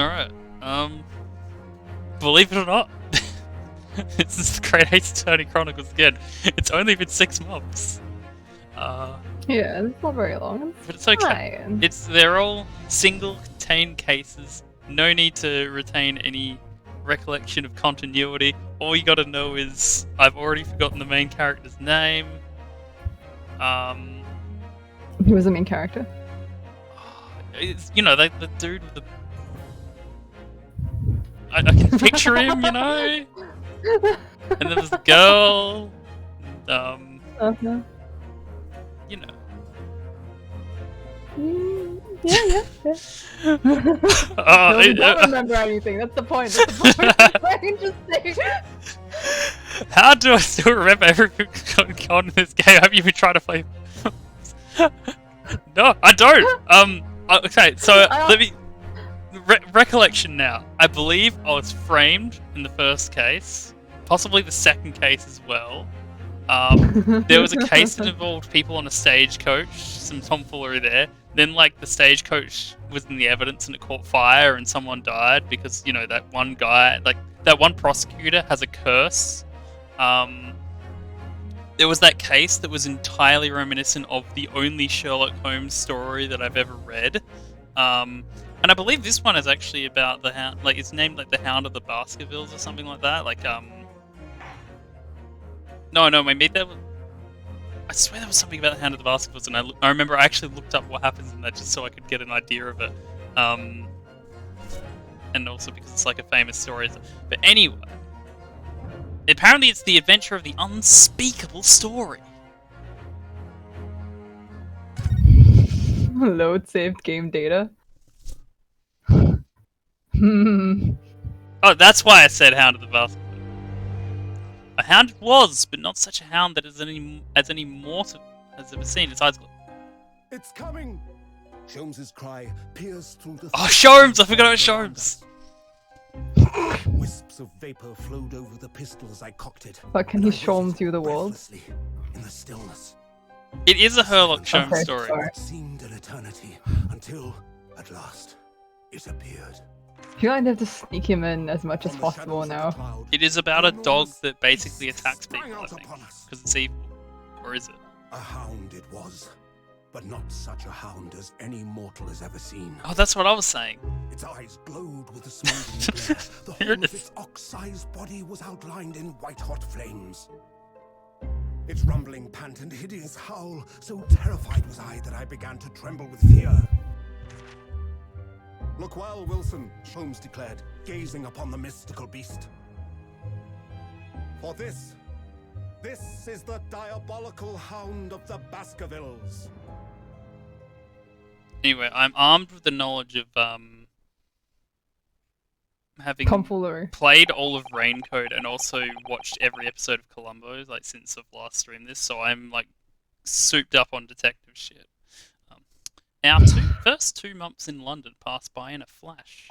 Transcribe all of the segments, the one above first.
Alright. Believe it or not, this is the Great Ace Attorney Chronicles again. It's only been 6 months. Yeah, it's not very long. But it's okay. Fine. They're all single contained cases. No need to retain any recollection of continuity. All you gotta know is I've already forgotten the main character's name. Who was the main character? It's, the dude with the. I can picture him, And there was the girl. Okay. You know. Yeah. I don't remember anything. That's the point. That's the point. It's interesting. How do I still remember everything going on in this game? Have you been trying to play? No, I don't. Okay, so let me recollection now. I believe I was framed in the first case, possibly the second case as well. There was a case that involved people on a stagecoach, some tomfoolery there. Then, the stagecoach was in the evidence and it caught fire and someone died because, that one guy, that one prosecutor has a curse. There was that case that was entirely reminiscent of the only Sherlock Holmes story that I've ever read. And I believe this one is actually about the hound, it's named, the Hound of the Baskervilles or something like that. No, maybe that was... I swear there was something about the Hound of the Baskervilles, and I remember I actually looked up what happens in that just so I could get an idea of it. And also because it's a famous story. But anyway, apparently it's the adventure of the unspeakable story. Load saved game data. Oh, that's why I said Hound of the Baskervilles. A hound it was, but not such a hound that any mortal has ever seen. Its eyes glow. It's coming! Sholmes's cry pierced through the... Oh, Sholmes! I forgot about Sholmes! Wisps of vapor flowed over the pistol as I cocked it. But can he Sholmes you the world? In the stillness. It is a Sherlock Holmes story. Sorry. It seemed an eternity until, at last, it appeared. I feel like they have to sneak him in as much as possible now. It is about a dog that basically attacks people, I think. Because it's evil. Or is it? A hound it was. But not such a hound as any mortal has ever seen. Oh, that's what I was saying. Its eyes glowed with a smouldering glare. The whole of its ox-sized body was outlined in white-hot flames. Its rumbling pant and hideous howl, so terrified was I that I began to tremble with fear. Look well, Wilson, Sholmes declared, gazing upon the mystical beast. For this is the diabolical Hound of the Baskervilles. Anyway, I'm armed with the knowledge of having Tomfoolery. played all of Raincoat and also watched every episode of Columbo, since I've last streamed this, so I'm souped up on detective shit. Our first 2 months in London passed by in a flash.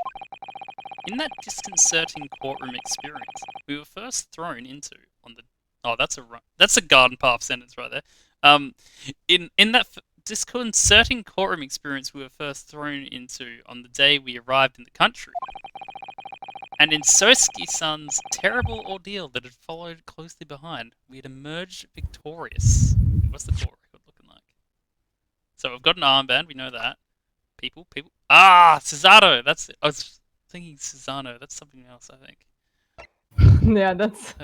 In that disconcerting courtroom experience, we were first thrown into that's a garden path sentence right there. In that disconcerting courtroom experience, we were first thrown into on the day we arrived in the country, and in Soski-san's terrible ordeal that had followed closely behind, we had emerged victorious. What's the court record looking like? So we've got an armband, we know that. People. Ah, Cesaro! That's it. I was thinking Cesano, that's something else, I think. Yeah, that's...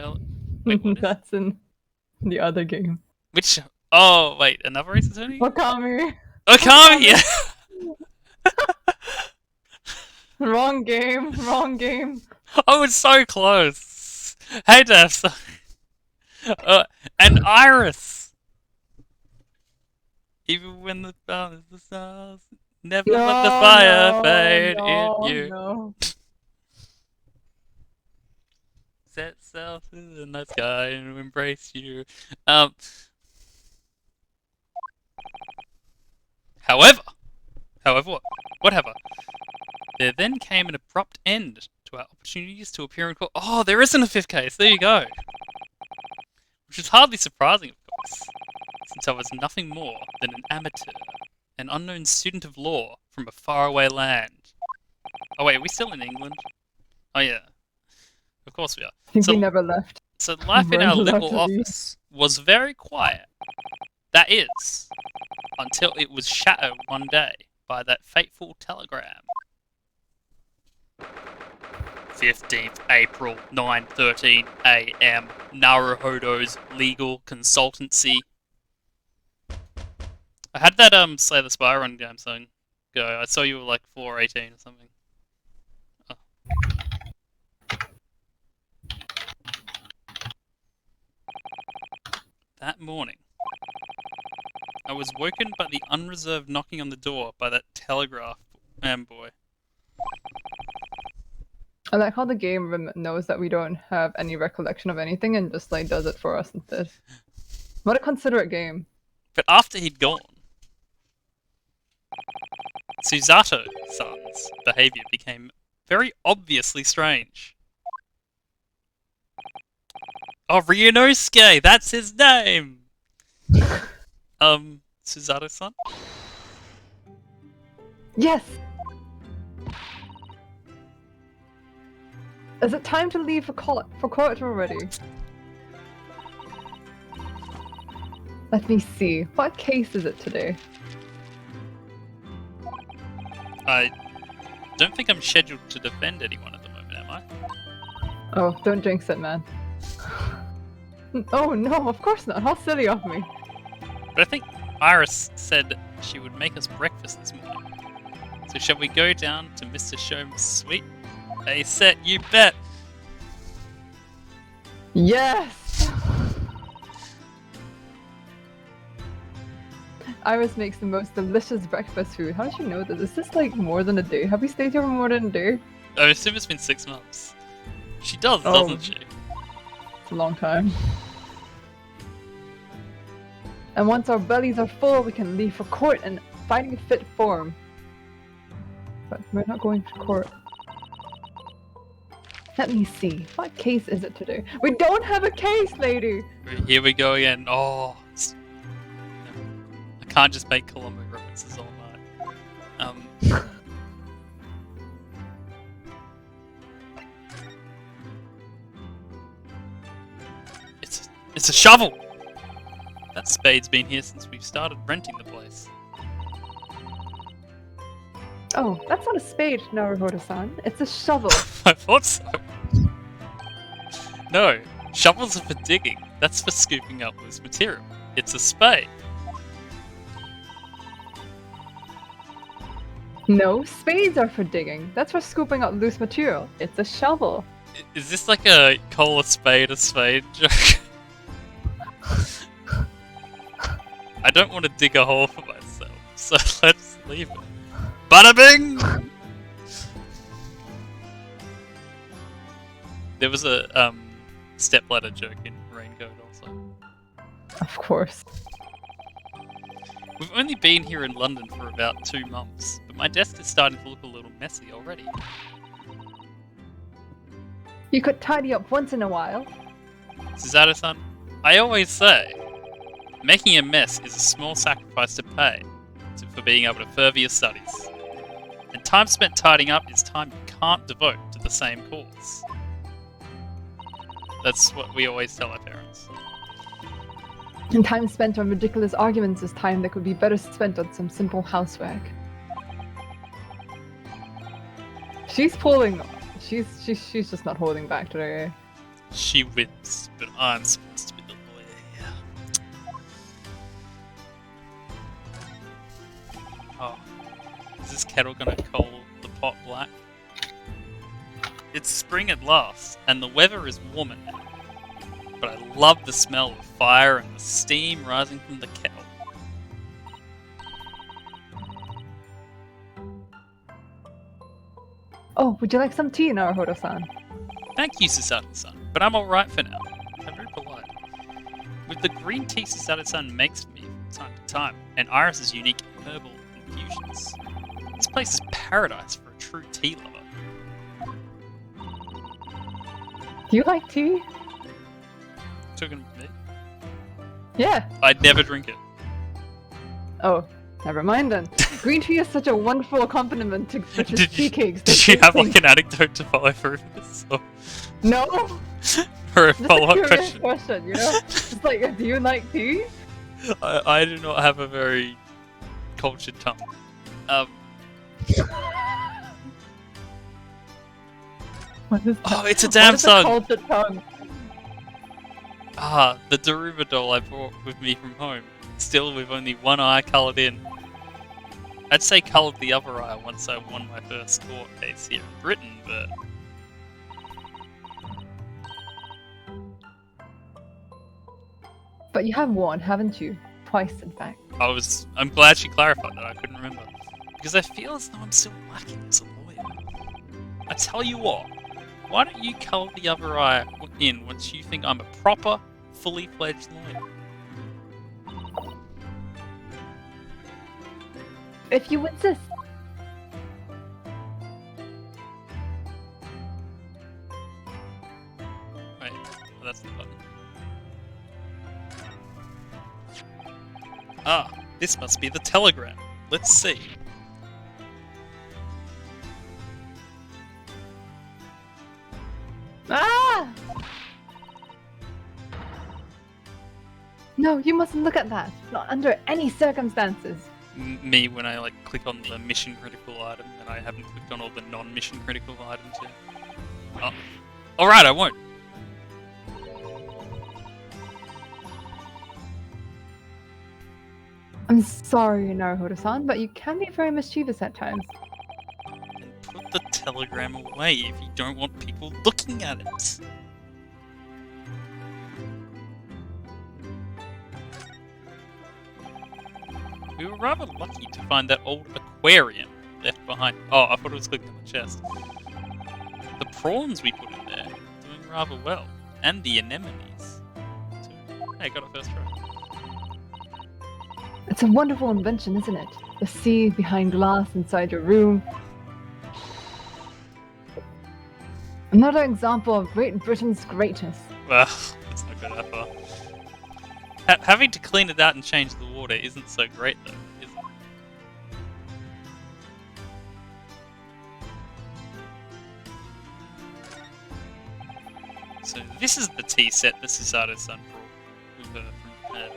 Wait, what is that's in the other game. Which... Oh, wait, another race attorney? Okami! Okami! Yeah! Wrong game. I was so close! Hey, Def! And Iris! Even when the stars never let the fire fade in you. No. Set sail to the night sky and embrace you. However, whatever. There then came an abrupt end to our opportunities to appear in court. Oh, there isn't a 5th case. There you go. Which is hardly surprising, of course, since I was nothing more than an amateur, an unknown student of law from a faraway land. Oh wait, are we still in England? Oh yeah, of course we are. I think So, we never left. so life in We're our allowed little to leave. office was very quiet. That is, until it was shattered one day by that fateful telegram. 15th April, 9:13 a.m. Naruhodo's legal consultancy. I had that Slay the Spy Run game song go. I saw you were like 4:18 or something. Oh. That morning, I was woken by the unreserved knocking on the door by that telegraph man boy. I like how the game knows that we don't have any recollection of anything and just like does it for us instead. What a considerate game. But after he'd gone, Susato-san's behavior became very obviously strange. Oh, Ryunosuke! That's his name! Susato-san? Yes! Is it time to leave for court already? Let me see. What case is it today? I don't think I'm scheduled to defend anyone at the moment, am I? Oh, don't jinx it, man. Oh no, of course not. How silly of me. But I think Iris said she would make us breakfast this morning. So shall we go down to Mr. Shom's suite? Hey, set, you bet! Yes! Iris makes the most delicious breakfast food. How did you know this? Is this like more than a day? Have we stayed here for more than a day? I assume it's been 6 months. She does, Oh. doesn't she? It's a long time. And once our bellies are full, we can leave for court in fighting fit form. But we're not going to court. Let me see. What case is it today? We don't have a case, lady! Here we go again. Oh, I can't just make Colombo references all night. It's a shovel! That spade's been here since we started renting the place. Oh, that's not a spade, Naruhodo-san. It's a shovel. I thought so. No, shovels are for digging. That's for scooping up loose material. It's a spade. No, spades are for digging. That's for scooping up loose material. It's a shovel. Is this like a call a spade joke? I don't want to dig a hole for myself, so let's leave it. Bada bing! There was a stepladder joke in Raincoat also. Of course. We've only been here in London for about 2 months, but my desk is starting to look a little messy already. You could tidy up once in a while. Susato-san, I always say, making a mess is a small sacrifice to pay for being able to further your studies. And time spent tidying up is time you can't devote to the same cause. That's what we always tell our parents. And time spent on ridiculous arguments is time that could be better spent on some simple housework. She's pulling. She's just not holding back today. She wins, but I'm supposed to be the lawyer. Oh, is this kettle gonna coal the pot black? It's spring at last, and the weather is warmer now. But I love the smell of fire and the steam rising from the kettle. Oh, would you like some tea, Naruhodo-san? Thank you, Susato-san, but I'm alright for now. I'm very polite. With the green tea Susato-san makes for me from time to time, and Iris's unique herbal infusions, this place is paradise for a true tea lover. Do you like tea? Talking to me? Yeah. I'd never drink it. Oh, Never mind then. Green tea is such a wonderful accompaniment to British Did tea you, cakes. did you have like an anecdote to follow through this? Or, No! or a Just a follow-up curious question? you know? It's like, do you like tea? I do not have a very cultured tongue. What is that? Oh, it's a What damn is song! cultured tongue? Ah, the Daruma doll I brought with me from home. Still with only one eye coloured in. I'd say coloured the other eye once I won my first court case here in Britain, but... But you have won, haven't you? Twice, in fact. I'm glad she clarified that, I couldn't remember. Because I feel as though I'm still lacking as a lawyer. I tell you what, why don't you colour the other eye in once you think I'm a proper, fully fledged lawyer? If you insist. Wait, well, that's the button. Ah, this must be the telegram. Let's see. Ah! No, you mustn't look at that. Not under any circumstances. Me when I like click on the mission critical item and I haven't clicked on all the non-mission critical items yet. Oh. Alright, I won't. I'm sorry, Naruhodo-san, but you can be very mischievous at times. And put the telegram away if you don't want people looking at it. We were rather lucky to find that old aquarium left behind. Oh, I thought it was clicking on the chest. The prawns we put in there doing rather well, and the anemones. So, hey, I got it first try. It's a wonderful invention, isn't it? The sea behind glass inside your room. Another example of Great Britain's greatness. Well, let's not go that far. Having to clean it out and change the water isn't so great, though, is it? So this is the tea set that Susato-san brought with her from Japan.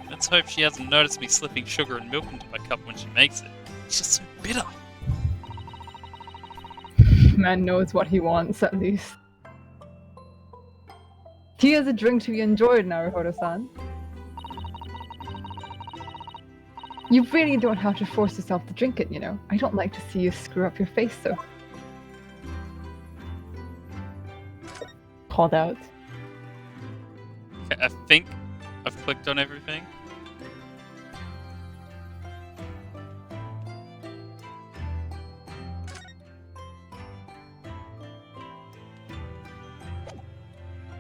Let's hope she hasn't noticed me slipping sugar and milk into my cup when she makes it. It's just so bitter. Man knows what he wants, at least. Tea is a drink to be enjoyed, Naruhodo-san. You really don't have to force yourself to drink it, you know. I don't like to see you screw up your face, so. Called out. Okay, I think I've clicked on everything.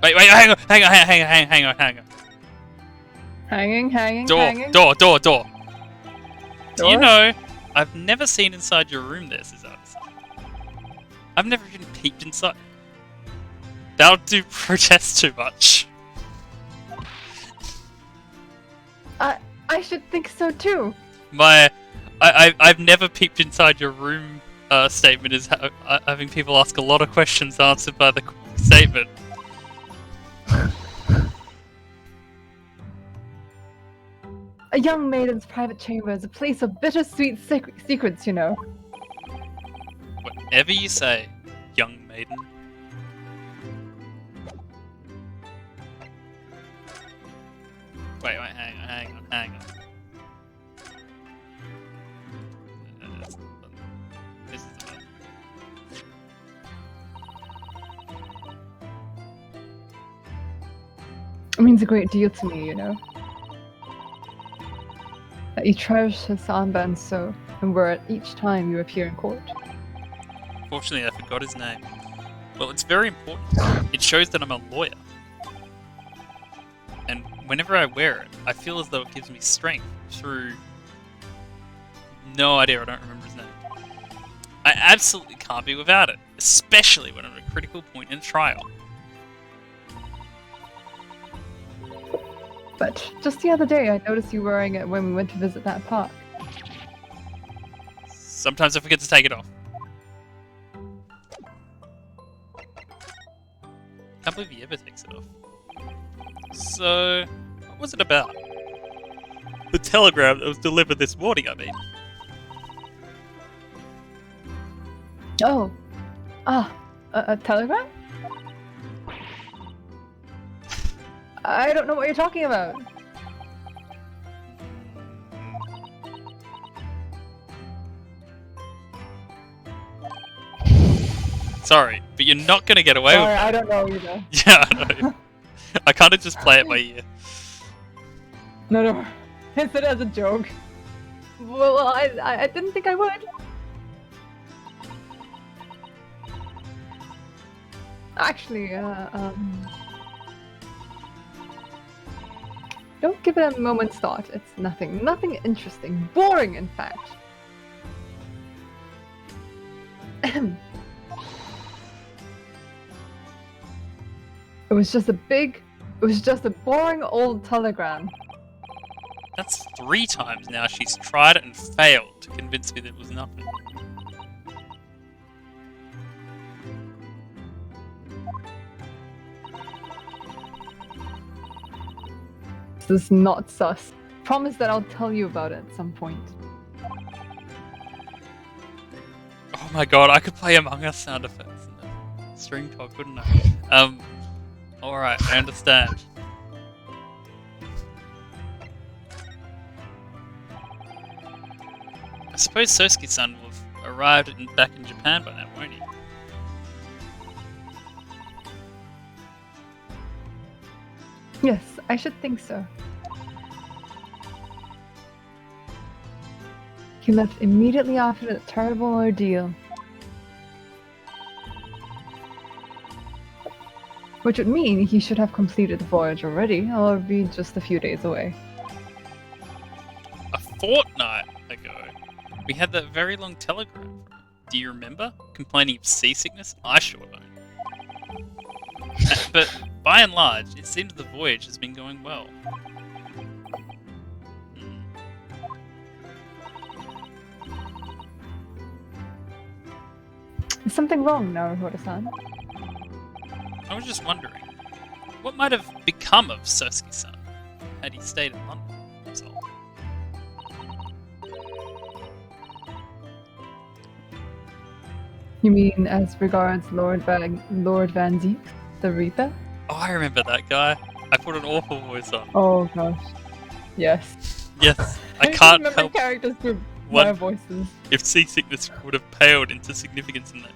Wait, hang on. Hanging, Door. Door? Do you know, I've never seen inside your room there, Susato. I've never even peeked inside. That'll do protest too much. I should think so too. I've never peeped inside your room statement is having people ask a lot of questions answered by the statement. A young maiden's private chamber is a place of bittersweet secrets, you know. Whatever you say, young maiden. Wait, hang on. This is the one. It means a great deal to me, you know. That you cherish his armband so, and wear it each time you appear in court. Fortunately, I forgot his name. Well, it's very important. It shows that I'm a lawyer. And whenever I wear it, I feel as though it gives me strength through... No idea, I don't remember his name. I absolutely can't be without it, especially when I'm at a critical point in a trial. But just the other day, I noticed you wearing it when we went to visit that park. Sometimes I forget to take it off. Can't believe he ever takes it off. So, what was it about? The telegram that was delivered this morning, I mean. Oh. A telegram? I don't know what you're talking about. Sorry, but you're not gonna get away with Sorry, that. I don't know either. Yeah, I know. I can't just play it by ear. No. I said it as a joke. Well, I didn't think I would. Actually, don't give it a moment's thought. It's nothing interesting. Boring, in fact. It was just a boring old telegram. That's 3 times now she's tried it and failed to convince me that it was nothing. This is not sus. Promise that I'll tell you about it at some point. Oh my god, I could play Among Us sound effects in the stream call, couldn't I? Alright, I understand. I suppose Sosuke-san will have arrived back in Japan by now, won't he? Yes, I should think so. He left immediately after that terrible ordeal. Which would mean he should have completed the voyage already, or be just a few days away. A fortnight ago, we had that very long telegram from him. Do you remember? Complaining of seasickness? I sure don't. But by and large, it seems the voyage has been going well. Is something wrong, Naruhodo-san? I was just wondering, what might have become of Sosuke-san had he stayed in London himself? You mean as regards Lord Van Zeke, the Reaper? Oh, I remember that guy. I put an awful voice on. Oh gosh. Yes. Yes, I just can't remember help characters through One- their voices. if seasickness would have paled into significance in that.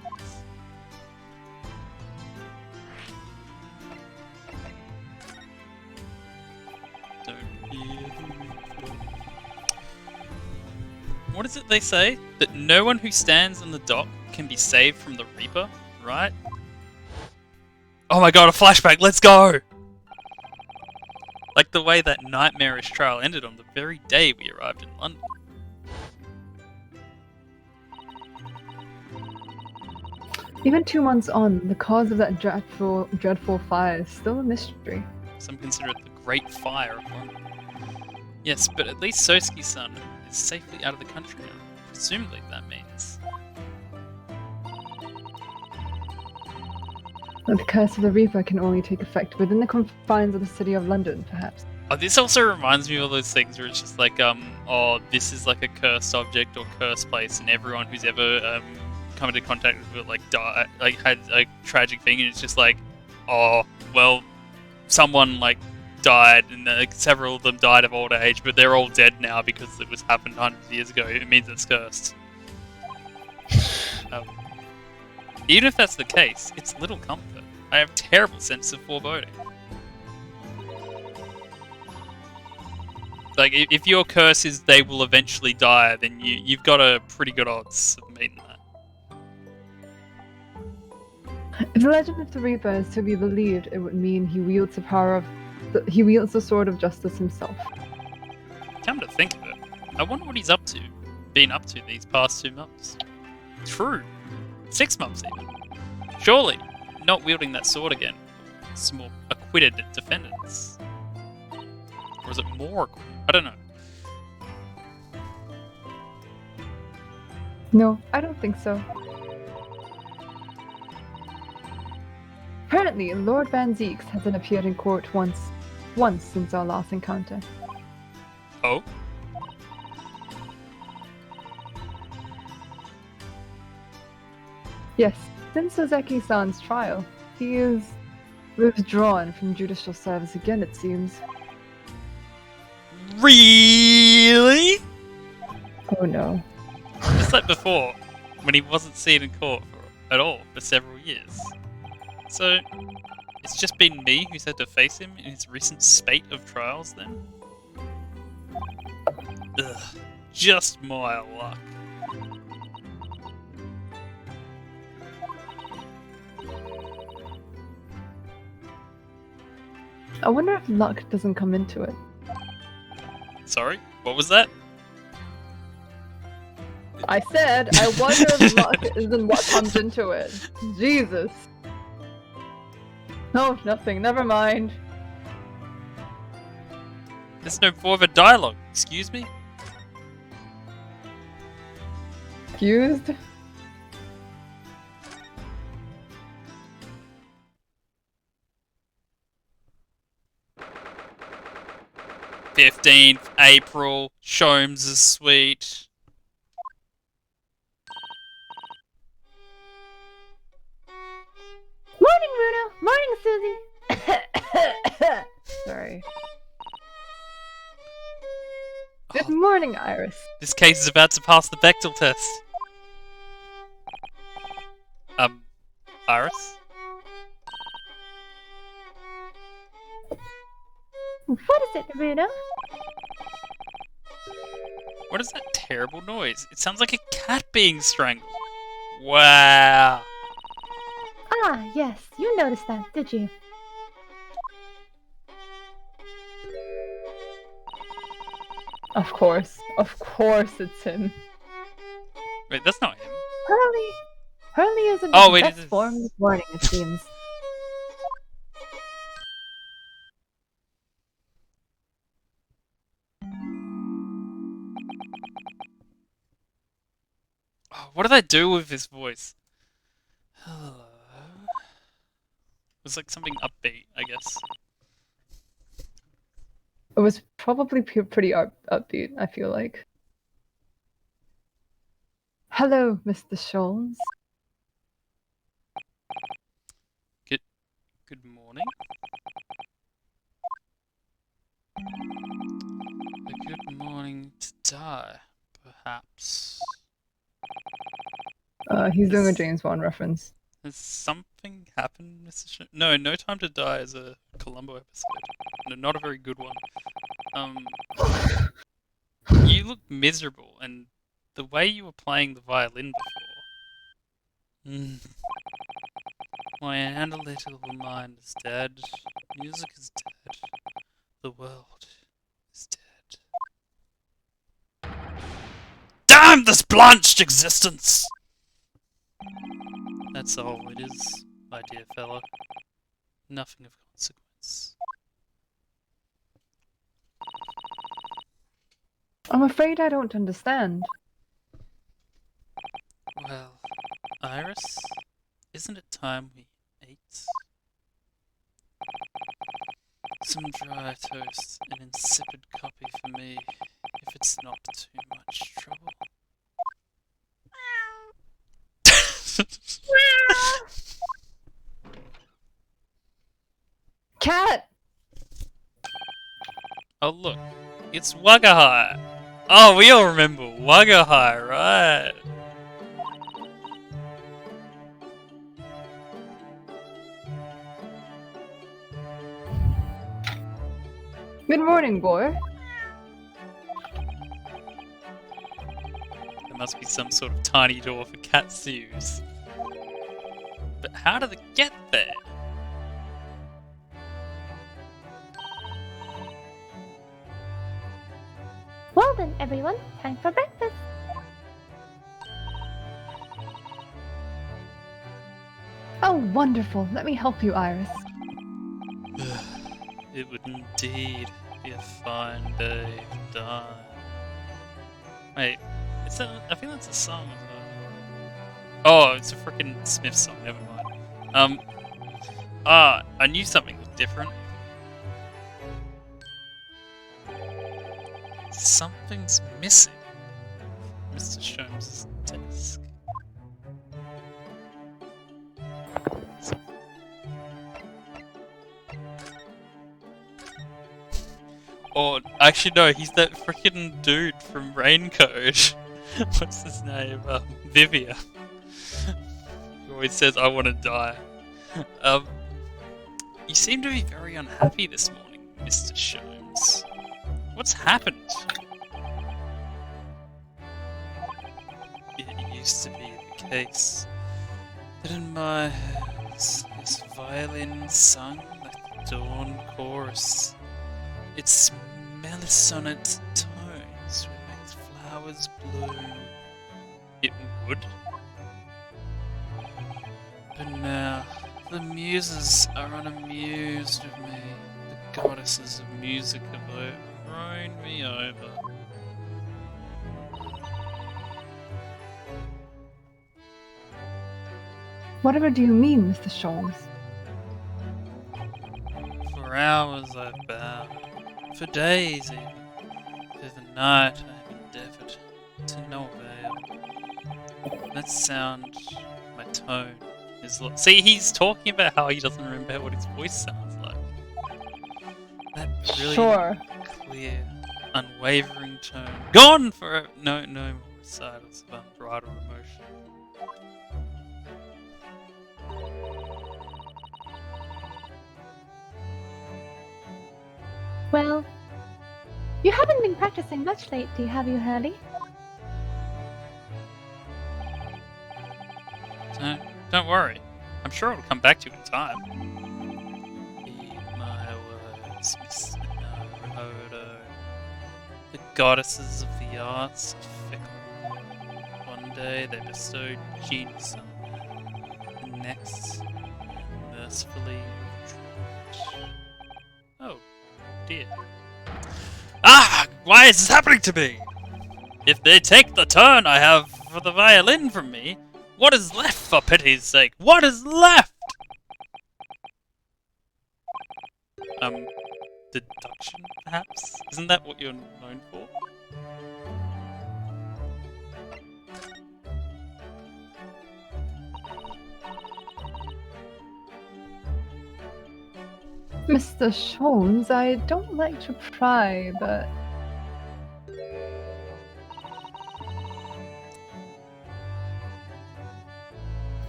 Don't fear the Reaper. What is it they say? That no one who stands on the dock can be saved from the Reaper, right? Oh my god, a flashback, let's go! Like the way that nightmarish trial ended on the very day we arrived in London. Even 2 months on, the cause of that dreadful fire is still a mystery. Some consider it the Great Fire of London. Yes, but at least Sosuke-san is safely out of the country now. Presumably that means... But the curse of the Reaper can only take effect within the confines of the city of London, perhaps. Oh, this also reminds me of all those things where it's just like, oh, this is like a cursed object or cursed place, and everyone who's ever come into contact with it, like, had a tragic thing, and it's just like, oh, well, someone, like, died, and several of them died of old age, but they're all dead now because it was happened hundreds of years ago. It means it's cursed. Even if that's the case, it's little comfort. I have terrible sense of foreboding. Like, if your curse is they will eventually die, then you've got a pretty good odds of meeting that. If the legend of the Reaper is to be believed, it would mean he wields he wields the sword of justice himself. Come to think of it, I wonder what he's been up to these past 2 months. True, 6 months even. Surely, not wielding that sword again. Some more acquitted defendants. Or is it more? I don't know. No, I don't think so. Apparently, Lord Van Zeeks hasn't appeared in court once since our last encounter. Oh? Yes, since Sozeki-san's trial, he is withdrawn from judicial service again, it seems. Really? Oh no. Just like before, when he wasn't seen in court at all for several years. So, it's just been me who's had to face him in his recent spate of trials then? Ugh, just my luck. I wonder if luck doesn't come into it. Sorry, what was that? I said, I wonder if luck isn't what comes into it. Jesus. No, nothing, never mind. There's no form of dialogue, excuse me? Confused? '15th April, Sholmes' suite. Morning, Bruno! Morning, Susie! Sorry. Good morning, Iris. This case is about to pass the Bechdel test. Iris? What is it, Bruno? What is that terrible noise? It sounds like a cat being strangled. Wow. Ah, yes, you noticed that, did you? Of course it's him. Wait, that's not him. Hurley is in Oh, his wait, best it is. form this morning, it seems. Oh, what did I do with his voice? Hello. It was like something upbeat, I guess. It was probably pretty upbeat, I feel like. Hello, Mr. Sholmes. Good morning. A good morning to die, perhaps. He's doing a James Bond reference. Has something happened, Mr. No, No Time to Die is a Columbo episode. No, not a very good one. You look miserable, and the way you were playing the violin before. My analytical mind is dead. Music is dead. The world is dead. Damn this blanched existence! That's all it is, my dear fellow. Nothing of consequence. I'm afraid I don't understand. Well, Iris, isn't it time we ate? Some dry toast, an insipid copy for me, if it's not too much trouble. Cat! Oh look, it's Wagahai! Oh, we all remember Wagahai, right? Good morning, boy. There must be some sort of tiny door for cats to use. But how did it get there? Well then, everyone, time for breakfast. Oh, wonderful. Let me help you, Iris. It would indeed Be a fine day to die. Wait, is that? I think that's a song as well. Oh, it's a freaking Smith song. Never mind. I knew something was different. Something's missing. Mr. Sholmes' desk. Or actually no, he's that freaking dude from Raincoat. What's his name? Vivia. He always says, "I want to die." You seem to be very unhappy this morning, Mr. Sholmes. What's happened? It used to be the case that in my house, this violin sung like the dawn chorus. Its melisonant tones would make flowers bloom. It would. But now, the muses are unamused with me. The goddesses of music have thrown me over. Whatever do you mean, Mr. Sholmes? For hours I've bowed, for days even, through the night I have endeavoured, to no avail. That sound, my tone, is see, he's talking about how he doesn't remember what his voice sounds like. That really clear, unwavering tone, gone forever. No more recitals of unbridled emotion. Well, you haven't been practicing much lately, have you, Hurley? Don't worry. I'm sure it'll come back to you in time. Heed my words, Mr. Naruhodo. The goddesses of the arts are fickle. One day they bestowed genius on man, the next mercifully withdrawn. Oh, dear. Ah! Why is this happening to me? If they take the turn I have for the violin from me, what is left, for pity's sake? What is left? Deduction, perhaps? Isn't that what you're known for? Mr. Sholmes, I don't like to pry, but...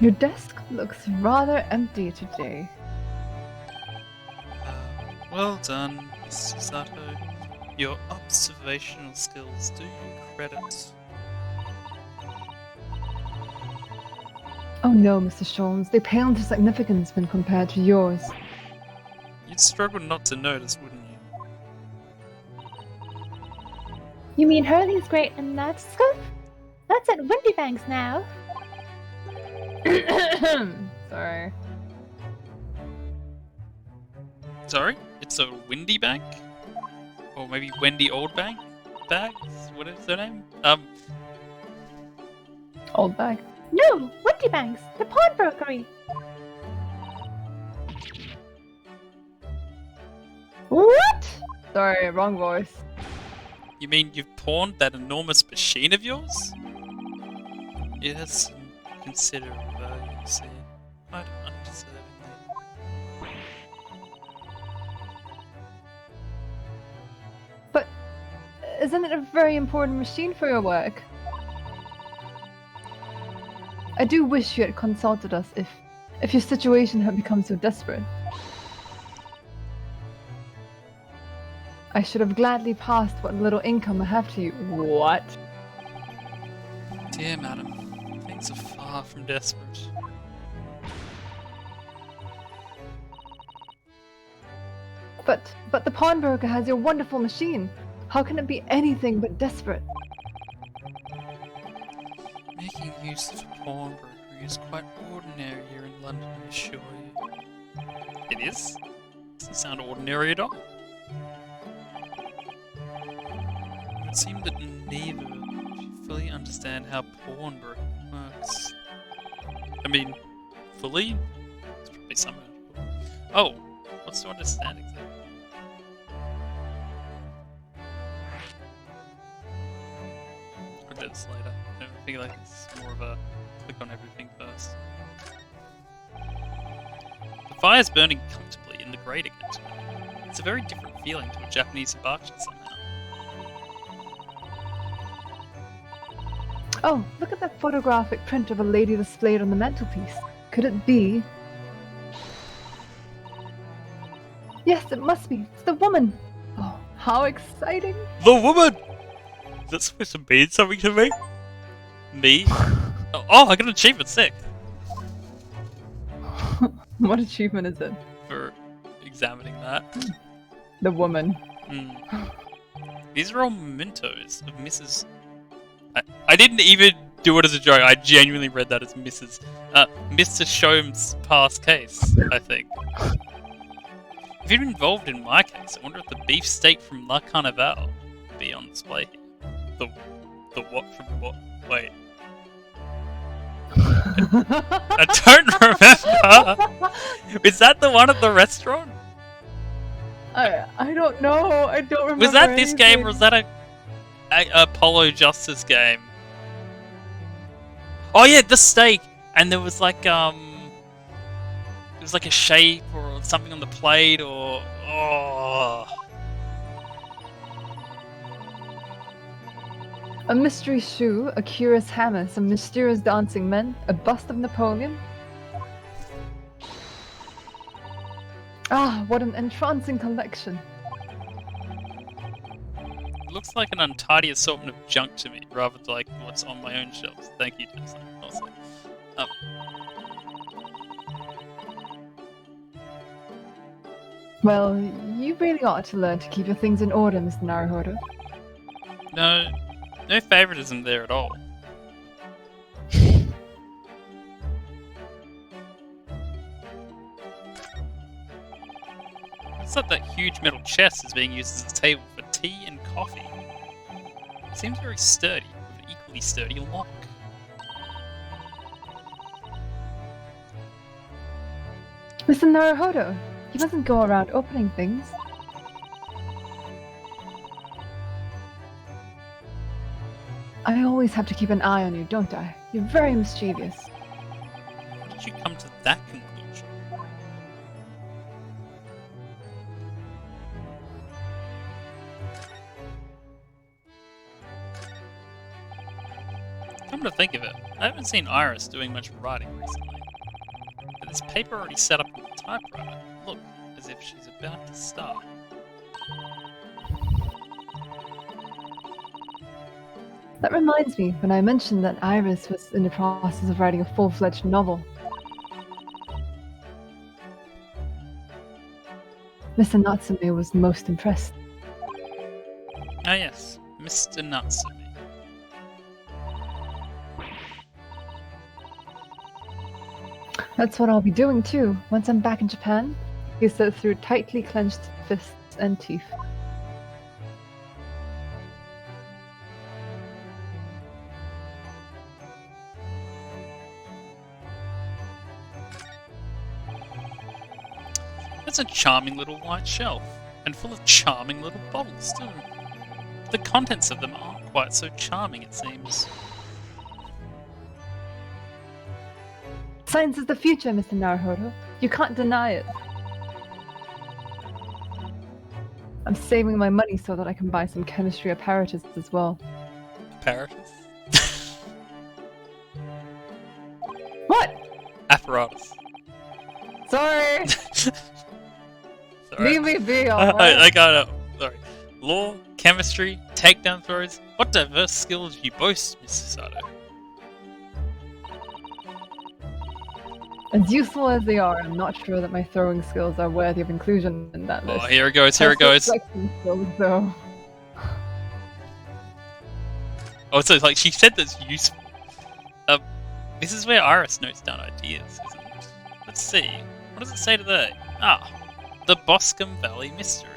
Your desk looks rather empty today. Well done, Mr. Sato. Your observational skills do you credit. Oh no, Mr. Sholmes, they pale into significance when compared to yours. You'd struggle not to notice, wouldn't you? You mean Hurley's great in that scope? That's at Windybanks now. Sorry. Sorry? It's a Windy Bank? Or maybe Wendy Old Bank? Bags? What is their name? Old bag. No, Windybanks, the pawnbrokery. What? Sorry, wrong voice. You mean you've pawned that enormous machine of yours? It has some considerable value, you see. Quite undeservingly. But isn't it a very important machine for your work? I do wish you had consulted us if your situation had become so desperate. I should have gladly passed what little income I have to you. What? Dear madam, things are far from desperate. But the pawnbroker has your wonderful machine. How can it be anything but desperate? Making use of a pawnbrokery is quite ordinary here in London, I assure you. It is? Doesn't sound ordinary at all. It seemed that neither fully understand how porn works. I mean, fully? It's probably somehow. Oh, what's to understand exactly? I'll do this later. I feel like it's more of a click on everything first. The fire's burning comfortably in the grate again tonight. It's a very different feeling to a Japanese hibachi somehow. Oh, look at that photographic print of a lady displayed on the mantelpiece. Could it be? Yes, it must be. It's the woman. Oh, how exciting! The woman! Is that supposed to mean something to me? Me? Oh, I got an achievement, sick! What achievement is it? For examining that. The woman. These are all mementos of Mrs. I didn't even do it as a joke, I genuinely read that as Mrs. Mr. Shom's past case, I think. If you'd been involved in my case, I wonder if the beefsteak from La Carnival would be on display here. The what from what? Wait. I don't remember! Is that the one at the restaurant? I don't know. I don't remember. Was that this game anything. or was that a Apollo Justice game? Oh yeah, the steak! And there was like, it was like a shape or something on the plate or... Oh... A mystery shoe, a curious hammer, some mysterious dancing men, a bust of Napoleon. Ah, what an entrancing collection. It looks like an untidy assortment of junk to me, rather than like what's on my own shelves. Thank you, Jason. Also, Well, you really ought to learn to keep your things in order, Mr. Naruhodo. no favoritism there at all. Looks like that huge metal chest is being used as a table for tea and coffee. It seems very sturdy, with an equally sturdy lock. Mr. Naruhodo, you mustn't go around opening things. I always have to keep an eye on you, don't I? You're very mischievous. How did you come to that conclusion? Come to think of it, I haven't seen Iris doing much writing recently. But this paper already set up on the typewriter. Look, as if she's about to start. That reminds me, when I mentioned that Iris was in the process of writing a full-fledged novel. Mr. Natsume was most impressed. Ah yes, Mr. Natsume. That's what I'll be doing too, once I'm back in Japan, he said through tightly clenched fists and teeth. That's a charming little white shelf, and full of charming little bottles too. The contents of them aren't quite so charming, it seems. Science is the future, Mr. Naruhodo. You can't deny it. I'm saving my money so that I can buy some chemistry apparatus as well. Apparatus? What? Apparatus. Sorry! Sorry. Leave me be, alright? I got it. Sorry. Law, chemistry, takedown throws. What diverse skills you boast, Mr. Sato. As useful as they are, I'm not sure that my throwing skills are worthy of inclusion in that list. Oh, here it goes, here it goes. Flexing skills, though. Oh, so like she said that's useful. This is where Iris notes down ideas, isn't it? Let's see. What does it say today? Ah, the Boscombe Valley Mystery.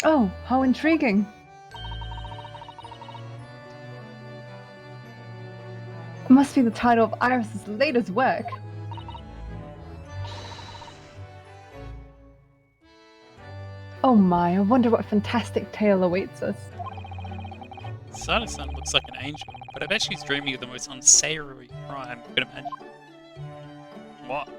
Oh, how intriguing. It must be the title of Iris's latest work. Oh my, I wonder what fantastic tale awaits us. Sada-san looks like an angel, but I bet she's dreaming of the most unsavory crime you could imagine. What?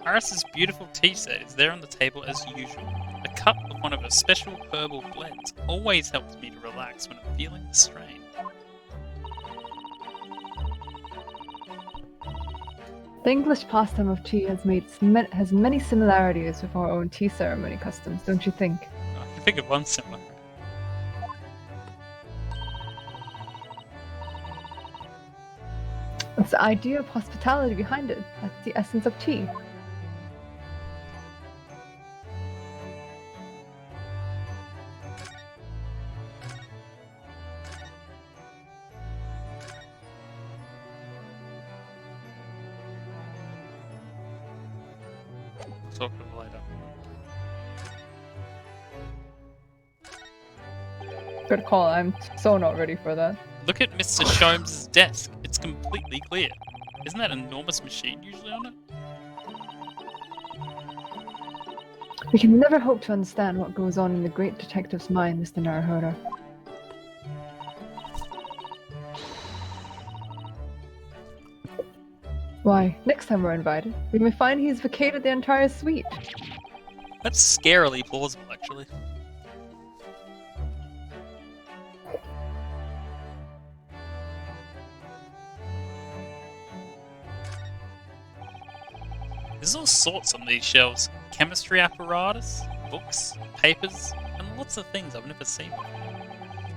Iris's beautiful tea set is there on the table as usual. A cup of one of her special herbal blends always helps me to relax when I'm feeling the strain. The English pastime of tea has many similarities with our own tea ceremony customs, don't you think? I can think of one similar. It's the idea of hospitality behind it. That's the essence of tea. Talk to them later. Good call, I'm so not ready for that. Look at Mr. Sholmes' desk. It's completely clear. Isn't that enormous machine usually on it? We can never hope to understand what goes on in the great detective's mind, Mr. Naruhodo. Why, next time we're invited, we may find he's vacated the entire suite. That's scarily plausible, actually. There's all sorts on these shelves. Chemistry apparatus, books, papers, and lots of things I've never seen before.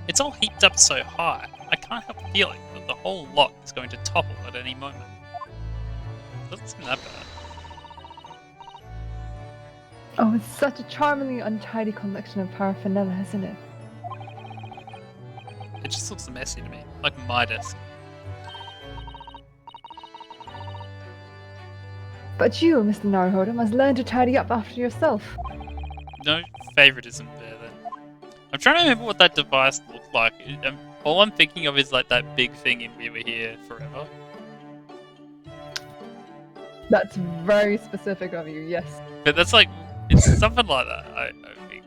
It's all heaped up so high, I can't help feeling that the whole lot is going to topple at any moment. Doesn't seem that bad. Oh, it's such a charmingly untidy collection of paraphernalia, isn't it? It just looks messy to me, like my desk. But you, Mr. Naruhodo, must learn to tidy up after yourself. No favoritism there then. I'm trying to remember what that device looked like. All I'm thinking of is like that big thing in We Were Here Forever. That's very specific of you, yes. But that's like, it's something like that, I think.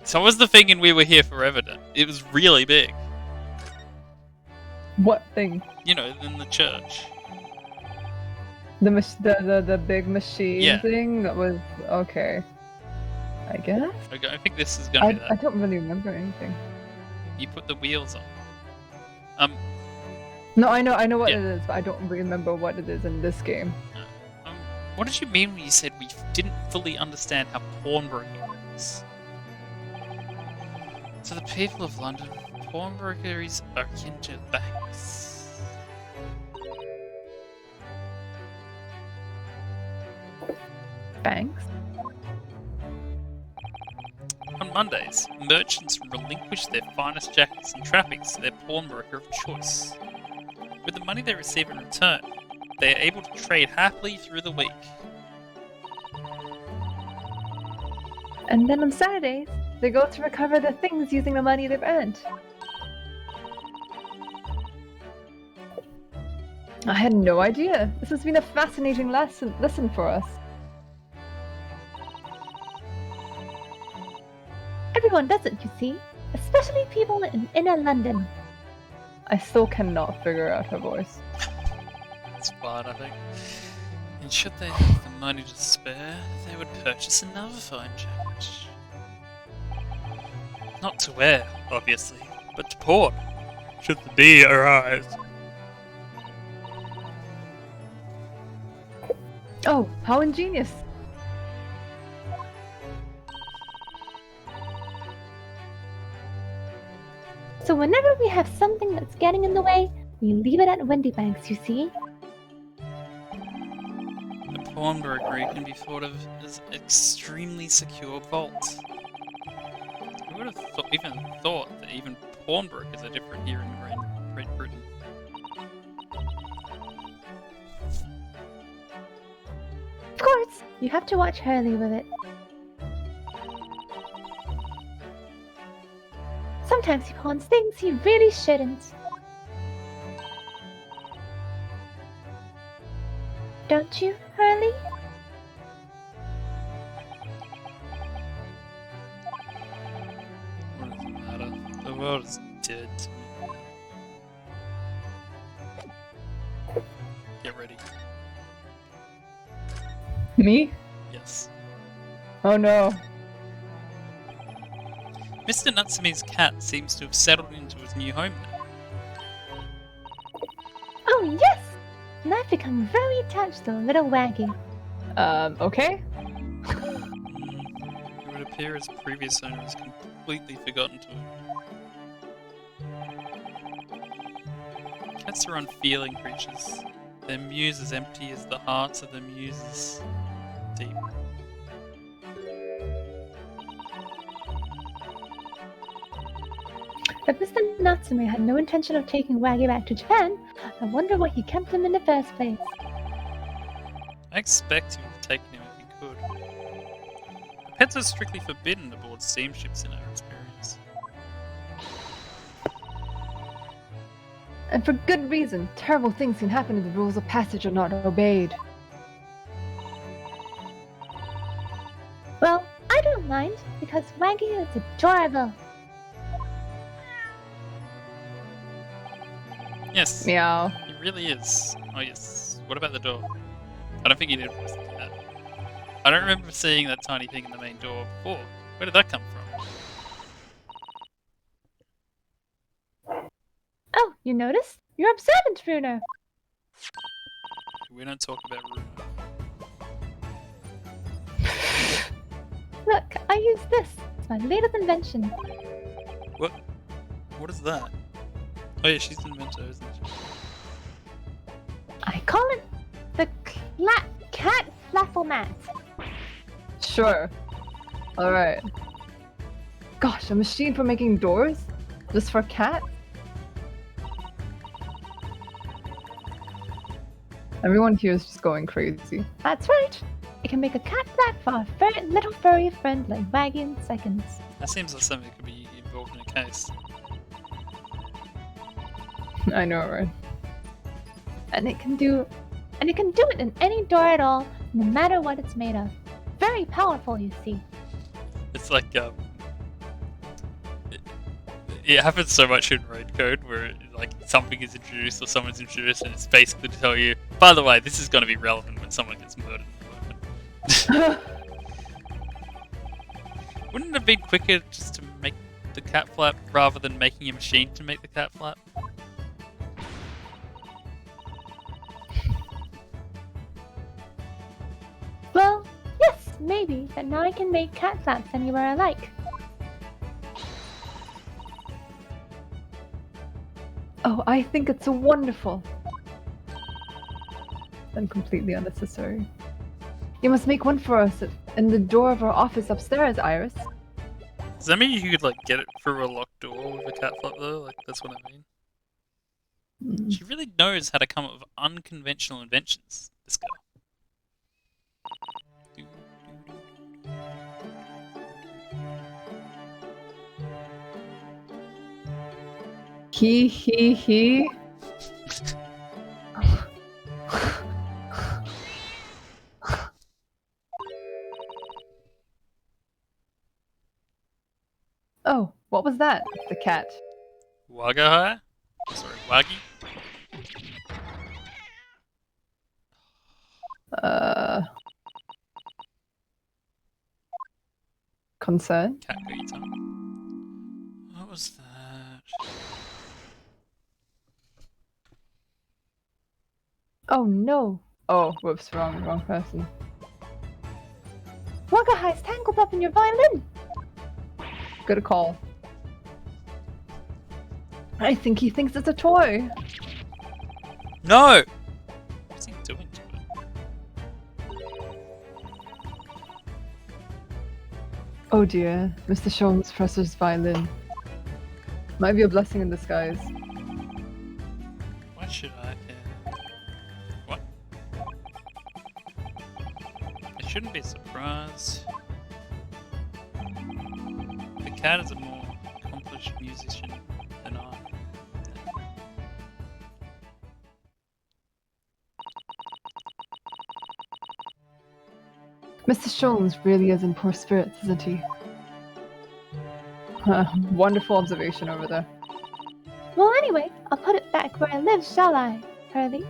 So what was the thing in We Were Here Forever then? It was really big. What thing? You know, in the church. The big machine Yeah. thing that was okay. I guess. Okay, I think this is gonna be that. I don't really remember anything. You put the wheels on. No, I know what Yeah. it is, but I don't remember what it is in this game. What did you mean when you said we didn't fully understand how pawnbroking works? To the people of London, pawnbrokeries are akin to banks. Banks? On Mondays, merchants relinquish their finest jackets and trappings to their pawnbroker of choice. With the money they receive in return, they are able to trade happily through the week. And then on Saturdays, they go to recover their things using the money they've earned. I had no idea. This has been a fascinating lesson for us. Everyone does it, you see. Especially people in inner London. I still cannot figure out her voice. It's fine, I think. And should they have the money to spare, they would purchase another fine jacket. Not to wear, obviously, but to pawn, should the need arise. Oh, how ingenious! So whenever we have something that's getting in the way, we leave it at Windybanks, you see. A pawnbrokery can be thought of as an extremely secure vault. Who would have even thought that even pawnbrokers are different here in Green? Great Britain. Of course, you have to watch Hurley with it. Sometimes he pawns things he really shouldn't. Don't you, Hurley? What does it matter? The world is dead to me. Get ready. Me? Yes. Oh no. Mr. Natsume's cat seems to have settled into his new home now. Oh, yes! And I've become very attached to the little Waggy. Okay? It would appear his previous owner has completely forgotten to him. Cats are unfeeling creatures. Their mews as empty as the hearts of the muses deep. If Mr. Natsume had no intention of taking Waggy back to Japan, I wonder why he kept him in the first place. I expect he would have taken him if he could. Pets are strictly forbidden aboard steamships in our experience. And for good reason. Terrible things can happen if the rules of passage are not obeyed. Well, I don't mind, because Waggy is adorable. Yes, Meow. he really is. Oh yes. What about the door? I don't think he did press the cat. I don't remember seeing that tiny thing in the main door before. Where did that come from? Oh, you noticed? You're observant, Bruno. We don't talk about Rumo. Look, I use this. It's my latest invention. What? What is that? Oh yeah, she's an inventor, isn't she? I call it the cat flaffle-mat. Sure. Alright. Gosh, a machine for making doors? Just for cats? Everyone here is just going crazy. That's right. It can make a cat flap for a little furry friend like Waggy in seconds. That seems like something that could be involved in a case. I know, right? And it can do it in any door at all, no matter what it's made of. Very powerful, you see. It's like it happens so much in raid code where like something is introduced or someone's introduced and it's basically to tell you, by the way, this is going to be relevant when someone gets murdered in the moment. Wouldn't it have been quicker just to make the cat flap rather than making a machine to make the cat flap? Well, yes, maybe, but now I can make cat flaps anywhere I like. Oh, I think it's wonderful. And completely unnecessary. You must make one for us in the door of our office upstairs, Iris. Does that mean you could like get it through a locked door with a cat flap though? Like that's what I mean. She really knows how to come up with unconventional inventions, this girl. He. Oh, what was that? The cat. Wagahai? Sorry, Waggy? Concern? Cat eater. What was that? Oh no! Oh, whoops, wrong person. Wagahai's tangled up in your violin! Good call. I think he thinks it's a toy. No! What's he doing to it? Oh dear, Mr. Sholmes' professor's violin. Might be a blessing in disguise. shouldn't be surprised. The cat is a more accomplished musician than I. Mr. Sholmes really is in poor spirits, isn't he? Wonderful observation over there. Well, anyway, I'll put it back where it lives, shall I, Hurley?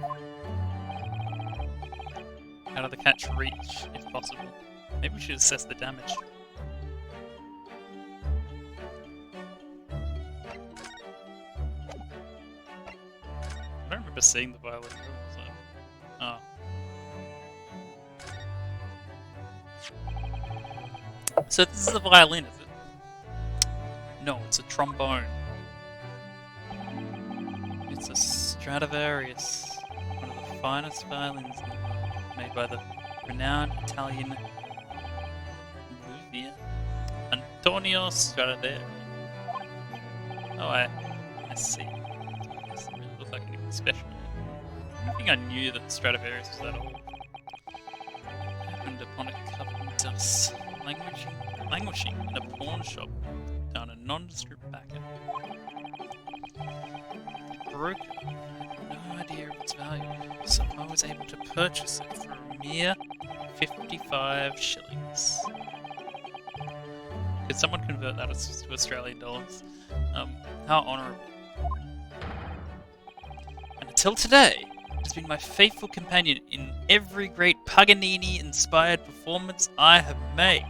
How do the cats reach, if possible? Maybe we should assess the damage. I don't remember seeing the violin. Where was it? Oh. So this is a violin, is it? No, it's a trombone. It's a Stradivarius, one of the finest violins in the world, made by the renowned Italian luthier Antonio Stradivari. Oh, I see. It doesn't really look like anything special. I don't think I knew that Stradivarius was that old. I happened upon it covered in dust, languishing in a pawn shop down a nondescript packet. The broker had no idea of its value, so I was able to purchase it for a mere 55 shillings. Could someone convert that to Australian dollars? How honourable. And until today, it has been my faithful companion in every great Paganini-inspired performance I have made.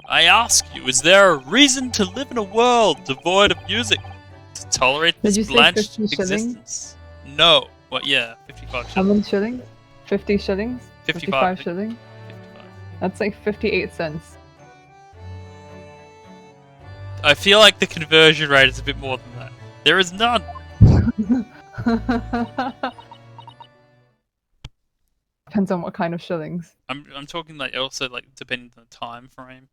I ask you, is there a reason to live in a world devoid of music? To tolerate Did this you say blanched 50 shillings? existence? No. What? Yeah, 55 How shillings. many shillings? 50 shillings? 55. shillings? 55. That's like 58 cents. I feel like the conversion rate is a bit more than that. There is none. Depends on what kind of shillings. I'm talking like also like depending on the time frame.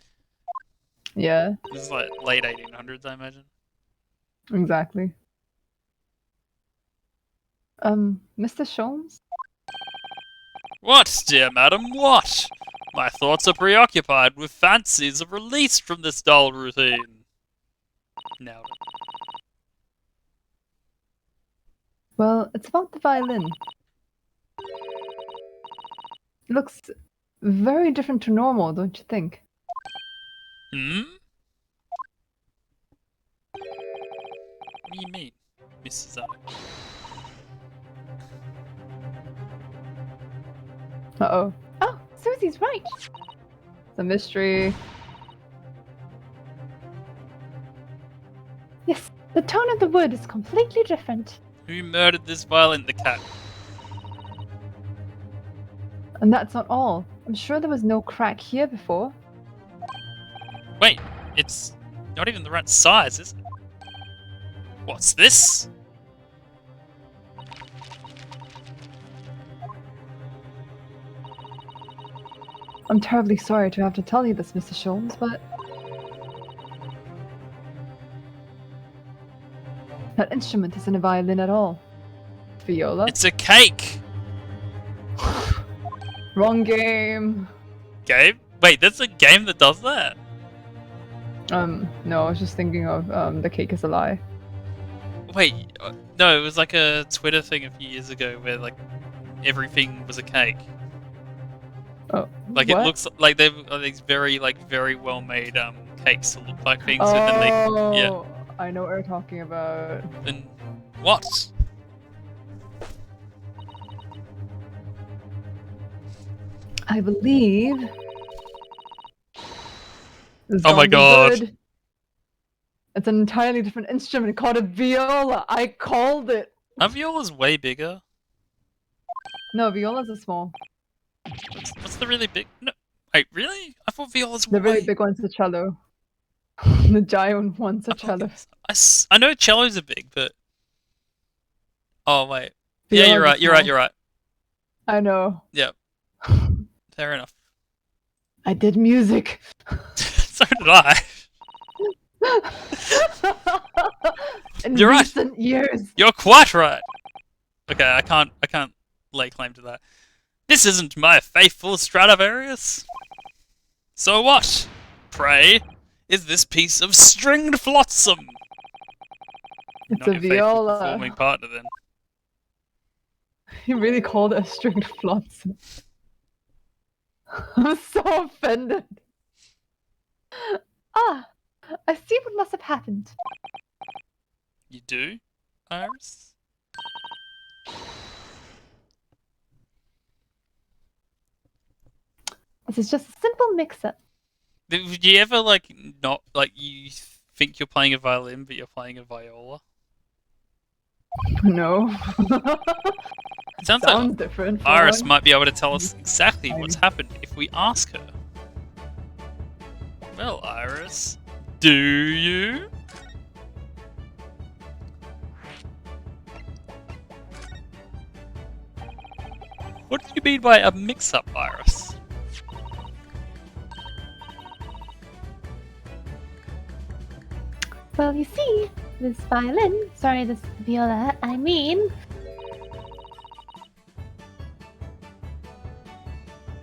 Yeah, This is like late 1800s, I imagine. exactly. Mr. Sholmes? What, dear madam, what? My thoughts are preoccupied with fancies of release from this dull routine. Now, Well, it's about the violin. It looks very different to normal, don't you think? hmm? What do you mean, Mrs. O? Uh-oh. Oh, Susie's right. It's a mystery. Yes, the tone of the wood is completely different. Who murdered this violin? The cat. And that's not all. I'm sure there was no crack here before. Wait, it's not even the right size, is it? What's this? I'm terribly sorry to have to tell you this, Mr. Sholmes, but that instrument isn't a violin at all. It's viola. It's a cake! Wrong game. Game? Wait, there's a game that does that? No, I was just thinking of The Cake is a Lie. Wait, no, it was like a Twitter thing a few years ago where like everything was a cake. Oh, Like what? it looks like they've these very very well made cakes that look like things, and then they yeah. I know what you're talking about. Then what? I believe. Oh my God. Zombie Wood. It's an entirely different instrument called a viola. I called it. Our viola's way bigger. No, violas are small. What's the really big? No, wait, really? I thought violas The were really way... big one's a cello. The giant one's a cello. I know cellos are big, but oh wait, yeah, Violas you're are right. You're small. right. You're right. I know. Yep. Fair enough. I did music. So did I. In You're right. recent years. You're quite right. Okay, I can't lay claim to that. This isn't my faithful Stradivarius. So what, pray, is this piece of stringed flotsam? It's Not a your faithful viola. performing partner, then. You really called it a stringed flotsam. I'm so offended. Ah, I see what must have happened. You do, Iris? This is just a simple mix-up. Would you ever, like, not, like, you think you're playing a violin, but you're playing a viola? No. It sounds Sounds like different. for Iris one. might be able to tell us exactly what's happened if we ask her. Well, Iris, do you? What do you mean by a mix-up, Iris? Well, you see, this viola, I mean,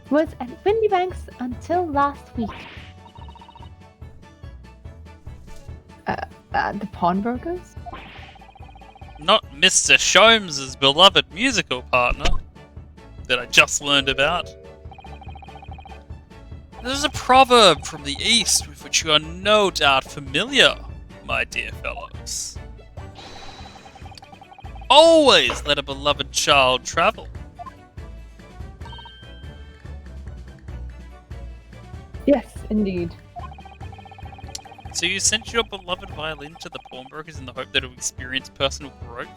was at Windy Banks until last week. The pawnbrokers? Not Mr. Sholmes' beloved musical partner that I just learned about. There's a proverb from the East with which you are no doubt familiar, my dear fellows. Always let a beloved child travel. Yes, indeed. So you sent your beloved violin to the pawnbrokers in the hope that it would experience personal growth?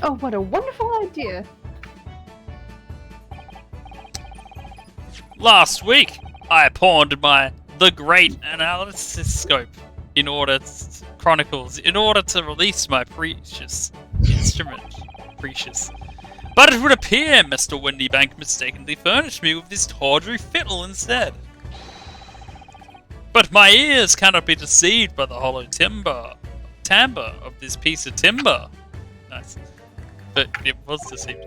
Oh, what a wonderful idea. Last week, I pawned my The Great Analysis Scope Chronicles in order to release my precious instrument. Precious. But it would appear Mr. Windybank mistakenly furnished me with this tawdry fiddle instead. But my ears cannot be deceived by the hollow timbre of this piece of timber. Nice. But it was deceived.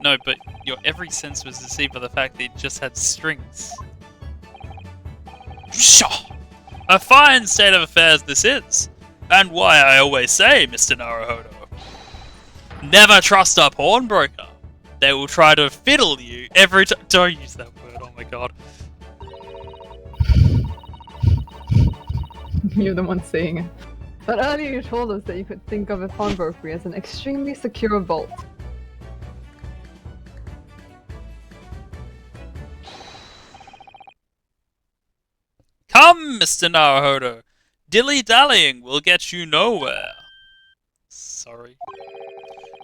No, but your every sense was deceived by the fact that it just had strings. Pshaw! A fine state of affairs this is, and why I always say, Mr. Naruhodo, never trust a pawnbroker. They will try to fiddle you every time. Don't use that word, oh my god. You're the one saying it. But earlier you told us that you could think of a pawnbroker as an extremely secure vault. Come, Mr. Naruhodo. Dilly-dallying will get you nowhere. Sorry.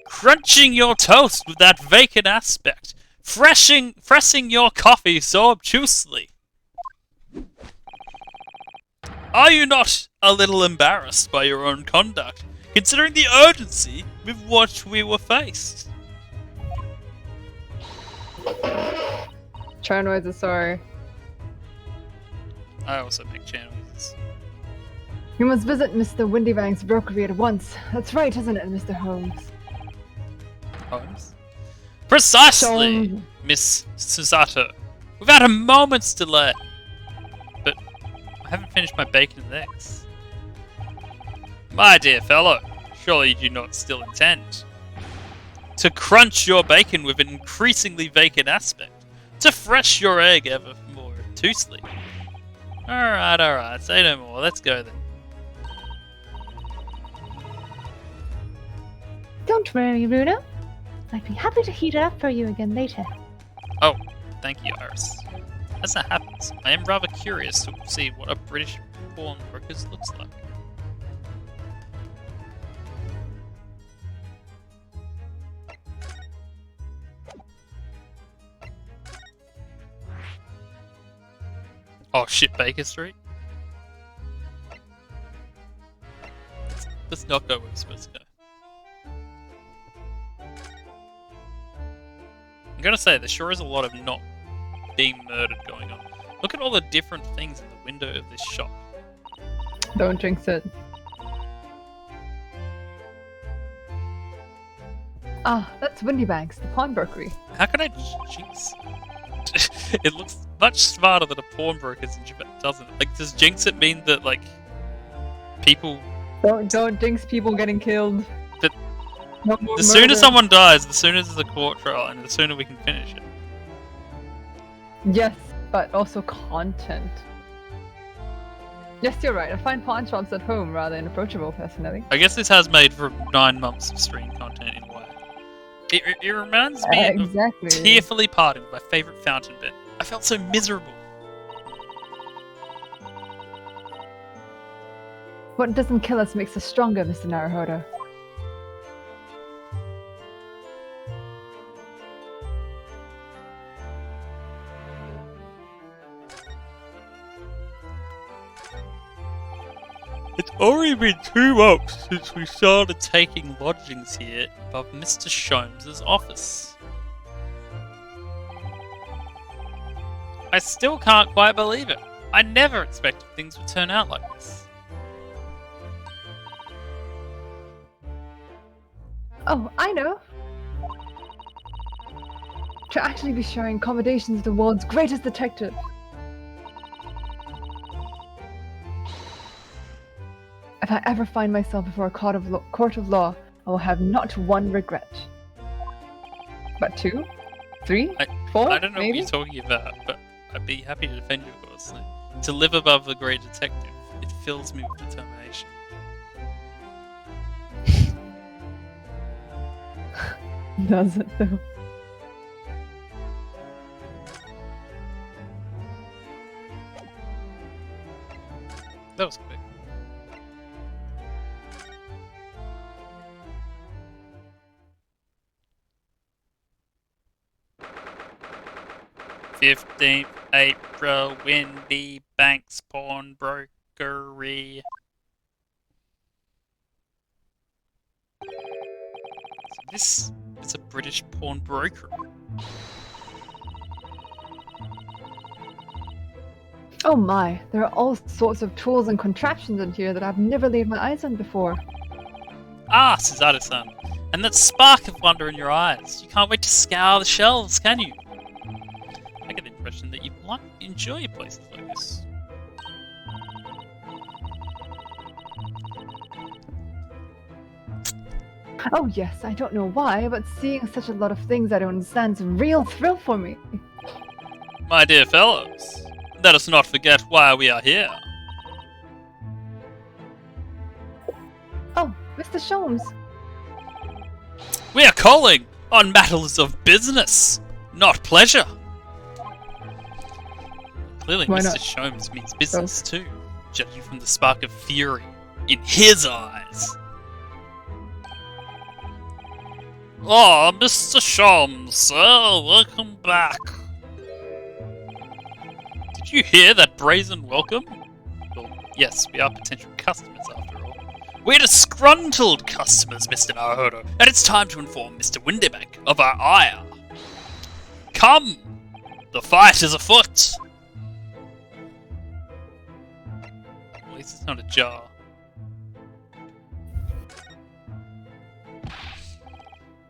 Crunching your toast with that vacant aspect. Pressing your coffee so obtusely. Are you not a little embarrassed by your own conduct, considering the urgency with which we were faced? Try noises, sorry. I also make channels. You must visit Mr. Windybank's brokery at once. That's right, isn't it, Mr. Holmes? Holmes? Precisely, Holmes. Miss Susato. Without a moment's delay. But I haven't finished my bacon and eggs. My dear fellow, surely you do not still intend to crunch your bacon with an increasingly vacant aspect, to fresh your egg ever more obtusely. Alright, say no more, let's go then. Don't worry, Runo. I'd be happy to heat it up for you again later. Oh, thank you, Iris. As that happens, I am rather curious to see what a British pawnbroker looks like. Oh shit, Baker Street? Let's not go where we're supposed to go. I'm gonna say, there sure is a lot of not being murdered going on. Look at all the different things in the window of this shop. Don't jinx it. Ah, that's Windybanks, the pawnbrokery. How can I jinx? It looks much smarter than a pawnbroker's in Japan, doesn't it? Like, does jinx it mean that, like, people... Don't jinx people getting killed. But No more the sooner murder. someone dies, the sooner there's a court trial, and the sooner we can finish it. Yes, but also content. Yes, you're right. I find pawn shops at home rather inapproachable, personally. I guess this has made for 9 months of stream content in a way. It reminds me of Exactly. tearfully parting my favourite fountain bit. I felt so miserable. What doesn't kill us makes us stronger, Mr. Naruhodo. It's already been 2 months since we started taking lodgings here above Mr. Sholmes' office. I still can't quite believe it. I never expected things would turn out like this. Oh, I know. To actually be sharing accommodations with the world's greatest detective. If I ever find myself before a court of law, I will have not one regret. But 2? 3? 4? I don't know maybe? what you're talking about, but I'd be happy to defend you, of course. To live above the great detective, it fills me with determination. Does it though? That was quick. "15th April, Windy Banks Pawnbrokery." So this is a British pawnbroker. Oh my, there are all sorts of tools and contraptions in here that I've never laid my eyes on before. Ah, Suzaru-san, and that spark of wonder in your eyes. You can't wait to scour the shelves, can you? I get the impression that you might enjoy places like this. Oh yes, I don't know why, but seeing such a lot of things I don't understand is a real thrill for me. My dear fellows, let us not forget why we are here. Oh, Mr. Sholmes. We are calling on matters of business, not pleasure. Clearly, Why Mr. not? Sholmes means business too, judging from the spark of fury in his eyes. Oh, Mr. Sholmes, sir, welcome back. Did you hear that brazen welcome? Well, yes, we are potential customers after all. We're disgruntled customers, Mr. Naruhodo, and it's time to inform Mr. Windybank of our ire. Come! The fight is afoot! At least it's not a jar.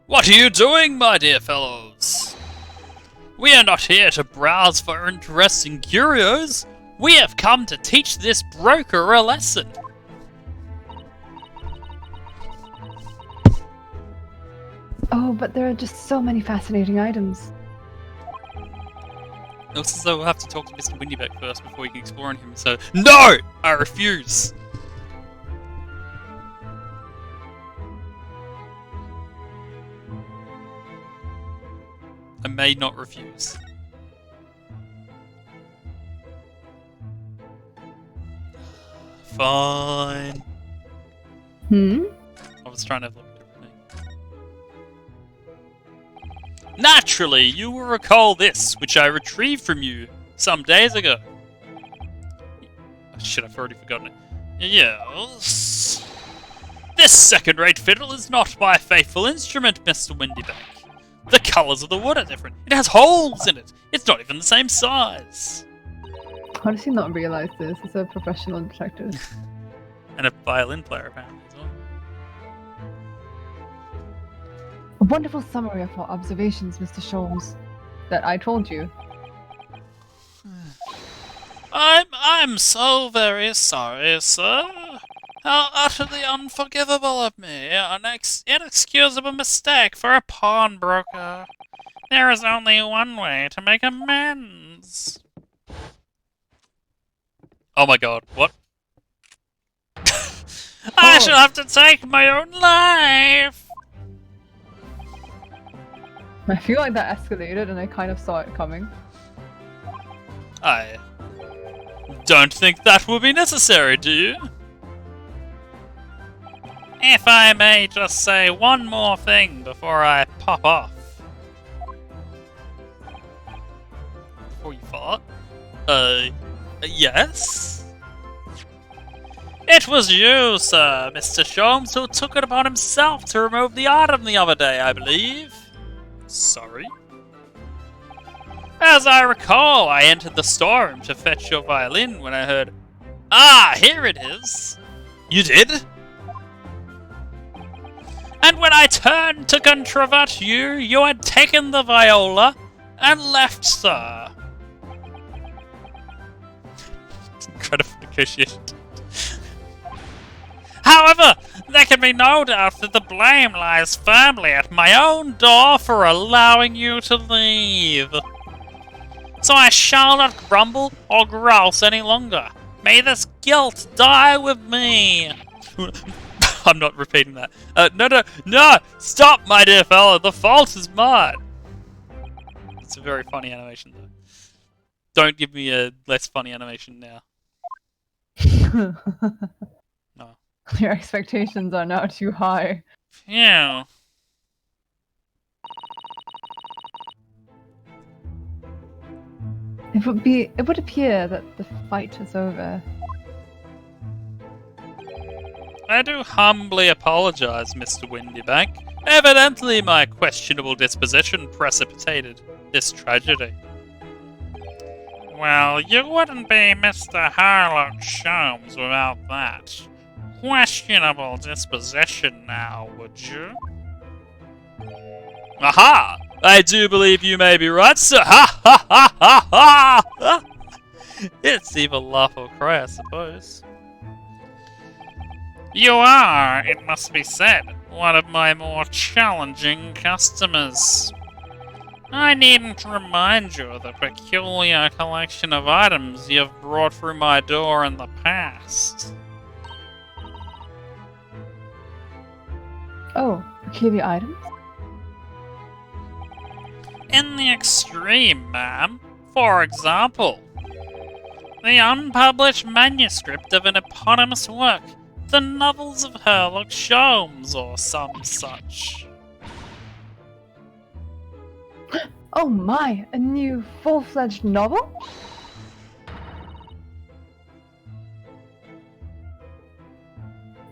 What are you doing, my dear fellows? We are not here to browse for interesting curios. We have come to teach this broker a lesson. Oh, but there are just so many fascinating items. It looks as though we'll have to talk to Mr. Windybank first before we can explore on him, so... No! I refuse! I may not refuse. Fine. Hmm? I was trying to look at everything. Naturally, you will recall this, which I retrieved from you some days ago. Oh, shit, I've already forgotten it. Yes. This second-rate fiddle is not my faithful instrument, Mr. Windybank. The colours of the wood are different. It has holes in it. It's not even the same size. How does he not realize this? He's a professional detective. And a violin player, apparently, as well. A wonderful summary of our observations, Mr. Sholmes, that I told you. I'm so very sorry, sir. How utterly unforgivable of me. An inexcusable mistake for a pawnbroker. There is only one way to make amends. Oh my god, what? I shall have to take my own life! I feel like that escalated and I kind of saw it coming. I don't think that will be necessary, do you? If I may just say one more thing before I pop off. Before you fart? Yes? It was you, sir, Mr. Sholmes, who took it upon himself to remove the item the other day, I believe. Sorry? As I recall, I entered the storeroom to fetch your violin when I heard, "Ah, here it is." You did? And when I turned to controvert you, you had taken the viola and left, sir. Incredible negotiation. However, there can be no doubt that the blame lies firmly at my own door for allowing you to leave. So I shall not grumble or grouse any longer. May this guilt die with me. I'm not repeating that. No! Stop, my dear fellow! The fault is mine! It's a very funny animation, though. Don't give me a less funny animation now. No. Your expectations are now too high. Phew. It would appear that the fight is over. I do humbly apologize, Mr. Windybank. Evidently my questionable disposition precipitated this tragedy. Well, you wouldn't be Mr. Harlock Sholmes without that questionable disposition now, would you? Aha! I do believe you may be right, sir. Ha ha ha ha ha! It's either laugh or cry, I suppose. You are, it must be said, one of my more challenging customers. I needn't remind you of the peculiar collection of items you've brought through my door in the past. Oh, peculiar items? In the extreme, ma'am. For example, the unpublished manuscript of an eponymous work, the novels of Sherlock Sholmes or some such. Oh my, a new full-fledged novel?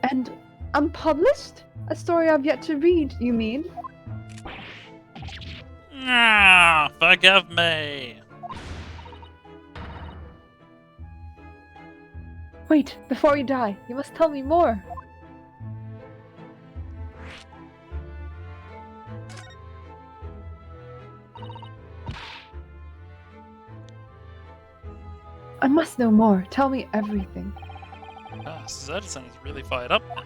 And unpublished? A story I've yet to read, you mean? Ah, forgive me. Wait, before you die, you must tell me more. I must know more. Tell me everything. Ah, Zerderson is really fired up now.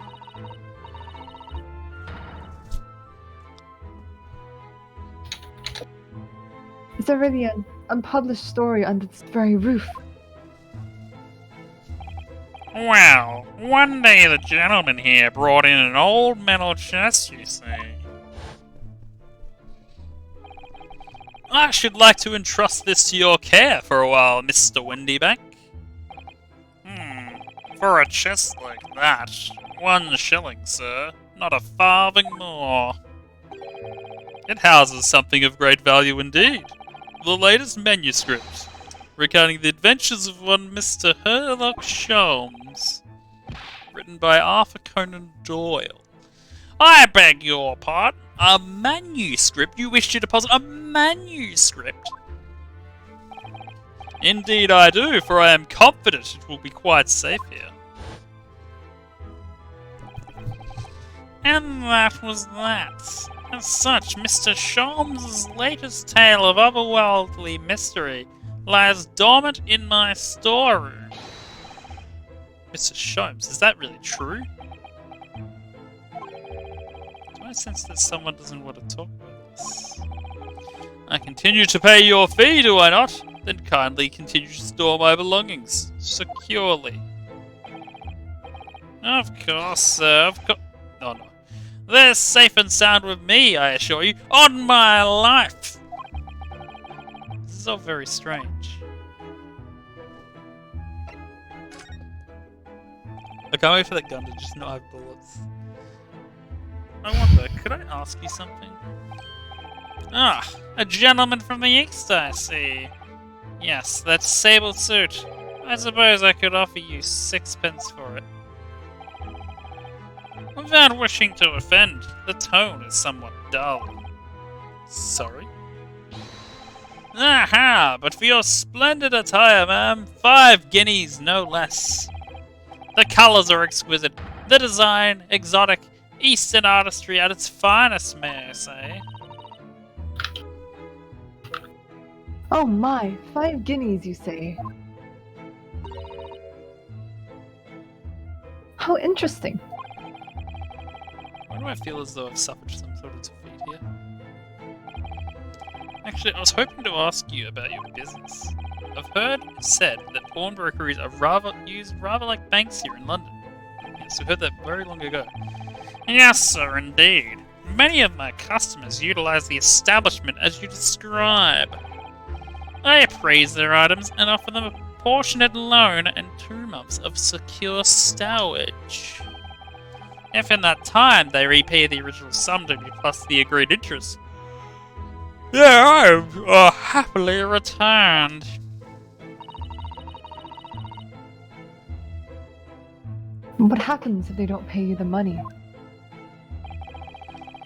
Is there really an unpublished story under this very roof? Well, one day the gentleman here brought in an old metal chest, you see. I should like to entrust this to your care for a while, Mr. Windybank. For a chest like that, 1 shilling, sir. Not a farthing more. It houses something of great value indeed. The latest manuscript, recounting the adventures of one Mr. Sherlock Sholmes, written by Arthur Conan Doyle. I beg your pardon? A manuscript? You wish to deposit a manuscript? Indeed I do, for I am confident it will be quite safe here. And that was that. As such, Mr. Sholmes' latest tale of otherworldly mystery lies dormant in my storeroom. Mr. Sholmes, is that really true? Do I sense that someone doesn't want to talk about this? I continue to pay your fee, do I not? Then kindly continue to store my belongings securely. Of course, sir, of course. Oh no. They're safe and sound with me, I assure you, on my life! This is all very strange. I can't wait for that gun to just not have bullets. I wonder, could I ask you something? Ah, a gentleman from the east, I see. Yes, that sable suit. I suppose I could offer you 6 pence for it. Without wishing to offend, the tone is somewhat dull. Sorry? Aha! But for your splendid attire, ma'am, 5 guineas, no less. The colours are exquisite, the design exotic, Eastern artistry at its finest, may I say. Oh my, 5 guineas, you say? How interesting. Why do I feel as though I've suffered some sort of defeat here? Actually, I was hoping to ask you about your business. I've heard said that pawnbrokeries are used rather like banks here in London. Yes, we heard that very long ago. Yes, sir, indeed. Many of my customers utilize the establishment as you describe. I appraise their items and offer them a proportionate loan and 2 months of secure stowage. If in that time they repay the original sum to me plus the agreed interest, I am happily returned. What happens if they don't pay you the money?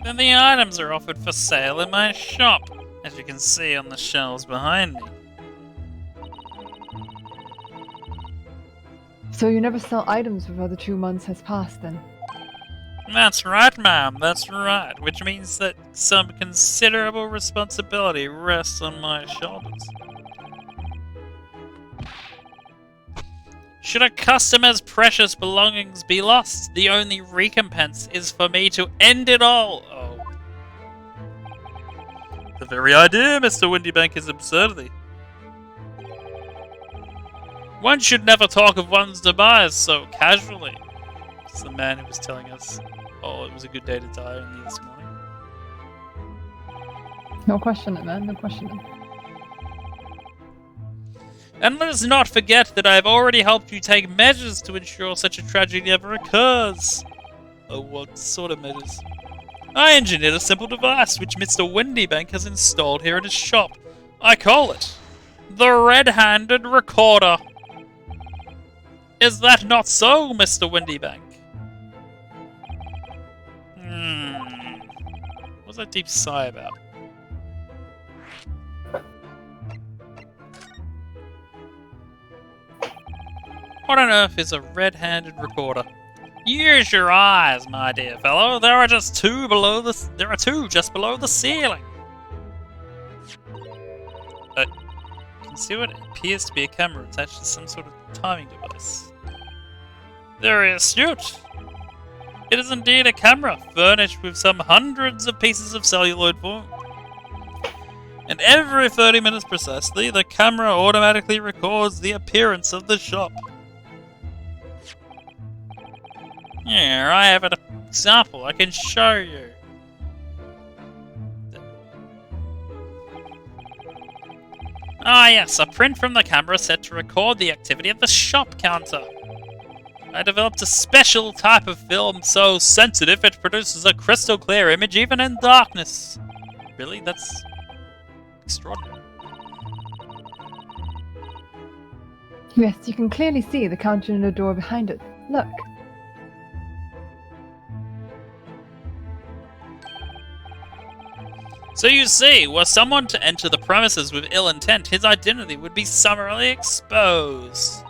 Then the items are offered for sale in my shop, as you can see on the shelves behind me. So you never sell items before the 2 months has passed then? That's right, ma'am, that's right, which means that some considerable responsibility rests on my shoulders. Should a customer's precious belongings be lost, the only recompense is for me to end it all. Oh. The very idea, Mr. Windybank, is absurdity. One should never talk of one's demise so casually. It's the man who was telling us, oh, it was a good day to die only this morning. No question it, man, no question it. And let us not forget that I have already helped you take measures to ensure such a tragedy never occurs. Oh, what sort of measures? I engineered a simple device which Mr. Windybank has installed here at his shop. I call it the Red-Handed Recorder. Is that not so, Mr. Windybank? What's that deep sigh about? What on earth is a red-handed recorder? Use your eyes, my dear fellow. There are two just below the ceiling. You can see what appears to be a camera attached to some sort of timing device. Very astute. It is indeed a camera, furnished with some hundreds of pieces of celluloid foam. And every 30 minutes precisely, the camera automatically records the appearance of the shop. Here, I have an example I can show you. Ah yes, a print from the camera set to record the activity at the shop counter. I developed a special type of film so sensitive it produces a crystal clear image even in darkness. Really? That's extraordinary. Yes, you can clearly see the counter and the door behind it. Look. So you see, were someone to enter the premises with ill intent, his identity would be summarily exposed.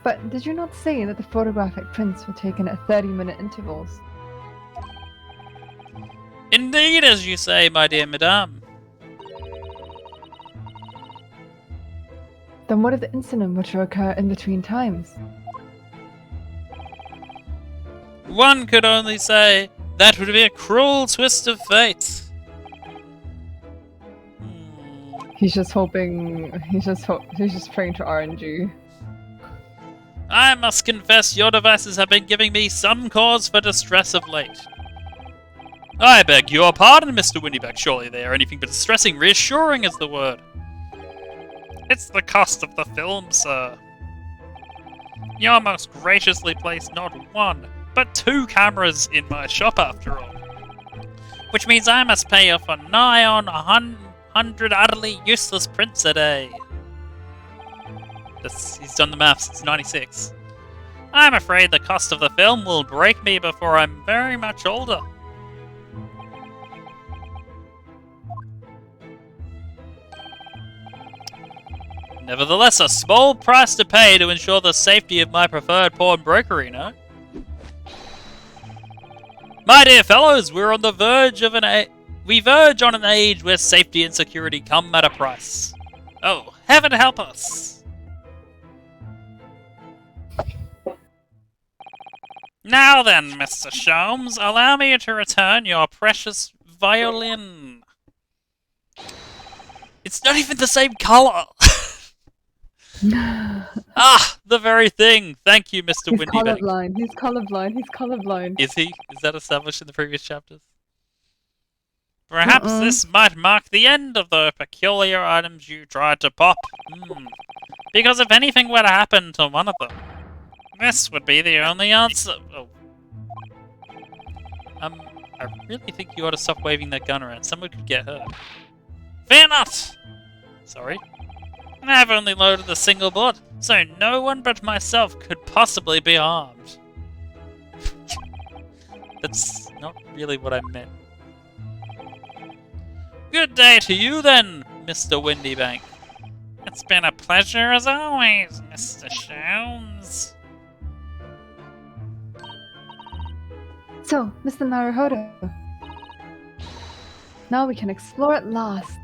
But did you not say that the photographic prints were taken at 30-minute intervals? Indeed, as you say, my dear madame. Then what if the incident were to occur in between times? One could only say that would be a cruel twist of fate. He's just hoping. He's just praying to RNG. I must confess your devices have been giving me some cause for distress of late. I beg your pardon, Mr. Windyback. Surely they are anything but distressing. Reassuring is the word. It's the cost of the film, sir. You most graciously placed not one, but 2 cameras in my shop after all. Which means I must pay you for nigh on 100 utterly useless prints a day. He's done the maths, it's 96. I'm afraid the cost of the film will break me before I'm very much older. Nevertheless, a small price to pay to ensure the safety of my preferred pawnbrokery, no? My dear fellows, we're on the verge of we verge on an age where safety and security come at a price. Oh, heaven help us! Now then, Mr. Sholmes, allow me to return your precious violin. It's not even the same colour! Ah, the very thing! Thank you, Mr. He's Windybank. colorblind. He's colorblind. He's colorblind. Is he? Is that established in the previous chapters? Perhaps this might mark the end of the peculiar items you tried to pop. Because if anything were to happen to one of them, this would be the only answer. Oh. I really think you ought to stop waving that gun around. Someone could get hurt. Fear not! Sorry. I've only loaded a single bullet, so no one but myself could possibly be harmed. That's not really what I meant. Good day to you then, Mr. Windybank. It's been a pleasure as always, Mr. Sholmes. So, Mr. Naruhodo. Now we can explore at last.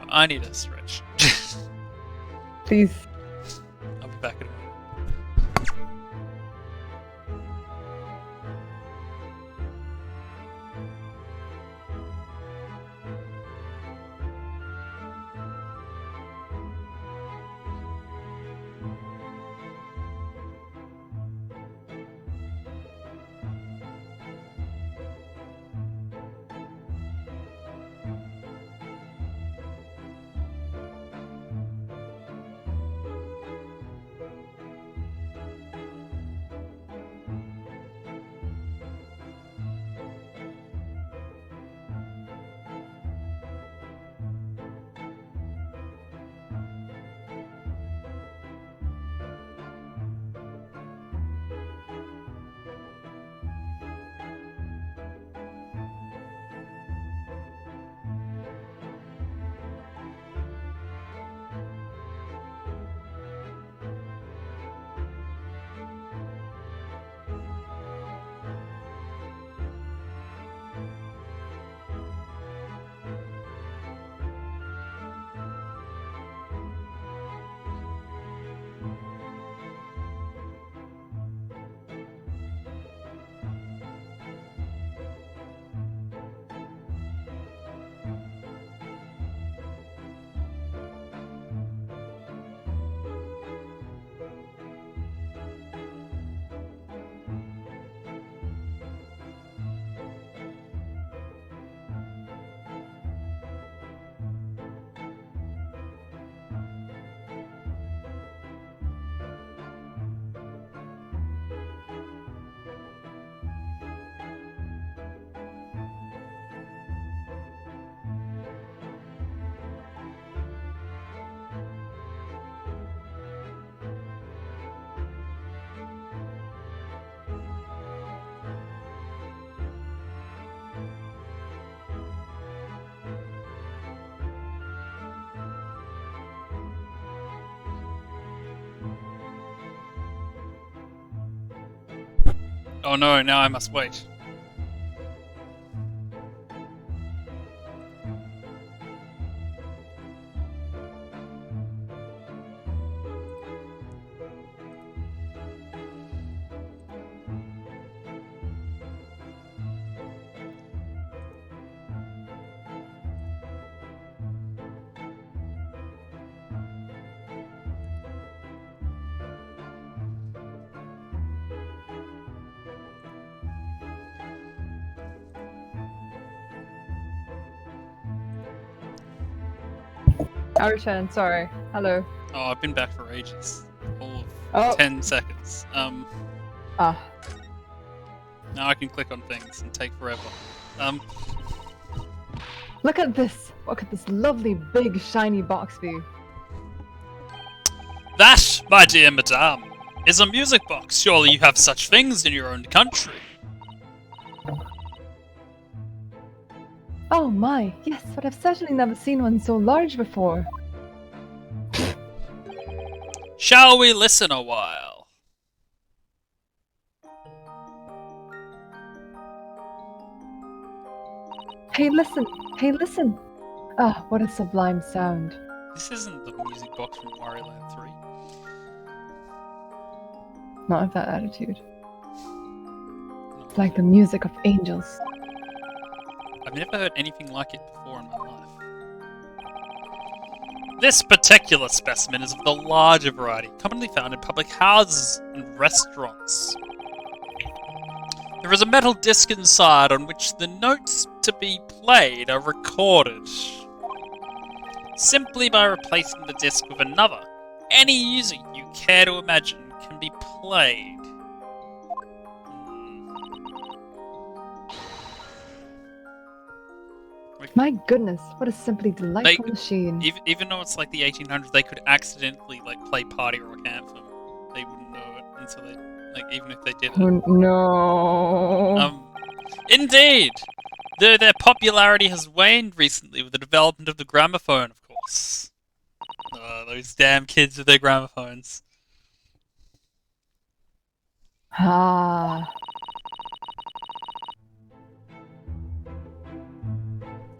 I need a stretch. Please. I'll be back in a minute. Oh no, now I must wait. I return, sorry. Hello. Oh, I've been back for ages. All Oh. of 10 seconds. Ah. Now I can click on things and take forever. Look at this. Look at this lovely, big, shiny box view. That, my dear madame, is a music box. Surely you have such things in your own country. Oh my, yes, but I've certainly never seen one so large before. Shall we listen a while? Hey, listen. Hey, listen. Ah, what a sublime sound. This isn't the music box from Wario Land 3. Not with that attitude. It's like the music of angels. I've never heard anything like it before in my life. This particular specimen is of the larger variety, commonly found in public houses and restaurants. There is a metal disc inside on which the notes to be played are recorded. Simply by replacing the disc with another, any music you care to imagine can be played. My goodness, what a simply delightful They- machine. Even though it's like the 1800s, they could accidentally like play Party Rock Anthem. They wouldn't know it until they, like, even if they did it. Oh, no. Indeed! Though their popularity has waned recently with the development of the gramophone, of course. Those damn kids with their gramophones. Ah.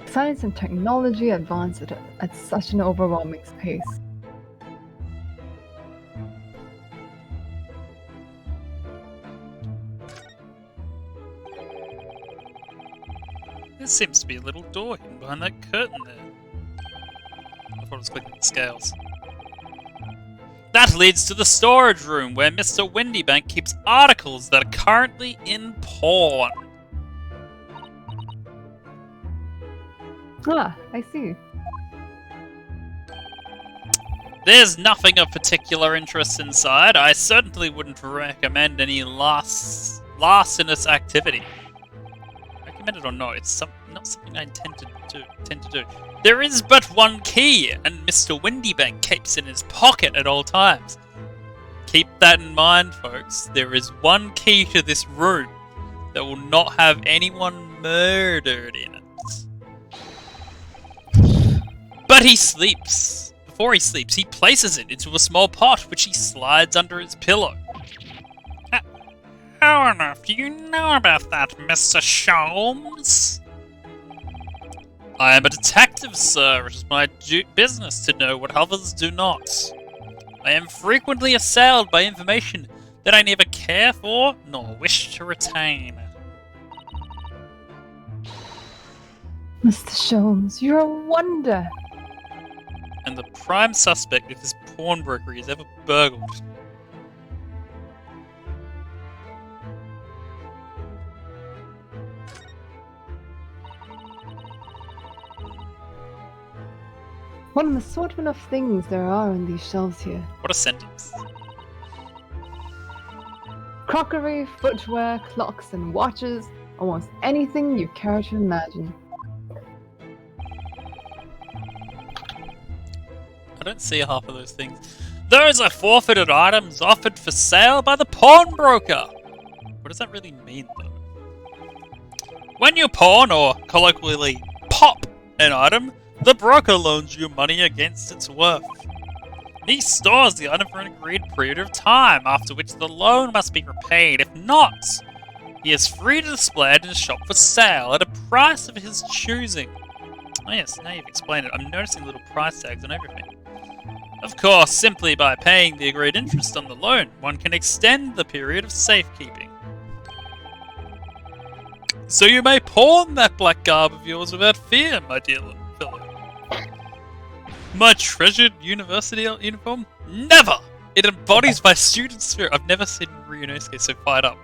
Science and technology advance at such an overwhelming pace. There seems to be a little door hidden behind that curtain there. I thought it was clicking the scales. That leads to the storage room, where Mr. Windybank keeps articles that are currently in pawn. Ah, I see. There's nothing of particular interest inside. I certainly wouldn't recommend any larcenous activity. Recommended or not, it's not something I tend to do. There is but one key, and Mr. Windybank keeps in his pocket at all times. Keep that in mind, folks. There is one key to this room that will not have anyone murdered in it. But he sleeps. Before he sleeps, he places it into a small pot, which he slides under his pillow. How on earth do you know about that, Mr. Sholmes? I am a detective, sir. It is my business to know what others do not. I am frequently assailed by information that I neither care for nor wish to retain. Mr. Sholmes, you're a wonder. And the prime suspect if this pawnbroker is ever burgled. What an assortment of things there are on these shelves here. What a sentence. Crockery, footwear, clocks, and watches. Almost anything you care to imagine. I don't see half of those things. Those are forfeited items offered for sale by the pawnbroker. What does that really mean, though? When you pawn, or colloquially pop, an item, the broker loans you money against its worth. He stores the item for an agreed period of time, after which the loan must be repaid. If not, He is free to display it in his shop for sale at a price of his choosing. Oh yes, now you've explained it. I'm noticing little price tags on everything. Of course, simply by paying the agreed interest on the loan, one can extend the period of safekeeping. So you may pawn that black garb of yours without fear, my dear fellow. My treasured university uniform? Never! It embodies my student spirit. I've never seen Ryunosuke so fired up.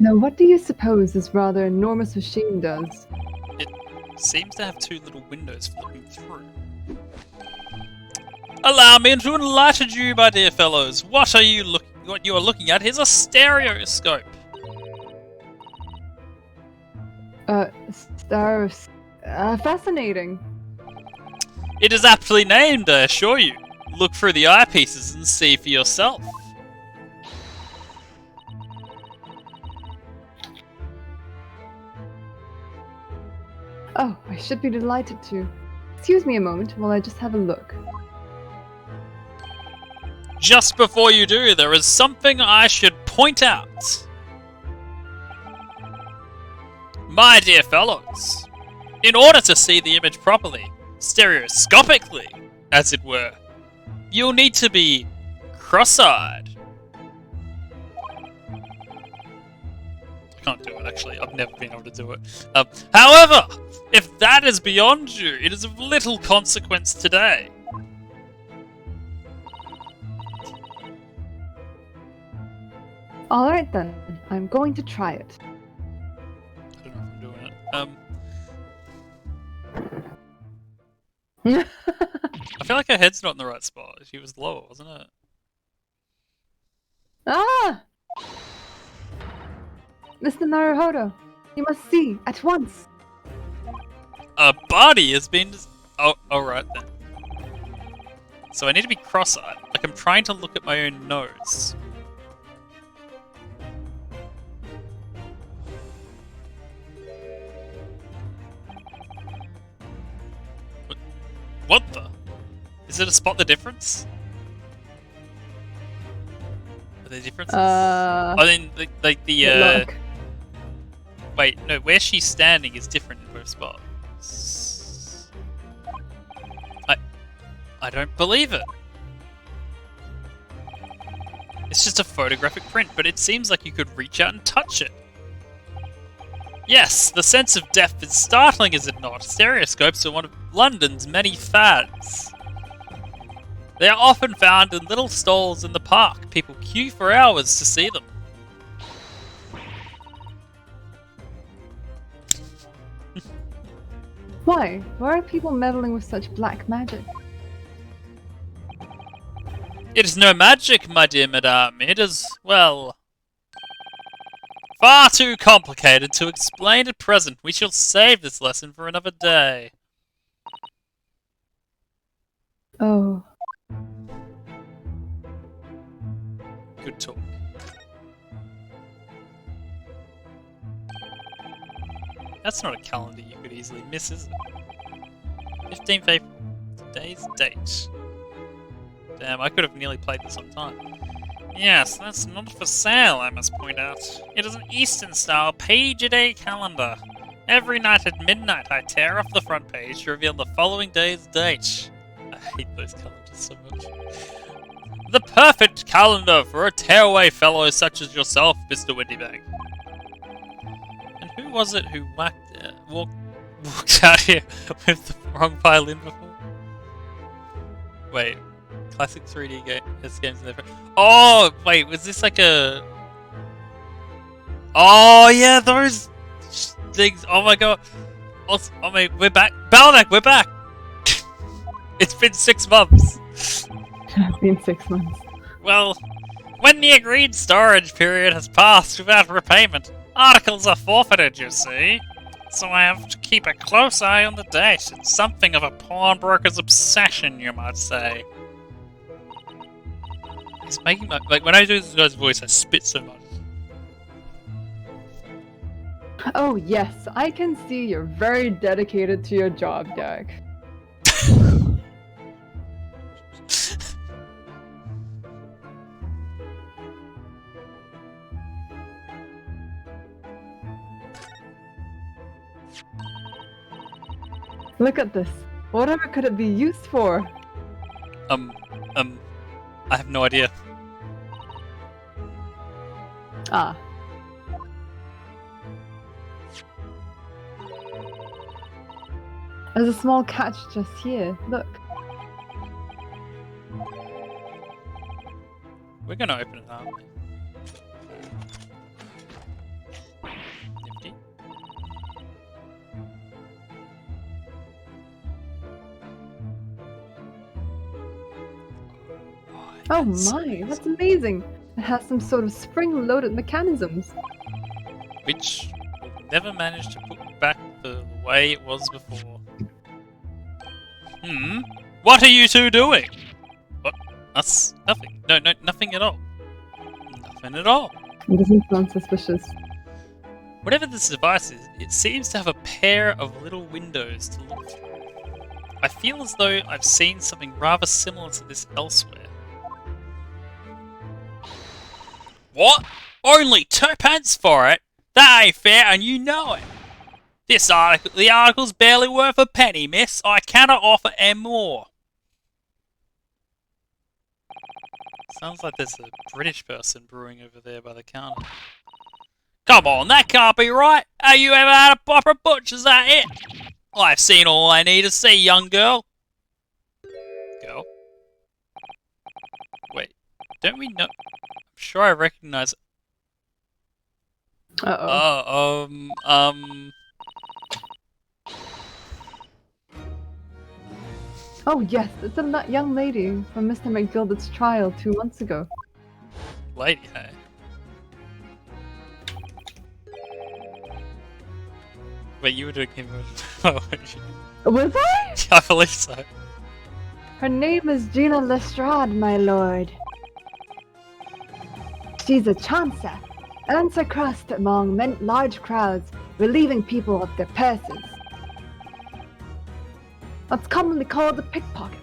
Now, what do you suppose this rather enormous machine does? It seems to have two little windows for looking through. Allow me to enlighten you, my dear fellows. What you are looking at is a stereoscope. Fascinating. It is aptly named, I assure you. Look through the eyepieces and see for yourself. Oh, I should be delighted to. Excuse me a moment while I just have a look. Just before you do, there is something I should point out. My dear fellows, in order to see the image properly, stereoscopically, as it were, you'll need to be cross-eyed. I can't do it, actually. I've never been able to do it. However, if that is beyond you, it is of little consequence today. Alright then, I'm going to try it. I don't know if I'm doing it. I feel like her head's not in the right spot. She was lower, wasn't it? Ah! Mr. Naruhodo, you must see, at once! A body has been... Oh, alright then. So I need to be cross-eyed. Like I'm trying to look at my own nose. What the? Is it to spot the difference? Are there differences? Oh, then like the Look. Wait, no, where she's standing is different in both spots. I don't believe it. It's just a photographic print, but it seems like you could reach out and touch it. Yes, the sense of depth is startling, is it not? Stereoscopes are one of London's many fads. They are often found in little stalls in the park. People queue for hours to see them. Why? Why are people meddling with such black magic? It is no magic, my dear madame. It is, well, far too complicated to explain at present. We shall save this lesson for another day. Oh. Good talk. That's not a calendar you could easily miss, is it? 15th April. Today's date. Damn, I could have nearly played this on time. Yes, that's not for sale, I must point out. It is an Eastern-style page-a-day calendar. Every night at midnight, I tear off the front page to reveal the following day's date. I hate those calendars so much. The perfect calendar for a tearaway fellow such as yourself, Mr. Windybag. And who was it who walked out here with the wrong violin before? Wait. Classic 3D games. Oh, wait, was this like a... Oh, yeah, those things. Oh my god. Oh my, we're back. Balanac, we're back. It's been 6 months. It's been 6 months. Well, when the agreed storage period has passed without repayment, articles are forfeited, you see. So I have to keep a close eye on the date. It's something of a pawnbroker's obsession, you might say. It's making my... Like, when I do this guy's voice, I spit so much. Oh yes, I can see you're very dedicated to your job, Derek. Look at this. Whatever could it be used for? I have no idea. Ah. There's a small catch just here. Look. We're gonna open it, aren't we? Empty. Oh my, that's amazing. It has some sort of spring-loaded mechanisms. Which we'll never manage to put back the way it was before. What are you two doing? What? Us? Nothing. No, nothing at all. Nothing at all. It doesn't sound suspicious. Whatever this device is, it seems to have a pair of little windows to look through. I feel as though I've seen something rather similar to this elsewhere. What? Only 2p for it? That ain't fair, and you know it. The article's barely worth a penny, miss. I cannot offer any more. Sounds like there's a British person brewing over there by the counter. Come on, that can't be right. Have you ever had a proper butch? Is that it? I've seen all I need to see, young girl. Girl? Wait, don't we know? I'm sure I recognize. Uh-oh. Oh yes, it's that young lady from Mr. McGilbert's trial 2 months ago. Lady, hey? Wait, you were doing him. Was I? I believe so. Her name is Gina Lestrade, my lord. She's a chancer, earns her crust among large crowds, relieving people of their purses. That's commonly called a pickpocket.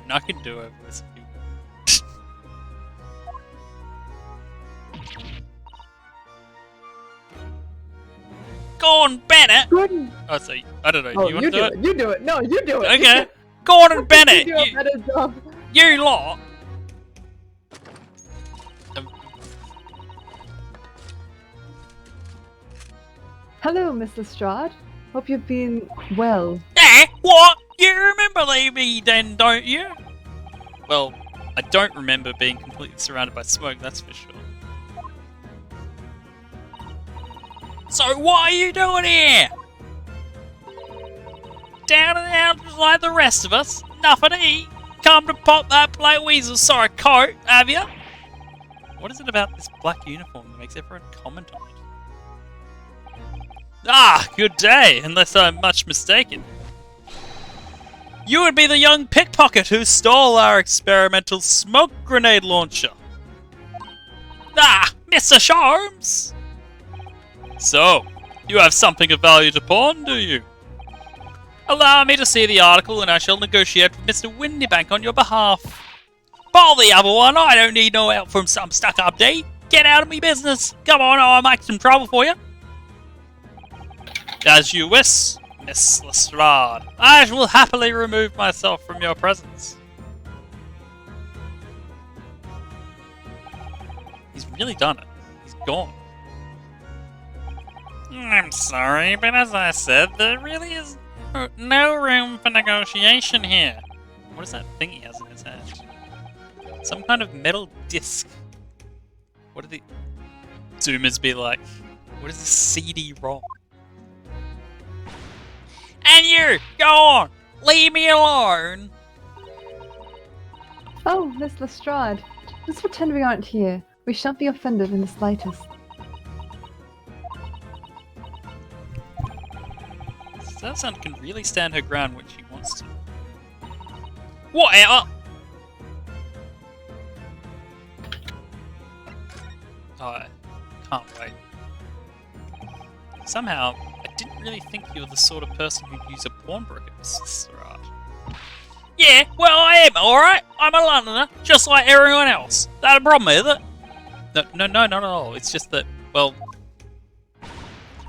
I can do over this if you Go on, Bennett! Gordon! Oh, so, I don't know, Oh, you want to do it? You do it! No, you do it! Okay. Gordon Bennett! You do a better job. You lot! Hello, Miss Lestrade. Hope you've been well. Eh? What? You remember me then, don't you? Well, I don't remember being completely surrounded by smoke, that's for sure. So what are you doing here? Down and out just like the rest of us? Nothing to eat? Come to pop that black weasel sorry coat, have you? What is it about this black uniform that makes everyone comment on it? Ah, good day, unless I'm much mistaken. You would be the young pickpocket who stole our experimental smoke grenade launcher. Ah, Mr. Sharms! So, you have something of value to pawn, do you? Allow me to see the article and I shall negotiate with Mr. Windybank on your behalf. Ball the other one, I don't need no help from some stuck-up D. Get out of me business. Come on, I'll make some trouble for you. As you wish, Miss Lestrade. I will happily remove myself from your presence. He's really done it. He's gone. I'm sorry, but as I said, there really is no room for negotiation here. What is that thing he has in his hand? Some kind of metal disc. What do the Zoomers be like? What is this CD-ROM? And you! Go on! Leave me alone! Oh, Miss Lestrade. Let's pretend we aren't here. We shan't be offended in the slightest. That sound can really stand her ground when she wants to. Whatever! can't wait. Somehow, I didn't really think you were the sort of person who'd use a pawnbroker, Mr. Strahd. Yeah, well, I am, alright? I'm a Londoner, just like everyone else. That a problem, is it? No, not at all. It's just that, well...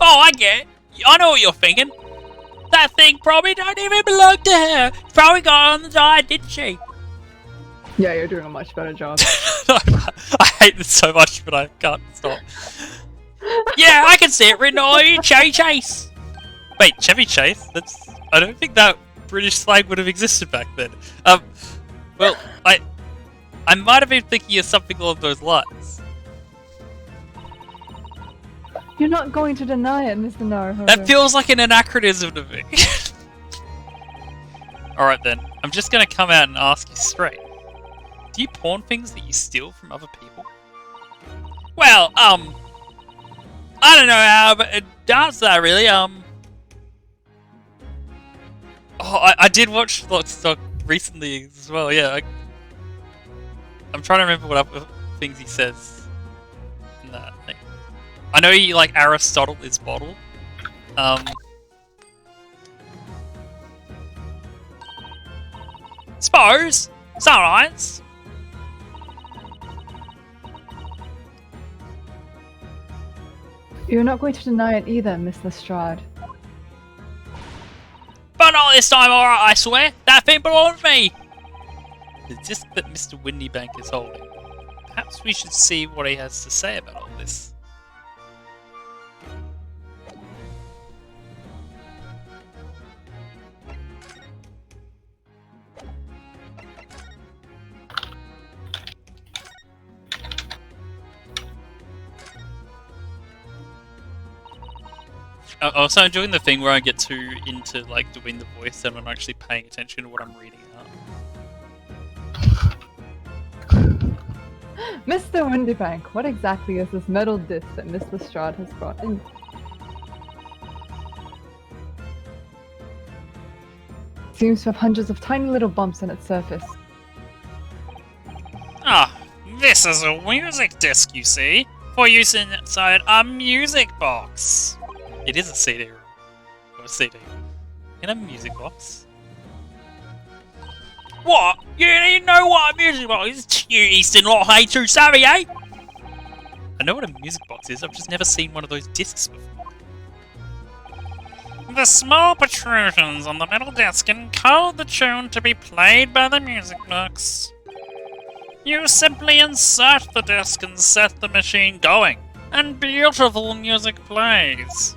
Oh, I get it. I know what you're thinking. That thing probably don't even belong to her. Probably got on the diet, didn't she? Yeah, you're doing a much better job. I hate this so much, but I can't stop. Yeah, I can see it written all over Chevy Chase. Wait, Chevy Chase? I don't think that British slang would have existed back then. Well, I might have been thinking of something along those lines. You're not going to deny it, Mr. Naruhodo. That feels like an anachronism to me. Alright then, I'm just gonna come out and ask you straight. Do you pawn things that you steal from other people? Well, I don't know how to answer that really, Oh, I did watch Lock, Stock recently as well, yeah. I'm trying to remember what other things he says in that thing. I know he, like, Aristotle is bottle. Suppose. Sometimes. You're not going to deny it either, Miss Lestrade. But not this time, alright, I swear. That thing belongs to me. The disc that Mr. Windybank is holding. Perhaps we should see what he has to say about all this. I also enjoying the thing where I get too into like doing the voice and I'm actually paying attention to what I'm reading out. Mr. Windybank, what exactly is this metal disc that Miss Lestrade has brought in? Seems to have hundreds of tiny little bumps on its surface. Ah, this is a music disc, you see, for use inside a music box. It is a CD or a CD in a music box. What? You didn't know what a music box is? You Eastern lot ain't too savvy, eh? I know what a music box is, I've just never seen one of those discs before. The small protrusions on the metal disc encode the tune to be played by the music box. You simply insert the disc and set the machine going, and beautiful music plays.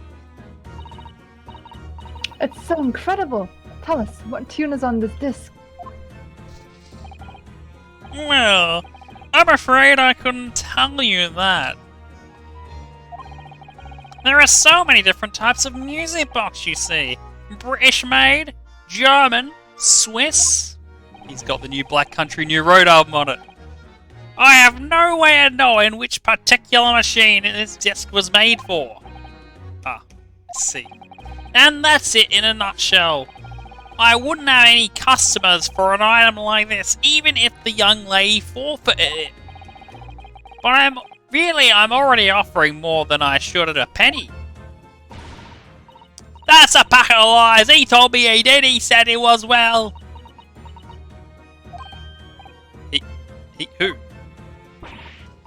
It's so incredible! Tell us, what tune is on this disc? Well, I'm afraid I couldn't tell you that. There are so many different types of music box, you see. British-made, German, Swiss. He's got the new Black Country New Road album on it. I have no way of knowing which particular machine this disc was made for. Ah, let's see. And that's it in a nutshell. I wouldn't have any customers for an item like this, even if the young lady forfeited it. But I'm already offering more than I should at a penny. That's a pack of lies. He told me he did. He said it was well. Who?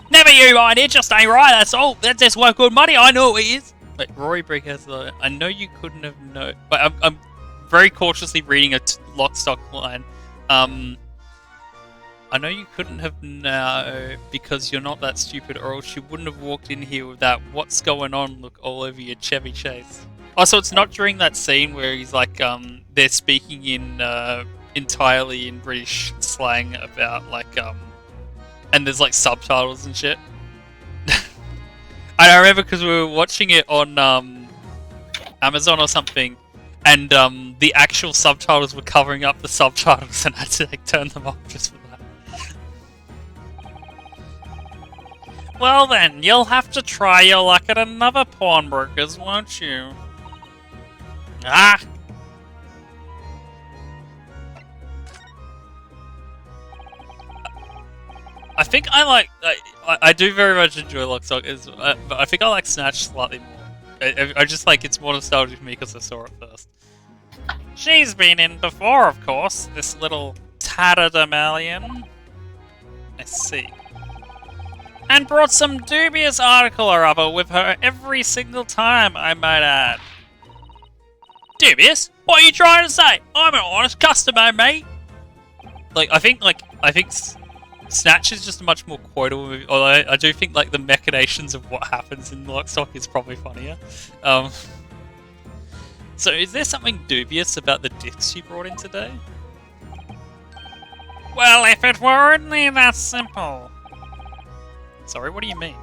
Never you mind. It just ain't right. That's all. That's just worth good money. I know it is. Wait, Rory Brick has the. I know you couldn't have known. But I'm very cautiously reading a lock stock line. I know you couldn't have known because you're not that stupid, or else you wouldn't have walked in here with that "what's going on" look all over your Chevy Chase. Also, it's not during that scene where he's like, they're speaking in entirely in British slang about like, and there's like subtitles and shit. I remember because we were watching it on Amazon or something, and the actual subtitles were covering up the subtitles, and I had to like turn them off just for that. Well then, you'll have to try your luck at another pawnbroker's, won't you? Ah! I think I like I do very much enjoy Lockstock, but I think I like Snatch slightly more. I just like it's more nostalgic for me because I saw it first. She's been in before, of course, this little tatterdemalion. I see. And brought some dubious article or other with her every single time, I might add. Dubious? What are you trying to say? I'm an honest customer, mate. I think Snatch is just a much more quotable movie. Although I do think like the machinations of what happens in Lockstock is probably funnier. So is there something dubious about the discs she brought in today? Well, if it were only that simple. Sorry, what do you mean?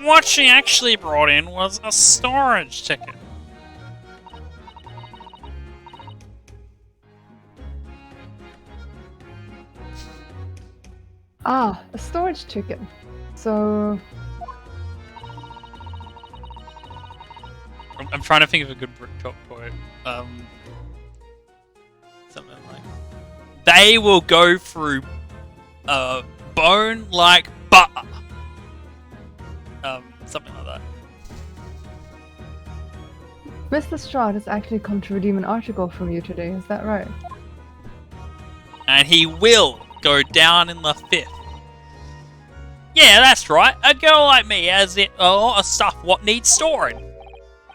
What she actually brought in was a storage ticket. Ah, a storage ticket. So, I'm trying to think of a good Britpop quote. Something like, they will go through bone like butter. Something like that. Mr. Strahd has actually come to redeem an article from you today, is that right? And he will go down in the 5th. Yeah, that's right. A girl like me has a lot of stuff what needs storing.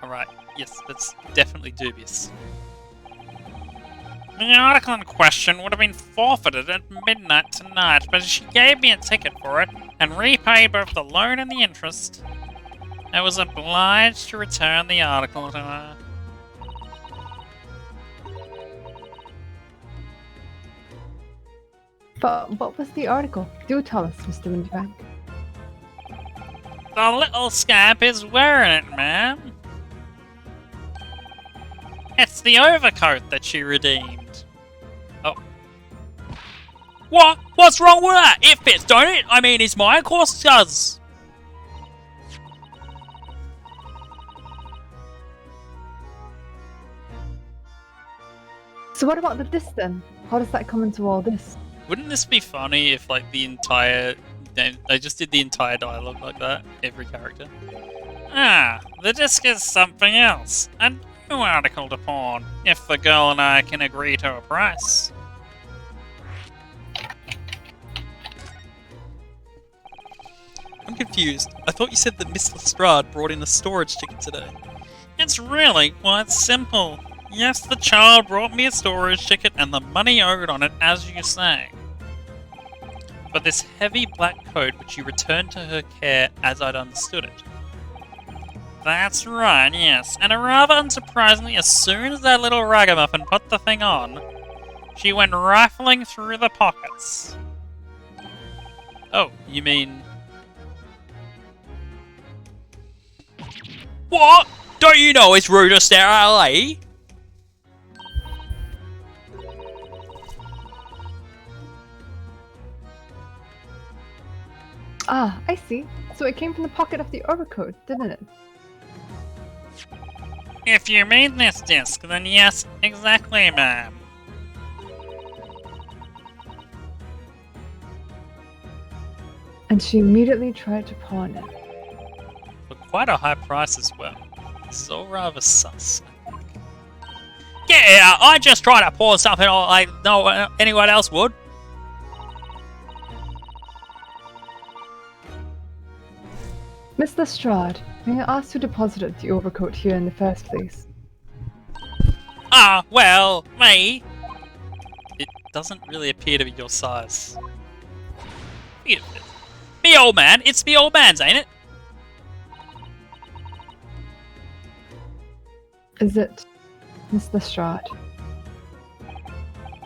Alright, yes, that's definitely dubious. The article in question would have been forfeited at midnight tonight, but she gave me a ticket for it and repaid both the loan and the interest. I was obliged to return the article to her. But what was the article? Do tell us, Mr. Windybank. The little scamp is wearing it, ma'am. It's the overcoat that she redeemed. Oh. What? What's wrong with that? It fits, don't it? I mean, it's mine, of course it does. So what about the disc then? How does that come into all this? Wouldn't this be funny if, like, I just did the entire dialogue like that? Every character? Ah, the disc is something else. A new article to pawn, if the girl and I can agree to a price. I'm confused. I thought you said that Miss Lestrade brought in a storage ticket today. It's really quite simple. Yes, the child brought me a storage ticket and the money owed on it, as you say. But this heavy black coat which you returned to her care as I'd understood it. That's right, yes. And rather unsurprisingly, as soon as that little ragamuffin put the thing on, she went rifling through the pockets. Oh, you mean... What? Don't you know it's rude to stare at a lady? Ah, I see. So it came from the pocket of the overcoat, didn't it? If you mean this disc, then yes, exactly, ma'am. And she immediately tried to pawn it. For quite a high price as well. This is all rather sus. Yeah, I just tried to pawn something like no anyone else would. Miss Lestrade, may I ask who deposited the overcoat here in the first place? Ah, well, me. It doesn't really appear to be your size. Me old man, it's me old man's, ain't it? Is it Miss Lestrade?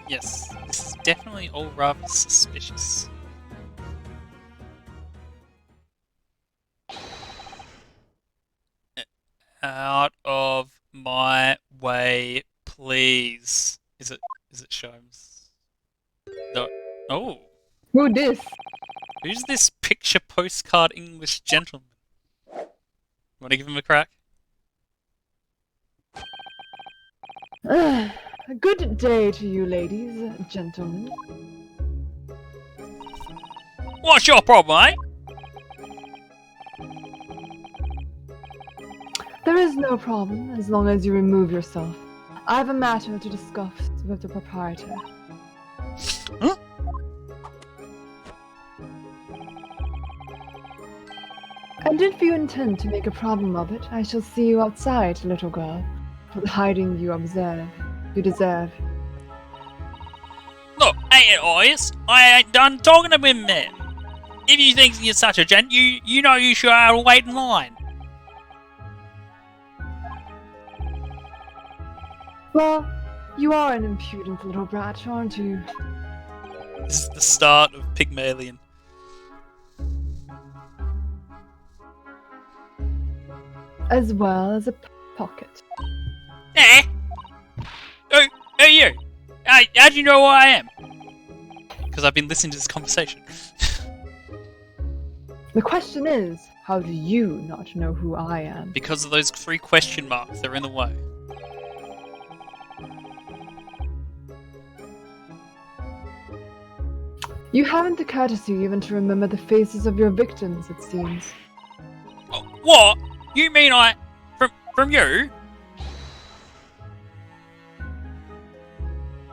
Yes, this is definitely all rather suspicious. Out of my way, please. Is it Sholmes? No. Oh. Who this? Who's this picture postcard English gentleman? Wanna give him a crack? Good day to you, ladies, gentlemen. What's your problem, eh? There is no problem as long as you remove yourself. I have a matter to discuss with the proprietor. Huh? And if you intend to make a problem of it, I shall see you outside, little girl, for the hiding you deserve. Look, ain't it obvious? I ain't done talking to women yet. If you think you're such a gent, you know you should have to wait in line. Well, you are an impudent little brat, aren't you? This is the start of Pygmalion. As well as a pocket. Eh? Who are you? How do you know who I am? Because I've been listening to this conversation. The question is, how do you not know who I am? Because of those 3 question marks, they're in the way. You haven't the courtesy even to remember the faces of your victims, it seems. Oh, what? You mean from you?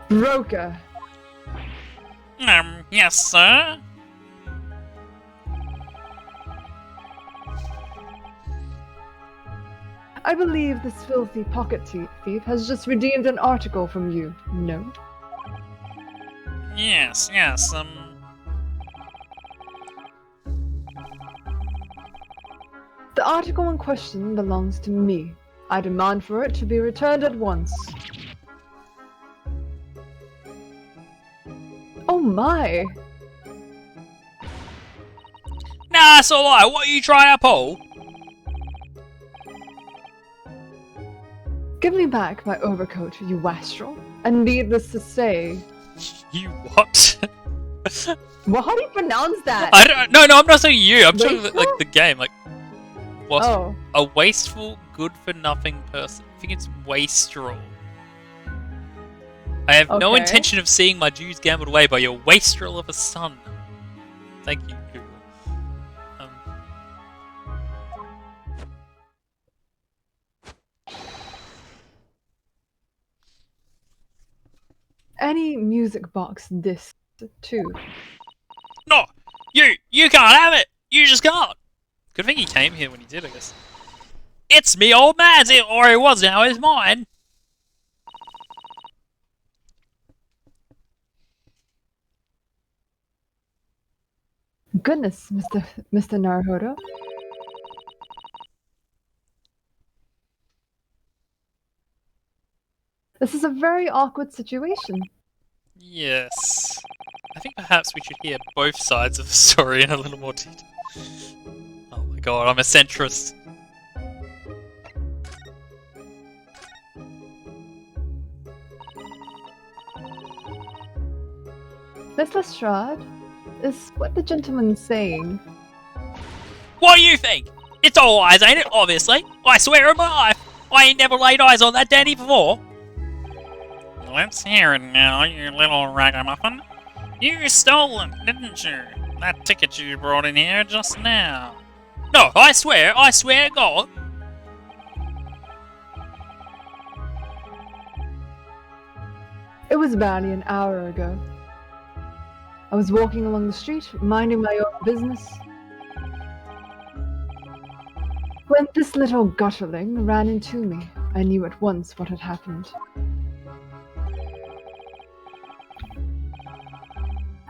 Broker! Yes, sir. I believe this filthy pocket thief has just redeemed an article from you, no? Yes, The article in question belongs to me. I demand for it to be returned at once. Oh my! Nah, it's alright. What are you trying to pull? Give me back my overcoat, you wastrel. And needless to say... You what? Well, how do you pronounce that? I don't. No, I'm not saying you. I'm talking about, like, Wasteful? the game. Like, what? Oh. A wasteful, good-for-nothing person. I think it's wastrel. I have no Okay. intention of seeing my dues gambled away by your wastrel of a son. Thank you, Google. Any music box disc, too. No! You can't have it! You just can't! Good thing he came here when he did, I guess. It's me old man's, or it was now, it's mine! Goodness, Mr. Naruhodo. This is a very awkward situation. Yes. I think perhaps we should hear both sides of the story in a little more detail. Oh my god, I'm a centrist. Miss Lestrade, is what the gentleman saying? What do you think? It's all eyes, ain't it? Obviously. I swear on my life, I ain't never laid eyes on that dandy before. Let's hear it now, you little ragamuffin. You stole it, didn't you? That ticket you brought in here just now. No, I swear to God. It was barely an hour ago. I was walking along the street, minding my own business, when this little gutterling ran into me. I knew at once what had happened.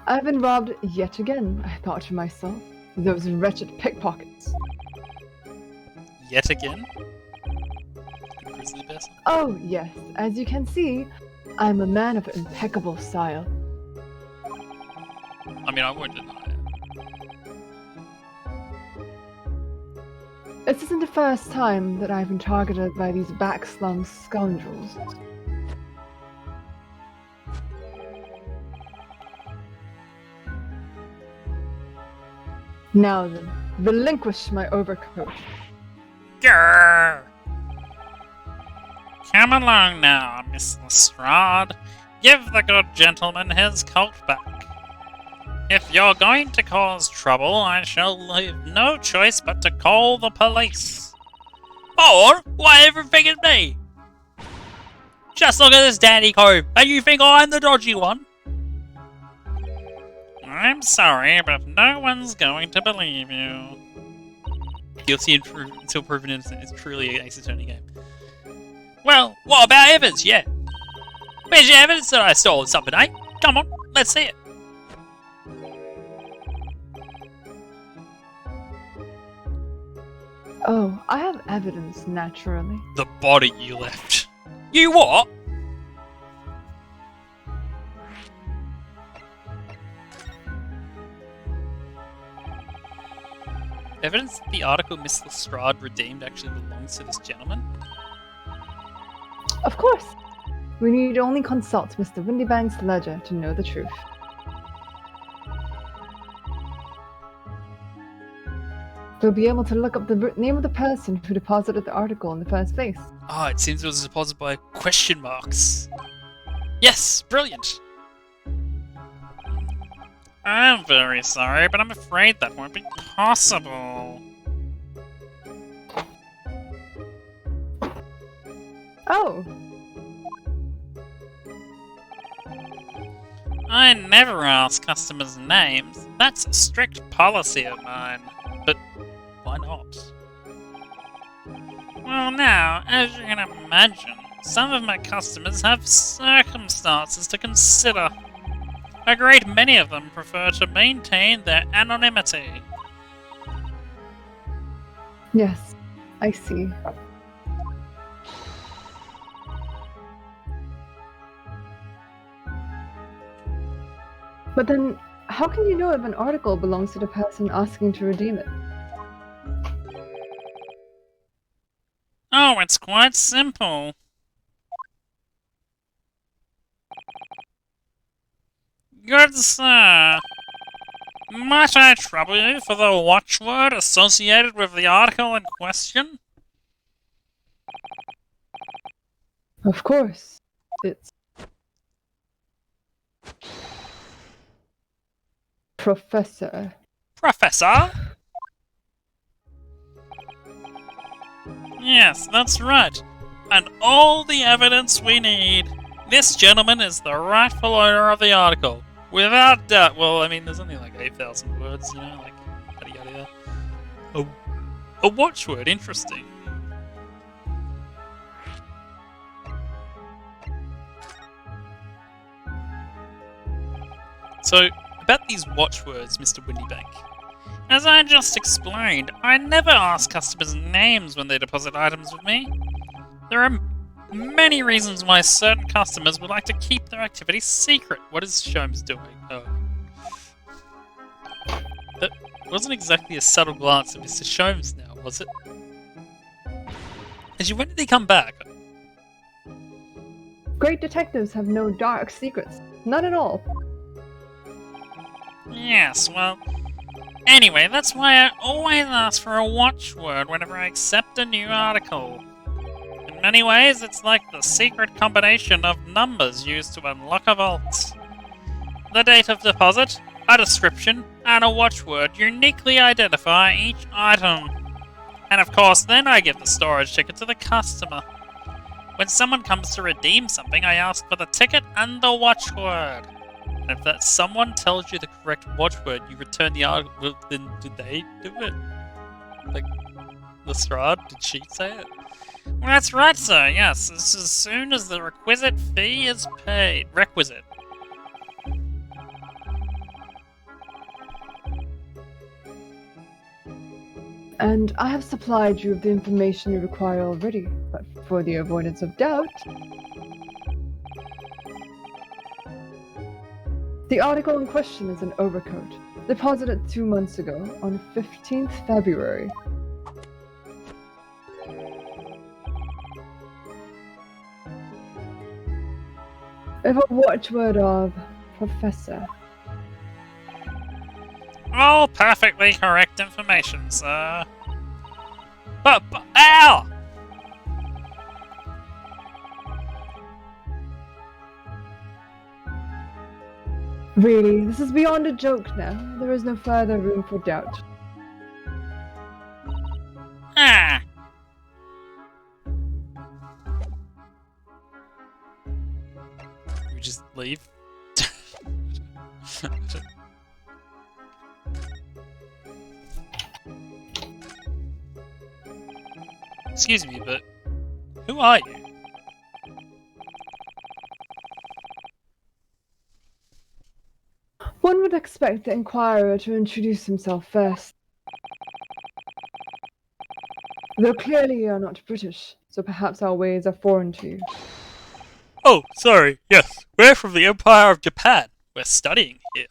I've been robbed yet again, I thought to myself. Those wretched pickpockets. Yet again? Good grizzly bear. Oh, yes, as you can see, I'm a man of impeccable style. I mean, I won't deny it. This isn't the first time that I've been targeted by these backslum scoundrels. Now then, relinquish my overcoat. Grrr. Come along now, Miss Lestrade. Give the good gentleman his coat back. If you're going to cause trouble, I shall have no choice but to call the police. Or, why everything is me? Just look at this dandy comb, and you think I'm the dodgy one? I'm sorry, but no one's going to believe you. Guilty until proven innocent is truly an Ace Attorney game. Well, what about evidence? Yeah. Where's your evidence that I stole something, eh? Come on, let's see it. Oh, I have evidence, naturally. The body you left. You what? Evidence that the article Miss Lestrade redeemed actually belongs to this gentleman? Of course! We need only consult Mr. Windybank's ledger to know the truth. We'll be able to look up the name of the person who deposited the article in the first place. Ah, it seems it was deposited by question marks. Yes, brilliant! I'm very sorry, but I'm afraid that won't be possible. Oh! I never ask customers' names. That's a strict policy of mine. But why not? Well now, as you can imagine, some of my customers have circumstances to consider. A great many of them prefer to maintain their anonymity. Yes, I see. But then, how can you know if an article belongs to the person asking to redeem it? Oh, it's quite simple. Good sir, might I trouble you for the watchword associated with the article in question? Of course. It's Professor. Professor? Yes, that's right. And all the evidence we need. This gentleman is the rightful owner of the article. Without doubt. Well, I mean, there's only like 8,000 words, you know, like, yada yada yada. Oh, a watchword, interesting. So, about these watchwords, Mr. Windybank. As I just explained, I never ask customers' names when they deposit items with me. There are many reasons why certain customers would like to keep their activities secret. What is Sholmes doing? Oh. That wasn't exactly a subtle glance at Mr. Sholmes now, was it? Actually, when did he come back? Great detectives have no dark secrets. None at all. Yes, well... Anyway, that's why I always ask for a watchword whenever I accept a new article. In many ways, it's like the secret combination of numbers used to unlock a vault. The date of deposit, a description, and a watchword uniquely identify each item. And of course, then I give the storage ticket to the customer. When someone comes to redeem something, I ask for the ticket and the watchword. And if that someone tells you the correct watchword, you return the article. Well, then did they do it? Like, Lestrade? Did she say it? Well, that's right, sir. Yes, as soon as the requisite fee is paid. Requisite. And I have supplied you with the information you require already, but for the avoidance of doubt... The article in question is an overcoat, deposited 2 months ago, on 15th February. With a watchword of Professor. All perfectly correct information, sir. But ow! Really, this is beyond a joke now. There is no further room for doubt. Ah! We just leave? Excuse me, but who are you? One would expect the inquirer to introduce himself first. Though clearly you are not British, so perhaps our ways are foreign to you. Oh, sorry, yes. We're from the Empire of Japan. We're studying here.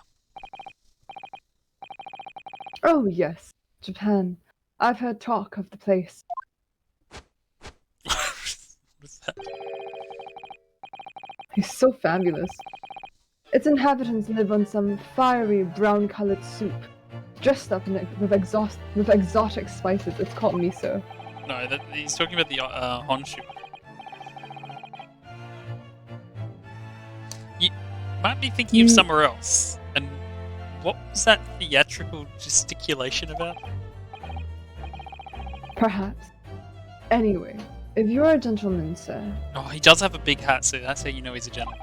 Oh yes, Japan. I've heard talk of the place. What is that? It's so fabulous. Its inhabitants live on some fiery brown-colored soup, dressed up with exotic spices. It's called miso. No, he's talking about the Honshu. You might be thinking of somewhere else. And what was that theatrical gesticulation about? Perhaps. Anyway, if you're a gentleman, sir. Oh, he does have a big hat, so that's how you know he's a gentleman.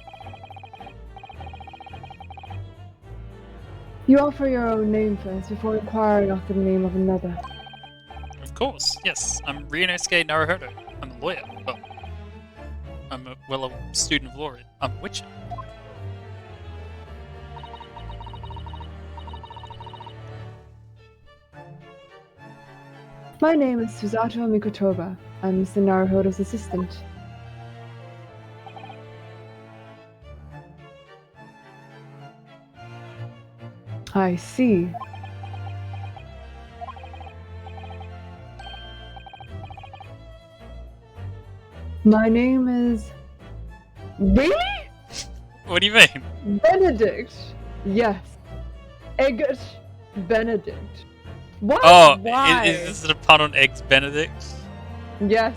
You offer your own name first before inquiring after the name of another. Of course, yes. I'm Ryunosuke Naruhodo. I'm a lawyer. Well, I'm a student of law. I'm a witcher. My name is Susato Mikotoba. I'm Mr. Naruhodo's assistant. I see. My name is... Really? What do you mean? Benedict. Yes. Egget Benedict. What? Oh, Why? is this a pun on Eggs Benedict? Yes.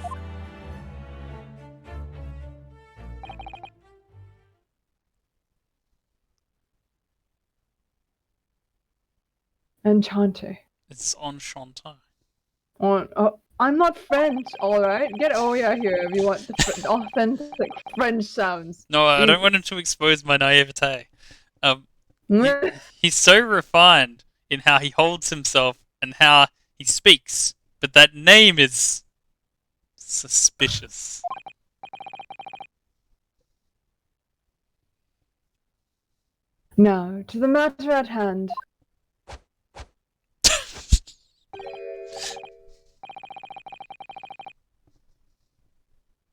Enchante. It's enchanté. Oh, I'm not French, alright? Get Oya here if you want the authentic French sounds. No, I don't want him to expose my naivete. He's so refined in how he holds himself and how he speaks, but that name is suspicious. Now, to the matter at hand.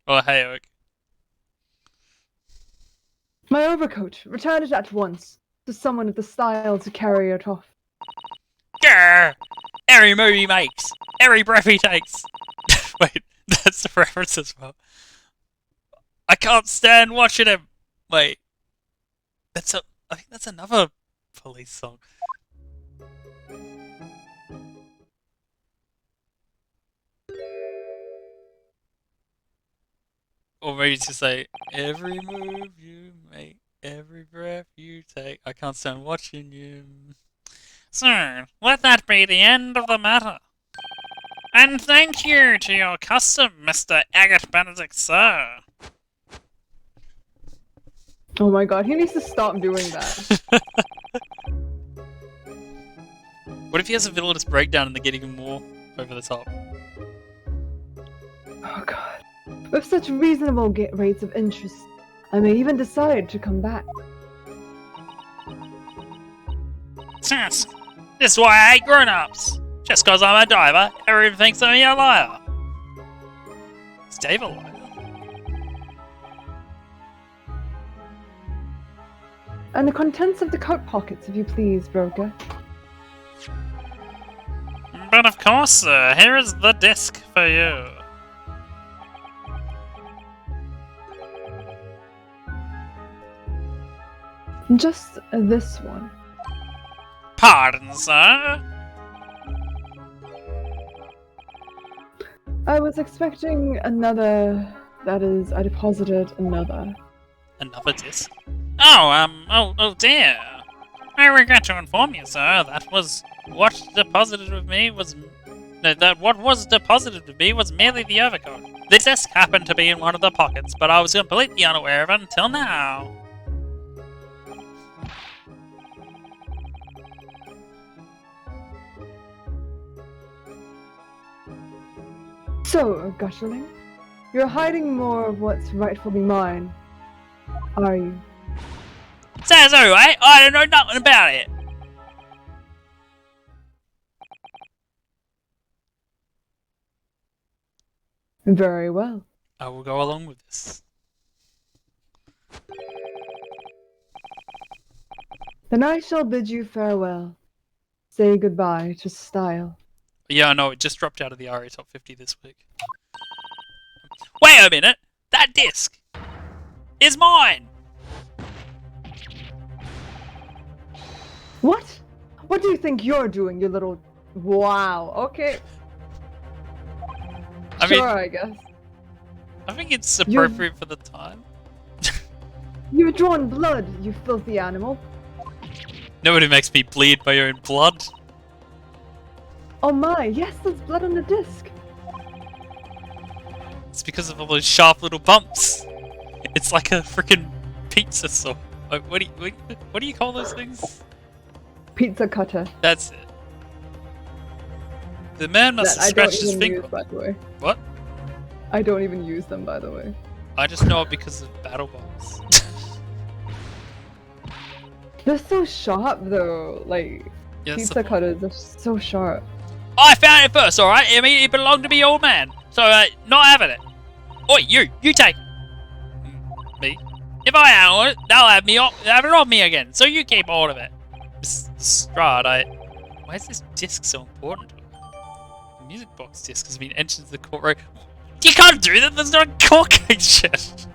Oh, hey, Oak. My overcoat. Return it at once to someone of the style to carry it off. Grr! Every move he makes, every breath he takes. Wait, that's the reference as well. I can't stand watching him. Wait, I think that's another police song. Or maybe to say, every move you make, every breath you take, I can't stand watching you. Sir, let that be the end of the matter. And thank you to your custom, Mr. Agate Benedict, sir. Oh my god, he needs to stop doing that. What if he has a villainous breakdown and they're getting him more over the top? Oh god. With such reasonable rates of interest, I may even decide to come back. Yes, this is why I hate grown-ups. Just cause I'm a diver, everyone thinks I'm a liar. Is Dave a liar? And the contents of the coat pockets, if you please, broker. But of course, sir, here is the disc for you. Just this one. Pardon, sir? I was expecting another. That is, I deposited another. Another disc? Oh, oh dear. I regret to inform you, sir, that was what deposited with me was... No, that what was deposited with me was merely the overcoat. The disc happened to be in one of the pockets, but I was completely unaware of it until now. So, Gushling, you're hiding more of what's rightfully mine, are you? Says who, eh? I don't know nothing about it. Very well. I will go along with this. Then I shall bid you farewell. Say goodbye to style. Yeah, I know, it just dropped out of the ARIA Top 50 this week. Wait a minute! That disc is mine! What? What do you think you're doing, you little... Wow, okay. I Sure, mean, I guess. I think it's appropriate for the time. You've drawn blood, you filthy animal. Nobody makes me bleed my own blood. Oh my, yes, there's blood on the disc. It's because of all those sharp little bumps. It's like a freaking pizza saw. Like, what do you call those things? Pizza cutter. That's it. The man must That have I don't scratched his even finger. use, by the way. What? I don't even use them, by the way. I just know it because of battle bombs. They're so sharp, though. Like, Yeah, that's pizza the- cutters are so sharp. I found it first, alright? I mean, it belonged to me old man. So, not having it. Oi, you take it. Me? If I have it, they'll have it on me again. So you keep hold of it. Strahd, why is this disc so important to it? The music box disc has been entered into the courtroom. You can't do that, there's no court case yet.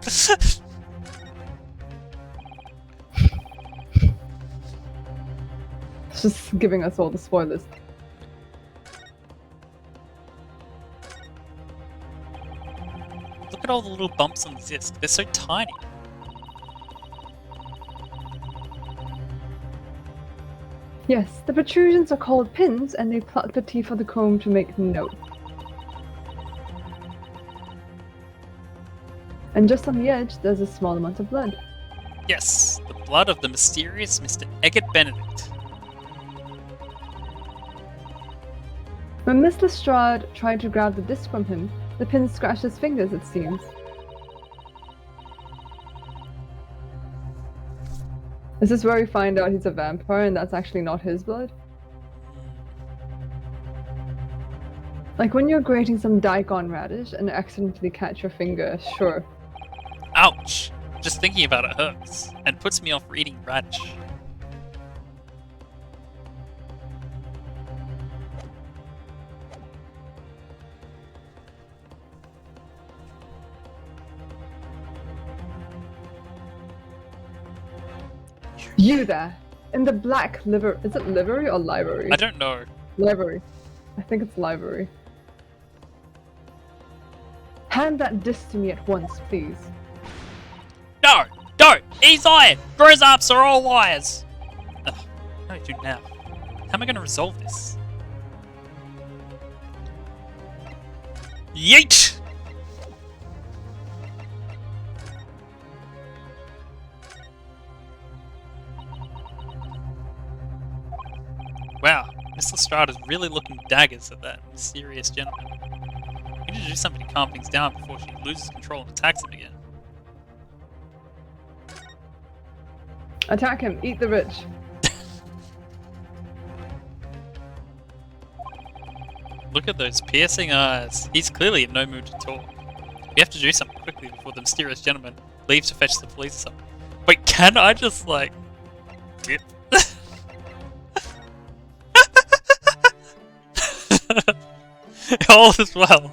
It's just giving us all the spoilers. Look at all the little bumps on the disc. They're so tiny. Yes, the protrusions are called pins, and they pluck the teeth of the comb to make note. And just on the edge, there's a small amount of blood. Yes, the blood of the mysterious Mr. Eggert Benedict. When Miss Lestrade tried to grab the disc from him, the pin scratched his fingers, it seems. Is this where we find out he's a vampire and that's actually not his blood? Like when you're grating some daikon radish and accidentally catch your finger, sure. Ouch! Just thinking about it hurts, and puts me off eating radish. You there! In the black liver. Is it livery or livery? I don't know. Livery. I think it's livery. Hand that disc to me at once, please. No! Don't! He's lying! Grizzarps are all liars! Ugh, what do I do now? How am I going to resolve this? Yeet! Wow, Miss Lestrade is really looking daggers at that mysterious gentleman. We need to do something to calm things down before she loses control and attacks him again. Attack him, eat the rich. Look at those piercing eyes. He's clearly in no mood to talk. We have to do something quickly before the mysterious gentleman leaves to fetch the police or something. Wait, can I just, like... dip? All is well.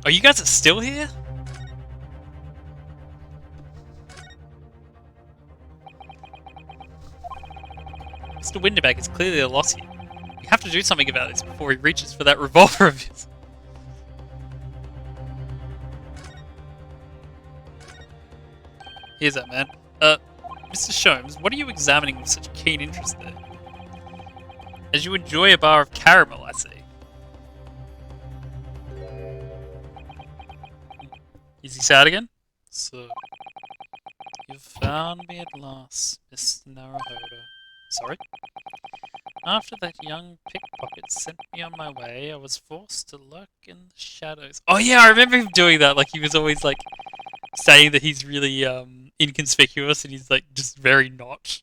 Oh, you guys are still here? Mr. Winterback is clearly a loss here. We have to do something about this before he reaches for that revolver of his. Here's that, man. Mr. Sholmes, what are you examining with such keen interest there? As you enjoy a bar of caramel, I see. Is he sad again? So, you've found me at last, Mr. Naruhodo. Sorry? After that young pickpocket sent me on my way, I was forced to lurk in the shadows. Oh yeah, I remember him doing that. Like, he was always, like, saying that he's really, inconspicuous and he's, like, just very not.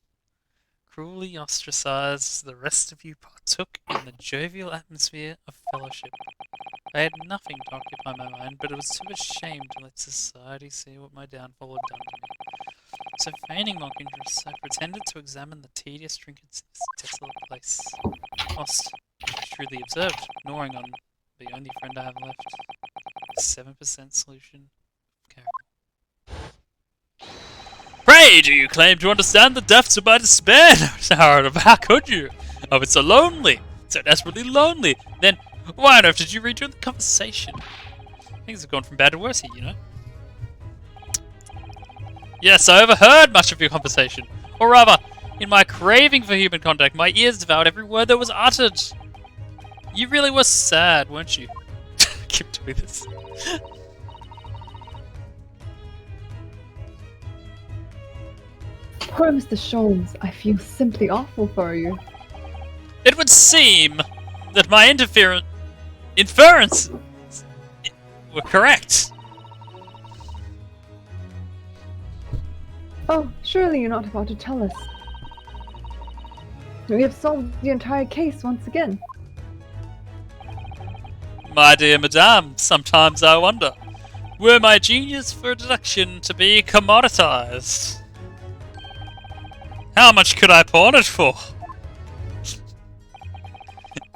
Cruelly ostracized, the rest of you partook in the jovial atmosphere of fellowship. I had nothing to occupy my mind, but I was too ashamed to let society see what my downfall had done to me. So feigning mock interest, I pretended to examine the tedious trinkets of this desolate place. Whilst shrewdly observed, gnawing on the only friend I have left, a 7% solution of caramel. Pray, do you claim to understand the depths of my despair, Naruhodo? How could you? Oh, it's so lonely, so desperately lonely. Then, why on earth did you rejoin the conversation? Things have gone from bad to worse here, you know? Yes, I overheard much of your conversation. Or rather, in my craving for human contact, my ears devoured every word that was uttered. You really were sad, weren't you? Keep doing this. Poor Mr. Sholmes, I feel simply awful for you. It would seem that my inferences were correct. Oh, surely you're not about to tell us. We have solved the entire case once again. My dear madame, sometimes I wonder, were my genius for deduction to be commoditized? How much could I pawn it for?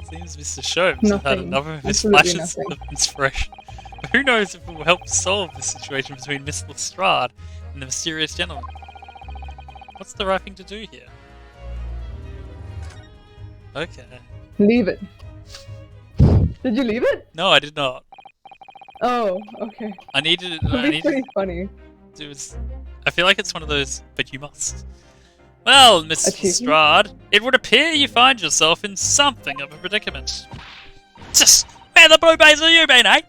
Seems Mr. Sholmes have had enough of his flashes of inspiration. But who knows if it will help solve the situation between Miss Lestrade and the mysterious gentleman. What's the right thing to do here? Okay. Leave it. Did you leave it? No, I did not. Oh, okay. I needed it. That'd be pretty funny. It was. I feel like it's one of those, but you must. Well, Miss Lestrade, it would appear you find yourself in something of a predicament. Just where the blue bays are you been, eh?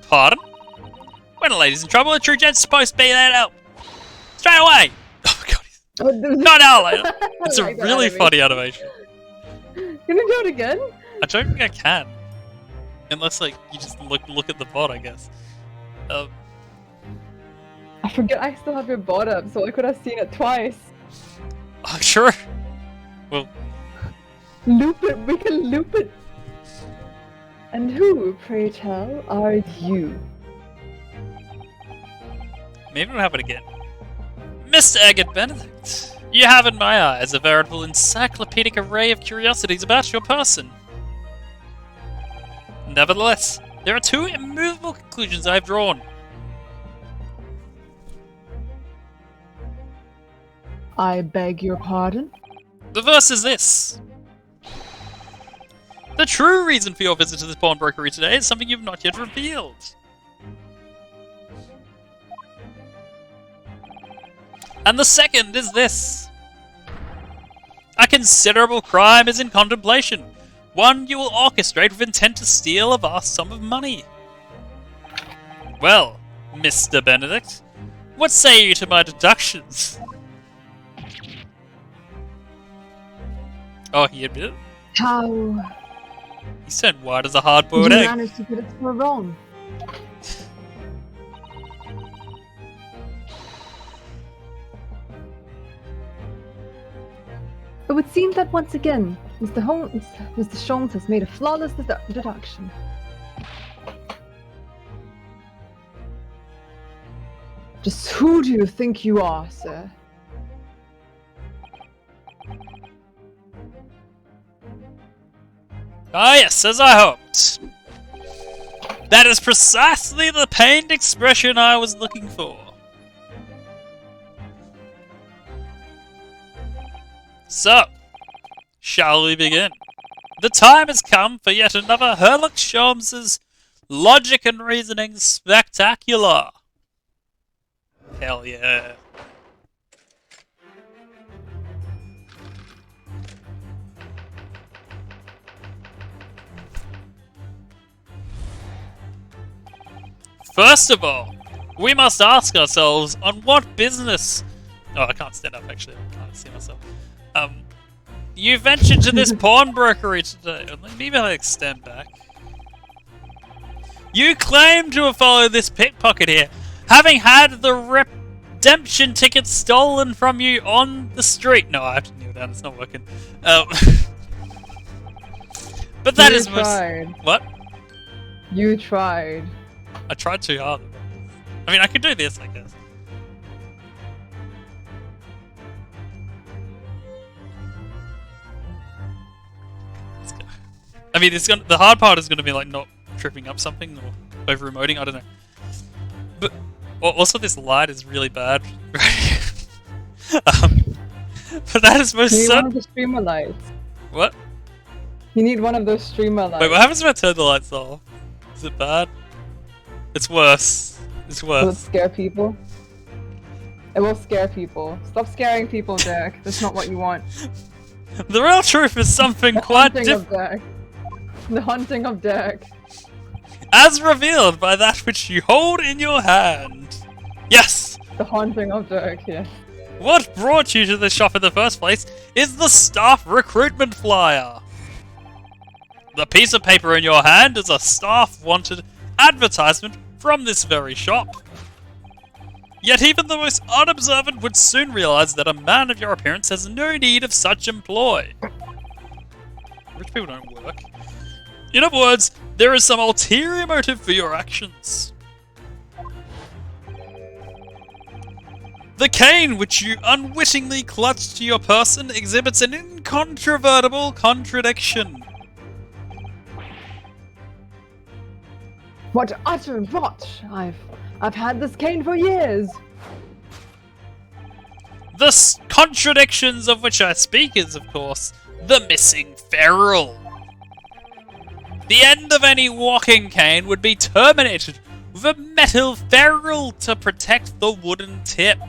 Pardon? When a lady's in trouble, a true gent's supposed to be there to help. Straight away! Oh my god, not an hour later. It's a really funny animation. Can you do it again? I don't think I can. Unless, like, you just look at the bot, I guess. I forget I still have your bot up, so I could have seen it twice. Oh, sure. Well, loop it, we can loop it. And who, pray tell, are you? maybe it'll happen again. Mr. Agate Benedict, you have in my eyes a veritable encyclopedic array of curiosities about your person. Nevertheless, there are two immovable conclusions I have drawn. I beg your pardon? The first is this. The true reason for your visit to this pawnbrokery today is something you've not yet revealed. And the second is this. A considerable crime is in contemplation. One you will orchestrate with intent to steal a vast sum of money. Well, Mr. Benedict, what say you to my deductions? Oh, he admitted? How He turned white as a did hard-boiled you egg. manage to get it so wrong? It would seem that once again, Mr. Sholmes has made a flawless deduction. Just who do you think you are, sir? Ah yes, as I hoped. That is precisely the pained expression I was looking for. So, shall we begin? The time has come for yet another Herlock Sholmes's Logic and Reasoning Spectacular. Hell yeah. First of all, we must ask ourselves on what business. Oh, I can't stand up actually. I can't see myself. You ventured to this pawnbrokery today. Maybe I'll extend back. You claim to have followed this pickpocket here, having had the redemption ticket stolen from you on the street. No, I have to kneel down. It's not working. But that is tried. What? You tried. I tried too hard. I mean, I could do this, I guess. I mean, the hard part is gonna be like not tripping up something or over emoting. I don't know. But also, this light is really bad. But that is most. You need one of the streamer lights. What? You need one of those streamer lights. Wait, what happens if I turn the lights off? Is it bad? It's worse. It's worse. Will it scare people? It will scare people. Stop scaring people, Derek. That's not what you want. The real truth is something quite different. The hunting of Derek. As revealed by that which you hold in your hand. Yes! The haunting of Derek, yes. What brought you to the shop in the first place is the staff recruitment flyer. The piece of paper in your hand is a staff wanted advertisement from this very shop. Yet even the most unobservant would soon realize that a man of your appearance has no need of such employ. Rich people don't work. In other words, there is some ulterior motive for your actions. The cane which you unwittingly clutched to your person exhibits an incontrovertible contradiction. What utter rot! I've had this cane for years. The contradictions of which I speak is, of course, the missing ferrule. The end of any walking cane would be terminated with a metal ferrule to protect the wooden tip.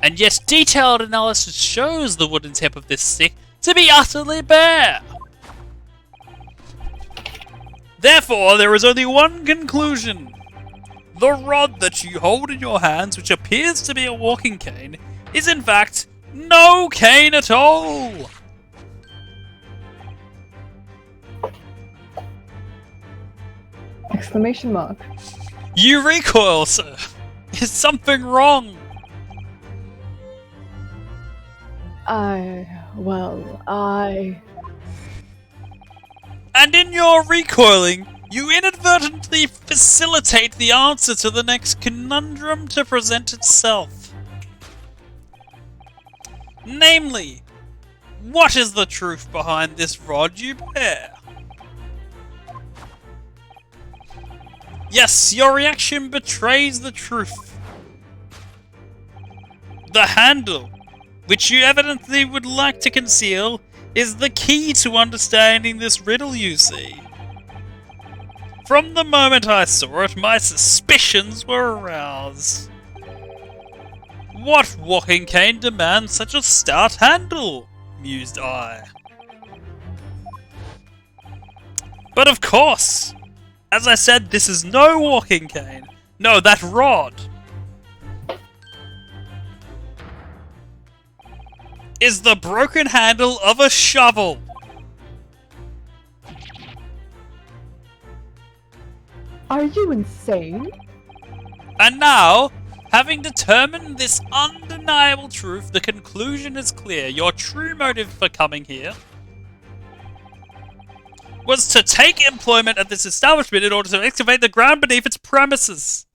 And yet detailed analysis shows the wooden tip of this stick to be utterly bare. Therefore, there is only one conclusion. The rod that you hold in your hands, which appears to be a walking cane, is in fact no cane at all. Exclamation mark. You recoil, sir. Is something wrong? And in your recoiling, you inadvertently facilitate the answer to the next conundrum to present itself. Namely, what is the truth behind this rod you bear? Yes, your reaction betrays the truth. The handle, which you evidently would like to conceal, is the key to understanding this riddle, you see. From the moment I saw it, my suspicions were aroused. What walking cane demands such a stout handle? Mused I. But of course, as I said, this is no walking cane. No, that rod is the broken handle of a shovel. Are you insane? And now, having determined this undeniable truth, the conclusion is clear. Your true motive for coming here was to take employment at this establishment in order to excavate the ground beneath its premises.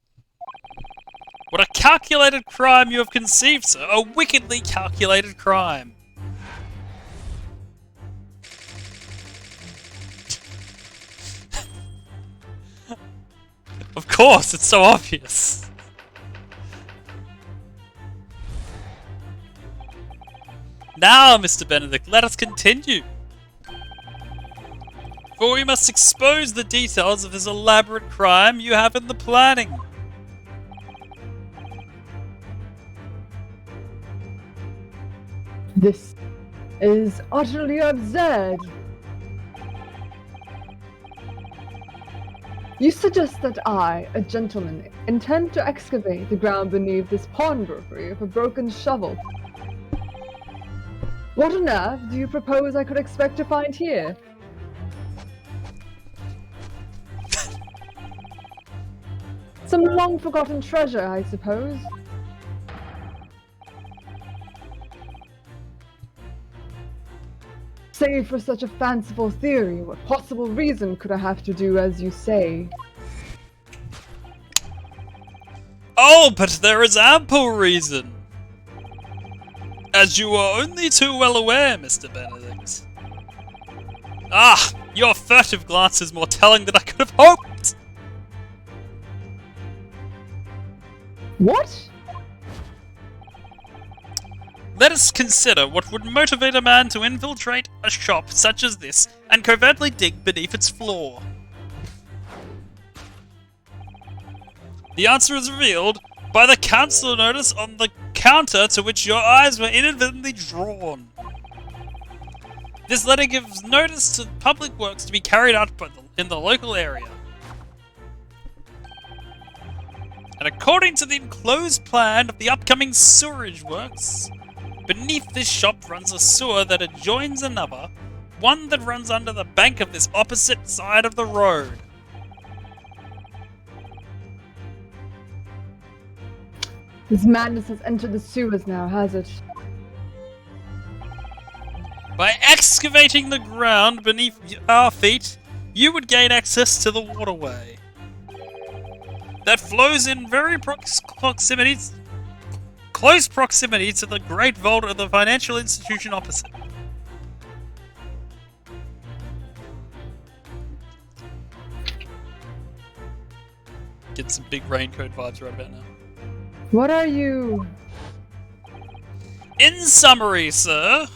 What a calculated crime you have conceived, sir. A wickedly calculated crime. Of course, it's so obvious. Now, Mr. Benedict, let us continue. For we must expose the details of this elaborate crime you have in the planning. This is utterly absurd. You suggest that I, a gentleman, intend to excavate the ground beneath this pawnbrokery with a broken shovel. What on earth do you propose I could expect to find here? Some long-forgotten treasure, I suppose. Save for such a fanciful theory, what possible reason could I have to do as you say? Oh, but there is ample reason! As you are only too well aware, Mr. Benedict. Ah, your furtive glance is more telling than I could have hoped! What? Let us consider what would motivate a man to infiltrate a shop such as this and covertly dig beneath its floor. The answer is revealed by the council notice on the counter to which your eyes were inadvertently drawn. This letter gives notice to public works to be carried out in the local area. And according to the enclosed plan of the upcoming sewerage works, beneath this shop runs a sewer that adjoins another, one that runs under the bank of this opposite side of the road. This madness has entered the sewers now, has it? By excavating the ground beneath our feet, you would gain access to the waterway that flows in very close proximity to the great vault of the financial institution opposite. Get some big raincoat vibes right about now. What are you... In summary, sir,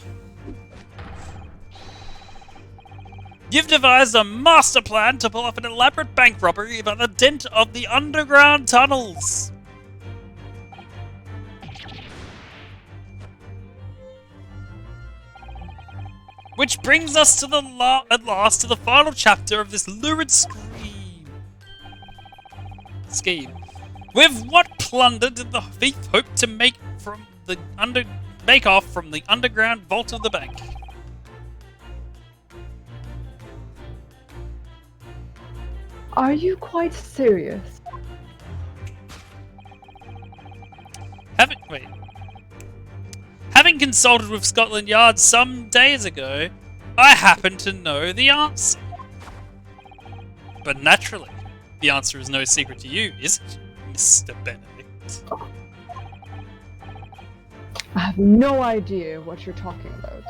you've devised a master plan to pull off an elaborate bank robbery by the dint of the underground tunnels. Which brings us to at last to the final chapter of this lurid scheme. With what plunder did the thief hope to make off from the underground vault of the bank? Are you quite serious? Having consulted with Scotland Yard some days ago, I happen to know the answer. But naturally, the answer is no secret to you, is it, Mr. Benedict? I have no idea what you're talking about.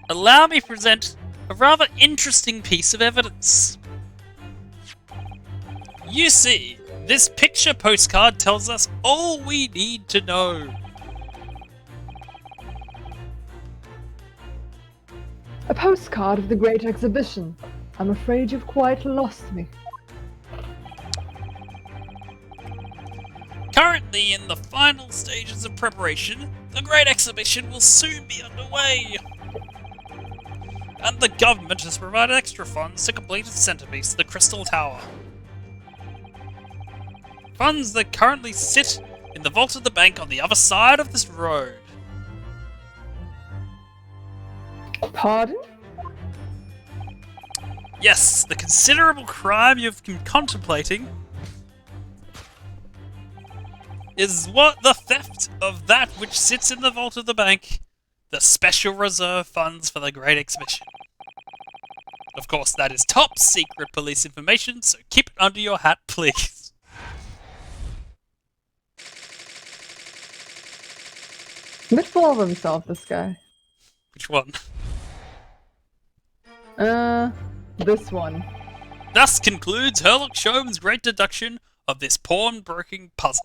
Allow me to present a rather interesting piece of evidence. You see, this picture postcard tells us all we need to know. A postcard of the Great Exhibition. I'm afraid you've quite lost me. Currently in the final stages of preparation, the Great Exhibition will soon be underway. And the government has provided extra funds to complete its centerpiece, the Crystal Tower. Funds that currently sit in the vault of the bank on the other side of this road. Pardon? Yes, the considerable crime you've been contemplating is what the theft of that which sits in the vault of the bank, the special reserve funds for the Great Exhibition. Of course, that is top secret police information, so keep it under your hat, please. A bit full of himself, this guy. Which one? This one. Thus concludes Herlock Sholmes' great deduction of this pawnbroking puzzle.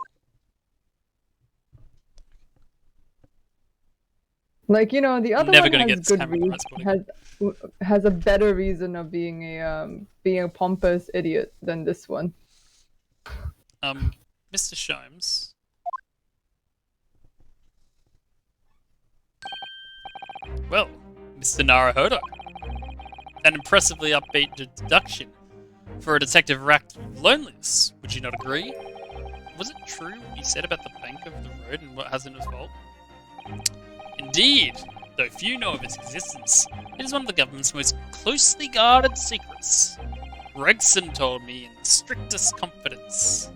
Like, you know, the other Never one gonna has get this good camera reason, has a better reason of being a pompous idiot than this one. Mr. Sholmes. Well, Mr. Naruhodo. An impressively upbeat deduction for a detective racked with loneliness. Would you not agree? Was it true what he said about the bank of the road and what Hazardous vault? Indeed, though few know of its existence, it is one of the government's most closely guarded secrets. Gregson told me in strictest confidence.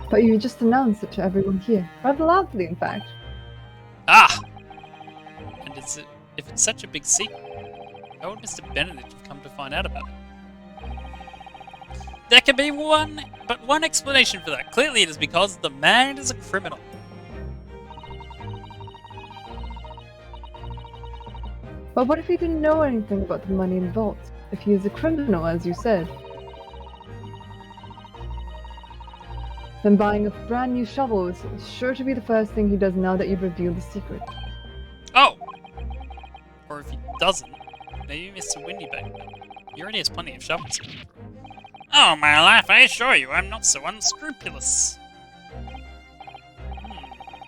But you just announced it to everyone here. Rather loudly, in fact. Ah! And if it's such a big secret, how would Mr. Benedict have come to find out about it? There can be one explanation for that. Clearly it is because the man is a criminal. But what if he didn't know anything about the money in the vault? If he is a criminal, as you said? Then buying a brand new shovel is sure to be the first thing he does now that you've revealed the secret. Oh! Or if he doesn't, maybe Mr. Windybank. He already has plenty of shovels. Oh, my life, I assure you, I'm not so unscrupulous.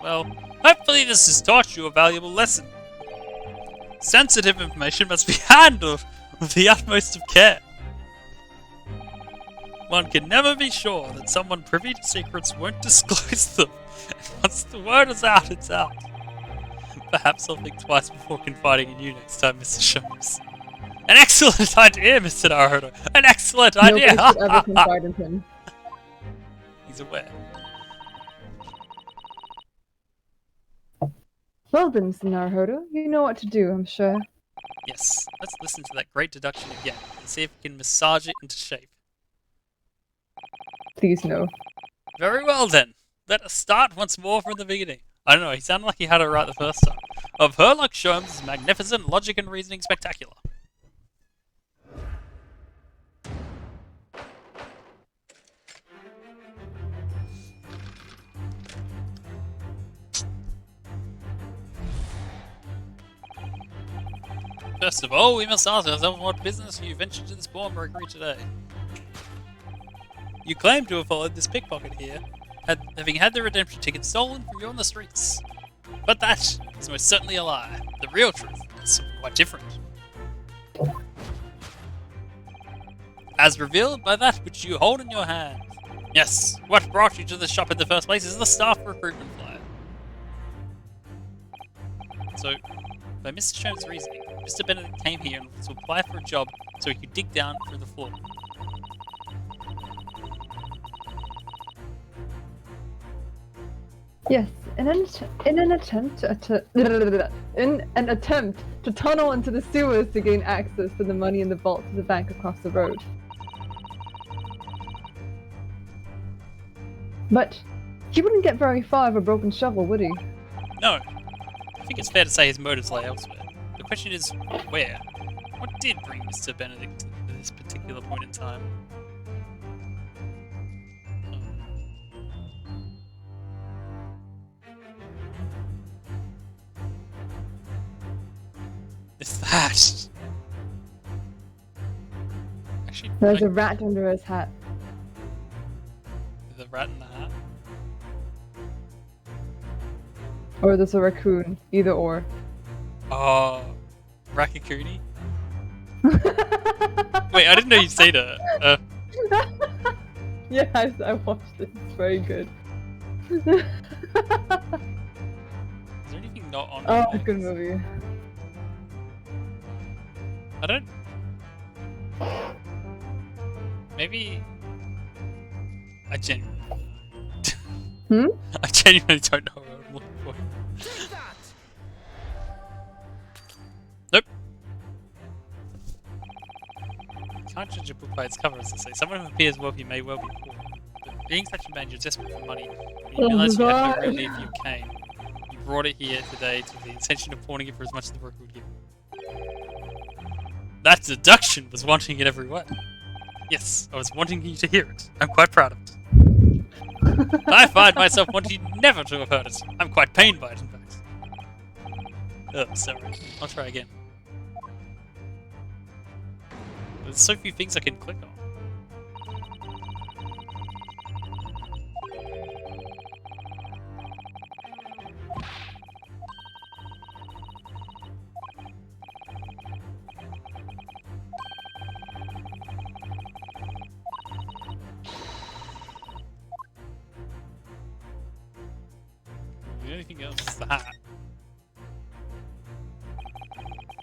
Well, hopefully this has taught you a valuable lesson. Sensitive information must be handled with the utmost of care. One can never be sure that someone privy to secrets won't disclose them. And once the word is out, it's out. Perhaps I'll think twice before confiding in you next time, Mr. Sholmes. An excellent idea, Mr. Naruto! An excellent idea! Nobody should ever confide in him. He's aware. Well then, Mr. Naruhodo, you know what to do, I'm sure. Yes, let's listen to that great deduction again and see if we can massage it into shape. Please no. Very well then. Let us start once more from the beginning. I don't know, he sounded like he had it right the first time. Of Herlock Sholmes' magnificent logic and reasoning spectacular. First of all, we must ask ourselves what business you ventured to this pawnbrokery today. You claim to have followed this pickpocket here, having had the redemption ticket stolen from you on the streets. But that is most certainly a lie. The real truth is quite different. As revealed by that which you hold in your hand. Yes, what brought you to the shop in the first place is the staff recruitment flyer. So, by Mr. Sholmes' reasoning, Mr. Benedict came here to apply for a job so he could dig down through the floor. Yes, in an attempt to tunnel into the sewers to gain access to the money in the vault to the bank across the road. But he wouldn't get very far with a broken shovel, would he? No. I think it's fair to say his motives lay elsewhere. The question is, where? What did bring Mr. Benedict to this particular point in time? Is that? Actually, There's a rat under his hat. the rat in the hat. Or there's a raccoon. Either or. Oh, Rakakuni? Wait, I didn't know you'd seen it. Yes, I watched it. It's very good. Is there anything not on? Oh, Netflix? good movie. I don't. Maybe. I genuinely. I genuinely don't know what I'm looking for. Nope. Can't judge a book by its cover, as they say. Someone who appears wealthy may well be poor. But being such a man, you're desperate for money. When you realize you have no relief, you came. You brought it here today to the intention of pawning it for as much as the broker would give. That deduction was wanting in every way. Yes, I was wanting you to hear it. I'm quite proud of it. I find myself wanting never to have heard it. I'm quite pained by it, in fact. Oh, sorry. I'll try again. There's so few things I can click on. The only thing else is the hat.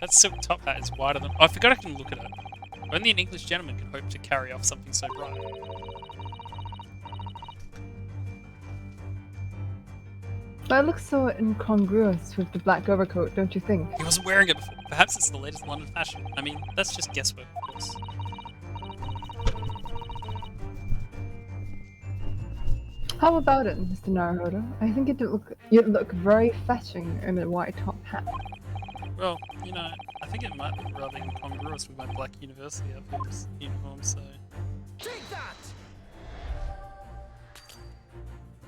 That silk top hat is wider than. Oh, I forgot I can look at it. Only an English gentleman can hope to carry off something so bright. That looks so incongruous with the black overcoat, don't you think? He wasn't wearing it before. Perhaps it's the latest London fashion. I mean, that's just guesswork, of course. How about it, Mr. Naruhodo? I think you'd look very fetching in a white top hat. Well, you know, I think it might be rather incongruous with my black university uniform, so... Take that!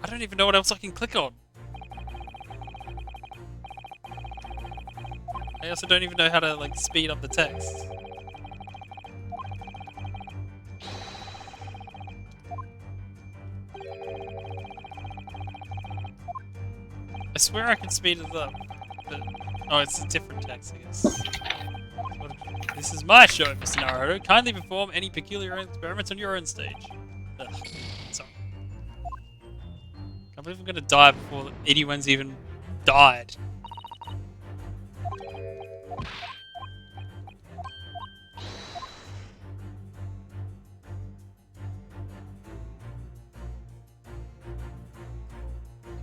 I don't even know what else I can click on. I also don't even know how to, like, speed up the text. I swear I can speed it up, but... Oh, it's a different text, I guess. This is my show, Mr. Naruto. Kindly perform any peculiar experiments on your own stage. Ugh. Sorry. I believe I'm gonna die before anyone's even died.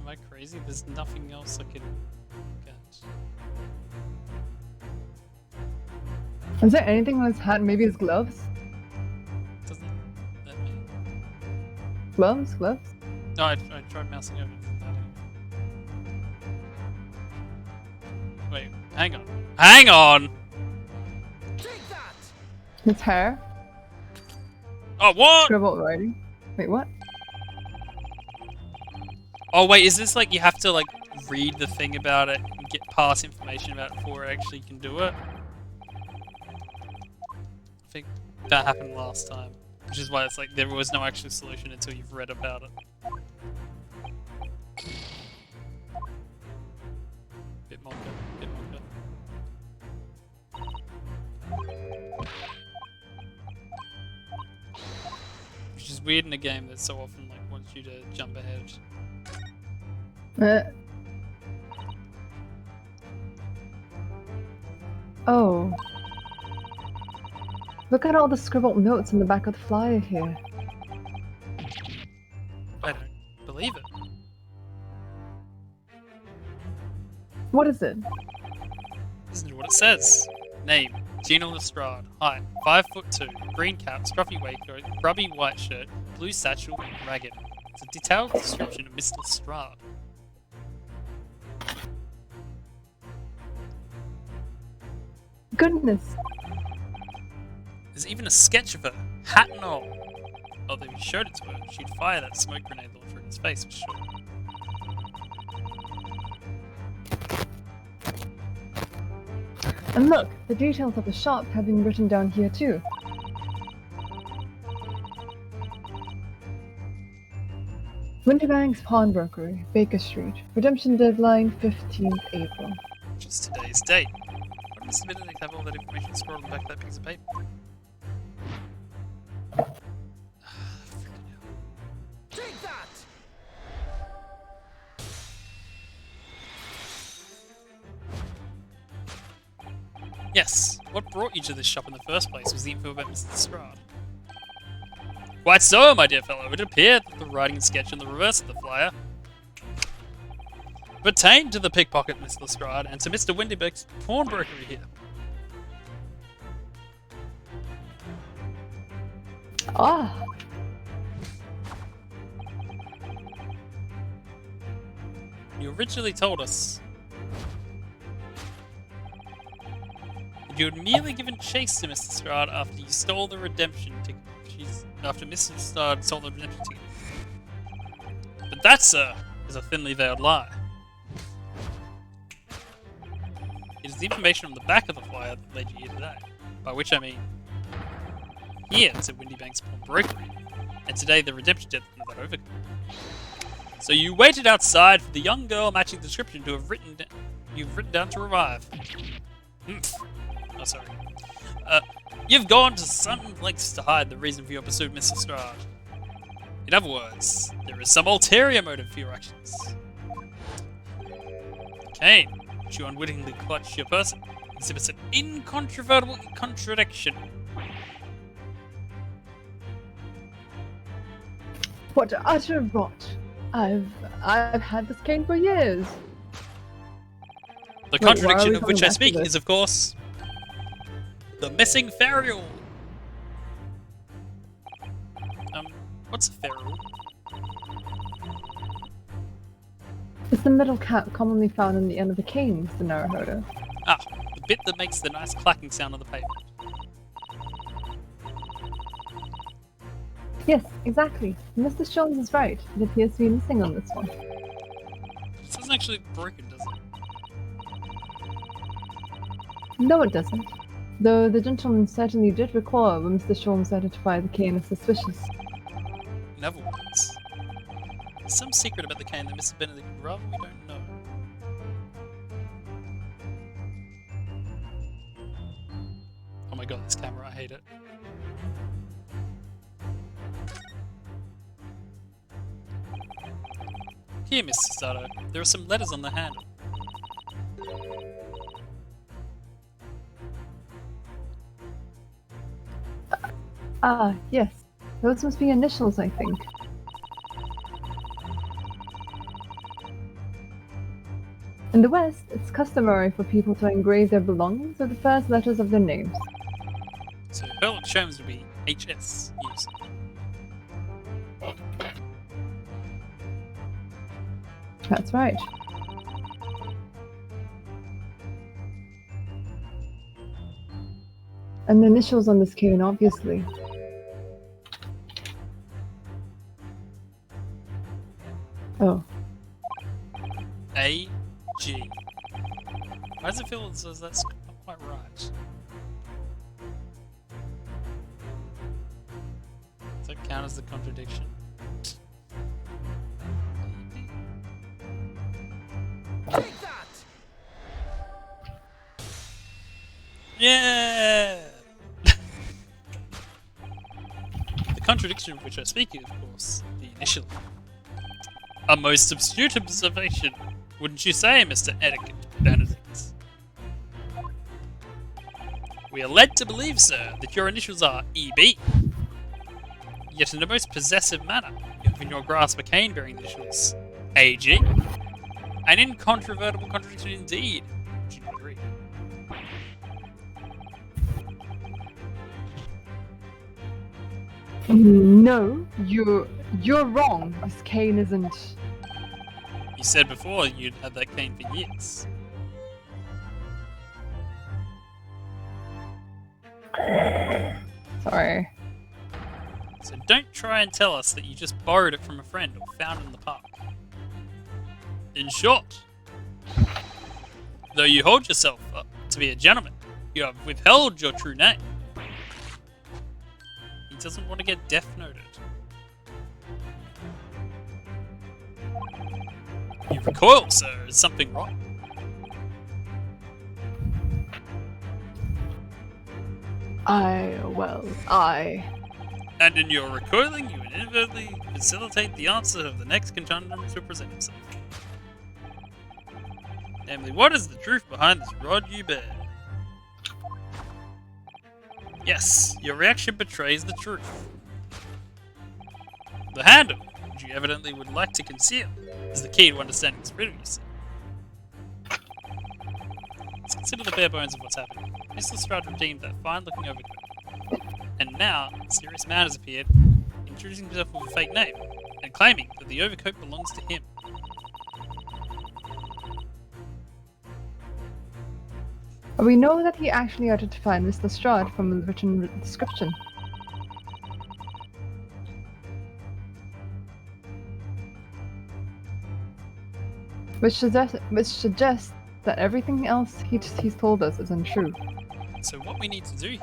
Am I crazy? There's nothing else I can get. Is there anything on his hat? Maybe his gloves? Doesn't let me. Gloves? Gloves? No, I tried mousing over. Wait, hang on. Hang on! Take that! His hair? Oh, what? Scribbled writing? Wait, what? Oh, wait, is this like you have to like read the thing about it and get past information about it before it actually can do it? I think that happened last time, which is why it's like there was no actual solution until you've read about it. Bit monka, bit monka. Which is weird in a game that so often like wants you to jump ahead. Oh. Look at all the scribbled notes in the back of the flyer here. I don't believe it. What is it? Listen to what it says. Name, Gina Lestrade. Height, 5'2", green cap, scruffy waistcoat, grubby white shirt, blue satchel, ragged. It's a detailed description of Miss Lestrade. Goodness. There's even a sketch of her, hat and all. Although if you showed it to her, she'd fire that smoke grenade launcher in his face for sure. And look, the details of the shop have been written down here too. Winterbank's Pawnbrokery, Baker Street. Redemption deadline 15th April. Which is today's date. Why does Benedict have all that information scrawled on the back of that piece of paper? Take that! Yes, what brought you to this shop in the first place was the info about Mr. Lestrade. Quite so, my dear fellow. It appeared that the writing and sketch on the reverse of the flyer pertained to the pickpocket, Miss Lestrade, and to Mr. Windybeck's pawnbrokery here. Ah! You originally told us that you had merely given chase to Mr. Lestrade after you stole the redemption ticket. After Mr. Lestrade stole the redemption ticket. But that, sir, is a thinly veiled lie. It is the information on the back of the flyer that led you here today. By which I mean, here it's at Windybank's Pawnbrokery, and today the redemption deadline of that overcoat. So you waited outside for the young girl matching the description to have you've written down to revive. Oh, sorry. You've gone to some lengths to hide the reason for your pursuit, Miss Lestrade. In other words, there is some ulterior motive for your actions. cane, which you unwittingly clutch to your person, exhibits an incontrovertible contradiction. What utter rot! I've had this cane for years. The Wait, why are contradiction we of coming which I back to speak this? is, of course, the missing ferrule. What's a ferrule? It's the middle cap commonly found on the end of the cane, Mr. Naruhodo. Ah, the bit that makes the nice clacking sound on the pavement. Yes, exactly. Mr. Jones is right. It appears to be missing on this one. This isn't actually broken, does it? No, it doesn't. Though the gentleman certainly did recall when Mr. Sholmes identified the cane as suspicious. In other words, there's some secret about the cane that Mrs. Benedict would rather we don't know. Oh my god, this camera, I hate it. Here, Mr. Sato, there are some letters on the handle. Ah, yes. Those must be initials, I think. In the West, it's customary for people to engrave their belongings with the first letters of their names. So Sherlock Holmes would be HS used. That's right. And the initials on this cane, obviously. Oh. A-G. Why does it feel as though that's not quite right? Does that count as the contradiction? Take that! Yeah! The contradiction of which I speak is, of course, the initial. A most astute observation, wouldn't you say, Mr. Etiquette Benedict? We are led to believe, sir, that your initials are EB. Yet in a most possessive manner, you have in your grasp a cane-bearing initials AG. An incontrovertible contradiction indeed. Would you not agree? No, you're wrong. This cane isn't. You said before you'd had that cane for years. Sorry. So don't try and tell us that you just borrowed it from a friend or found it in the park. In short, though you hold yourself up to be a gentleman, you have withheld your true name. He doesn't want to get death noted. You recoil, sir. Is something wrong? I. And in your recoiling, you inadvertently facilitate the answer of the next conundrum to present himself. Namely, what is the truth behind this rod you bear? Yes, your reaction betrays the truth. The handle, which you evidently would like to conceal, is the key to understanding this riddle, you see. Let's consider the bare bones of what's happening. Mr. Stroud redeemed that fine-looking overcoat. And now, a mysterious man has appeared, introducing himself with a fake name, and claiming that the overcoat belongs to him. We know that he actually identified Mr. Stroud from the written description. Which suggests that everything else he's told us is untrue. So what we need to do here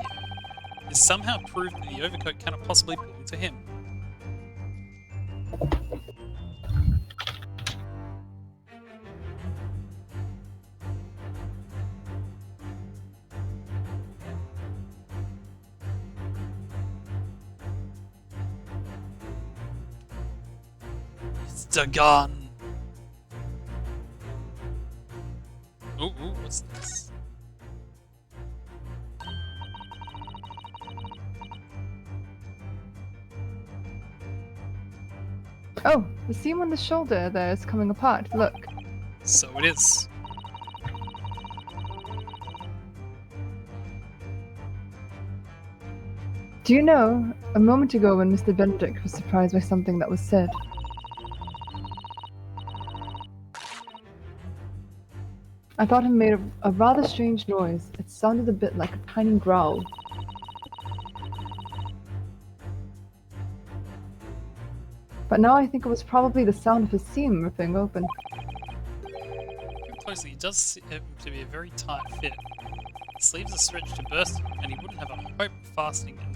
is somehow prove that the overcoat cannot possibly belong to him. It's the gun. was this? Oh, the seam on the shoulder there is coming apart. Look. So it is. Do you know, a moment ago when Mr. Benedict was surprised by something that was said, I thought it made a rather strange noise. It sounded a bit like a tiny growl. But now I think it was probably the sound of his seam ripping open. Looking closely, it does seem to be a very tight fit. The sleeves are stretched to burst, and he wouldn't have a hope of fastening them.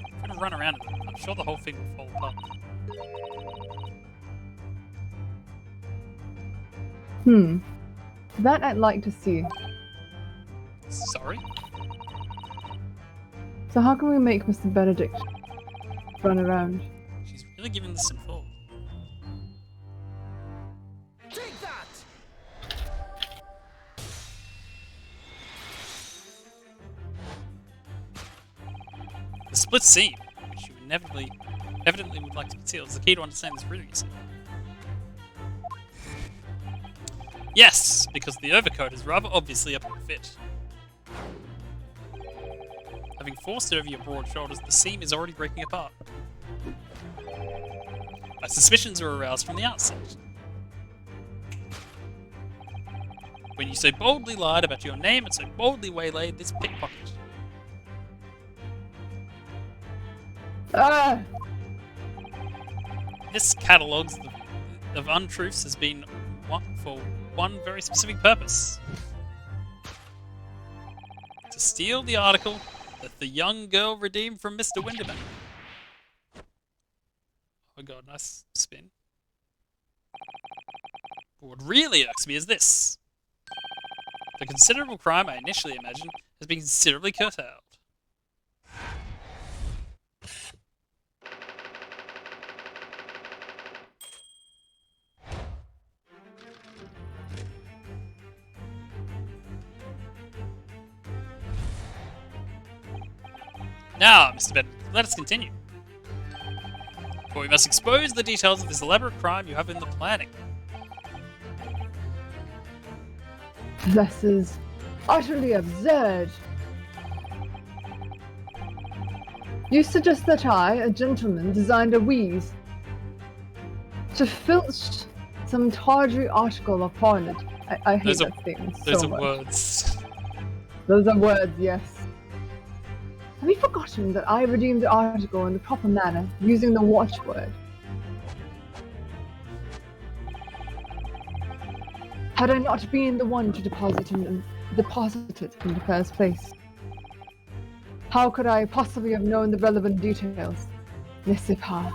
If we were to run around it, I'm sure the whole thing would fall apart. That I'd like to see. Sorry? So how can we make Mr. Benedict run around? She's really giving this some thought. Take that! The split seam, which you evidently would like to conceal, is the key to understand this riddle, you see. Yes, because the overcoat is rather obviously a poor fit. Having forced it over your broad shoulders, the seam is already breaking apart. My suspicions were aroused from the outset. When you so boldly lied about your name and so boldly waylaid this pickpocket. Ah! This catalogue of untruths has been for one very specific purpose. To steal the article that the young girl redeemed from Mr. Winderman. Oh god, nice spin. But what really irks me is this. The considerable crime I initially imagined has been considerably curtailed. Now, Mr. Benton, let us continue. For we must expose the details of this elaborate crime you have in the planning. This is utterly absurd. You suggest that I, a gentleman, designed a wheeze to filch some tawdry article upon it. I hate that statement so much. Those are words. Those are words, yes. Have you forgotten that I redeemed the article in the proper manner, using the watchword? Had I not been the one to deposit it in the first place? How could I possibly have known the relevant details? Laissez pas.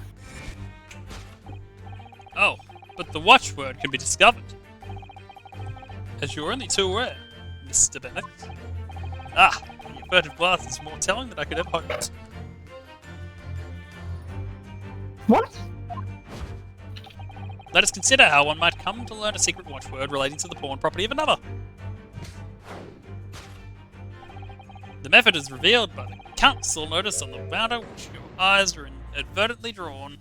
Oh, but the watchword can be discovered. As you're only too aware, Mr. Bennett. Ah, your furtive glance is more telling than I could have hoped. What? Let us consider how one might come to learn a secret watchword relating to the pawn property of another. The method is revealed by the council notice on the matter which your eyes are inadvertently drawn.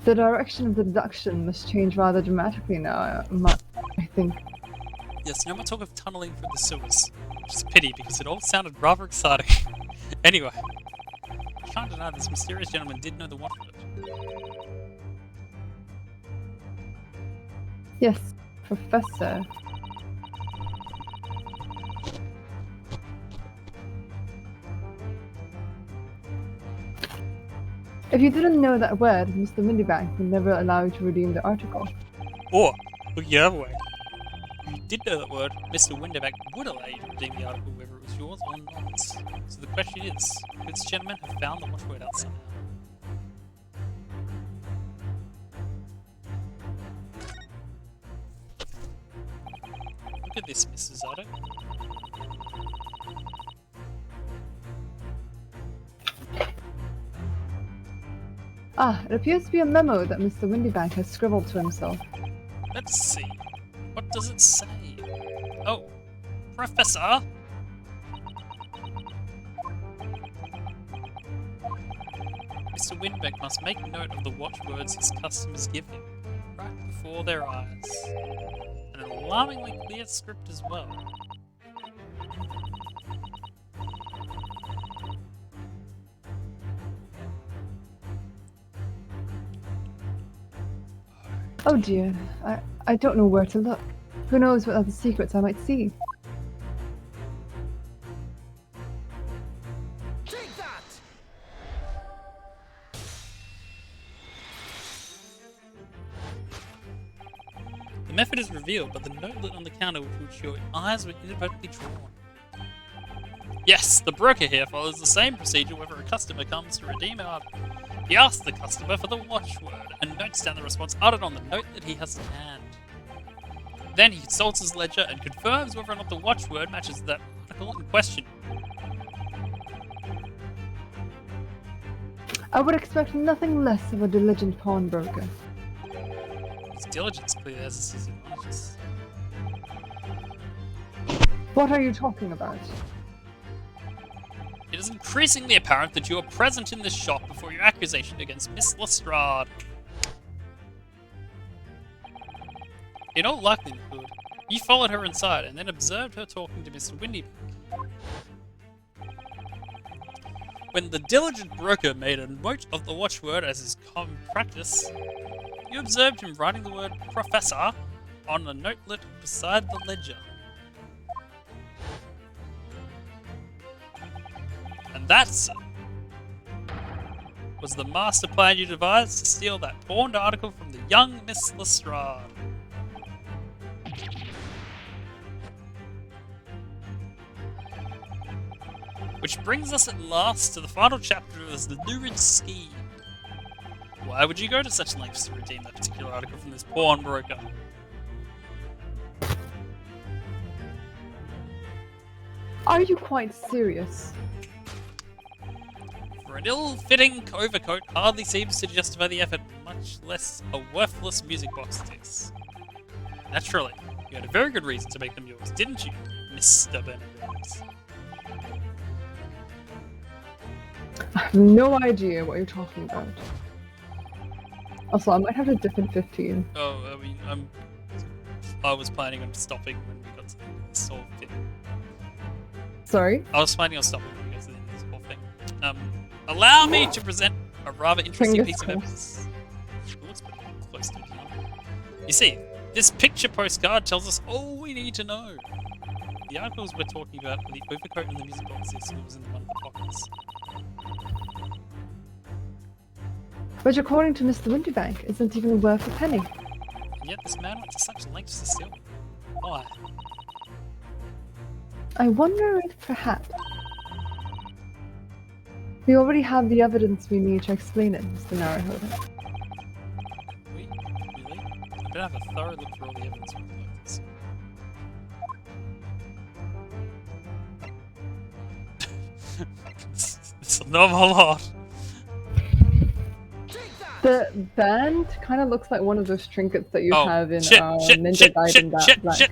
The direction of the deduction must change rather dramatically now, I think. Yes, no more talk of tunneling through the sewers. Which is a pity because it all sounded rather exciting. Anyway, I can't deny this mysterious gentleman did know the watchword. Yes, Professor. If you didn't know that word, Mr. Windybank would never allow you to redeem the article. Or, look the other way. If you did know that word, Mr. Winderback would allow you to redeem the article whether it was yours or not. So the question is, could this gentleman have found the watchword out somehow? Look at this, Mrs. Otto. Ah, it appears to be a memo that Mr. Windybank has scribbled to himself. Let's see. What does it say? Oh, Professor! Mr. Winbeck must make note of the watchwords his customers give him, right before their eyes. An alarmingly clear script as well. Oh dear, I don't know where to look. Who knows what other secrets I might see? Take that! The method is revealed, but the notelet on the counter with which your eyes were inadvertently drawn. Yes, the broker here follows the same procedure whenever a customer comes to redeem an article. He asks the customer for the watchword and notes down the response uttered on the note that he has in hand. Then he consults his ledger and confirms whether or not the watchword matches that article in question. I would expect nothing less of a diligent pawnbroker. His diligence clearly has his advantages. What are you talking about? It is increasingly apparent that you are present in this shop before your accusation against Miss Lestrade. In all likelihood, you followed her inside and then observed her talking to Mr. Windybank. When the diligent broker made a note of the watchword as his common practice, you observed him writing the word Professor on a notelet beside the ledger. And that, sir, was the master plan you devised to steal that pawned article from the young Miss Lestrade. Which brings us at last to the final chapter of this lurid scheme. Why would you go to such lengths to redeem that particular article from this pawnbroker? Are you quite serious? For an ill-fitting overcoat hardly seems to justify the effort, much less a worthless music box this. Naturally, you had a very good reason to make them yours, didn't you, Mr. Benedict? I have no idea what you're talking about. Also, I might have to dip in 15. Oh, I mean, I was planning on stopping when we got to this whole thing. Sorry? I was planning on stopping when we got to this whole thing. Allow me to present a rather interesting Fingers piece of crossed. evidence. It looks pretty close to it, you know? You see, this picture postcard tells us all we need to know. The articles we're talking about are the overcoat and the music box that was in one of the pockets. But according to Mr. Winterbank, isn't even worth a penny. And yet this man went to such lengths to steal them. Why? I wonder if perhaps we already have the evidence we need to explain it, Mr. Naruhodo. Wait, really? I better have a thorough look for all the evidence we like this. It's a normal lot. The band kind of looks like one of those trinkets that you have in shit, Ninja Gaiden Black.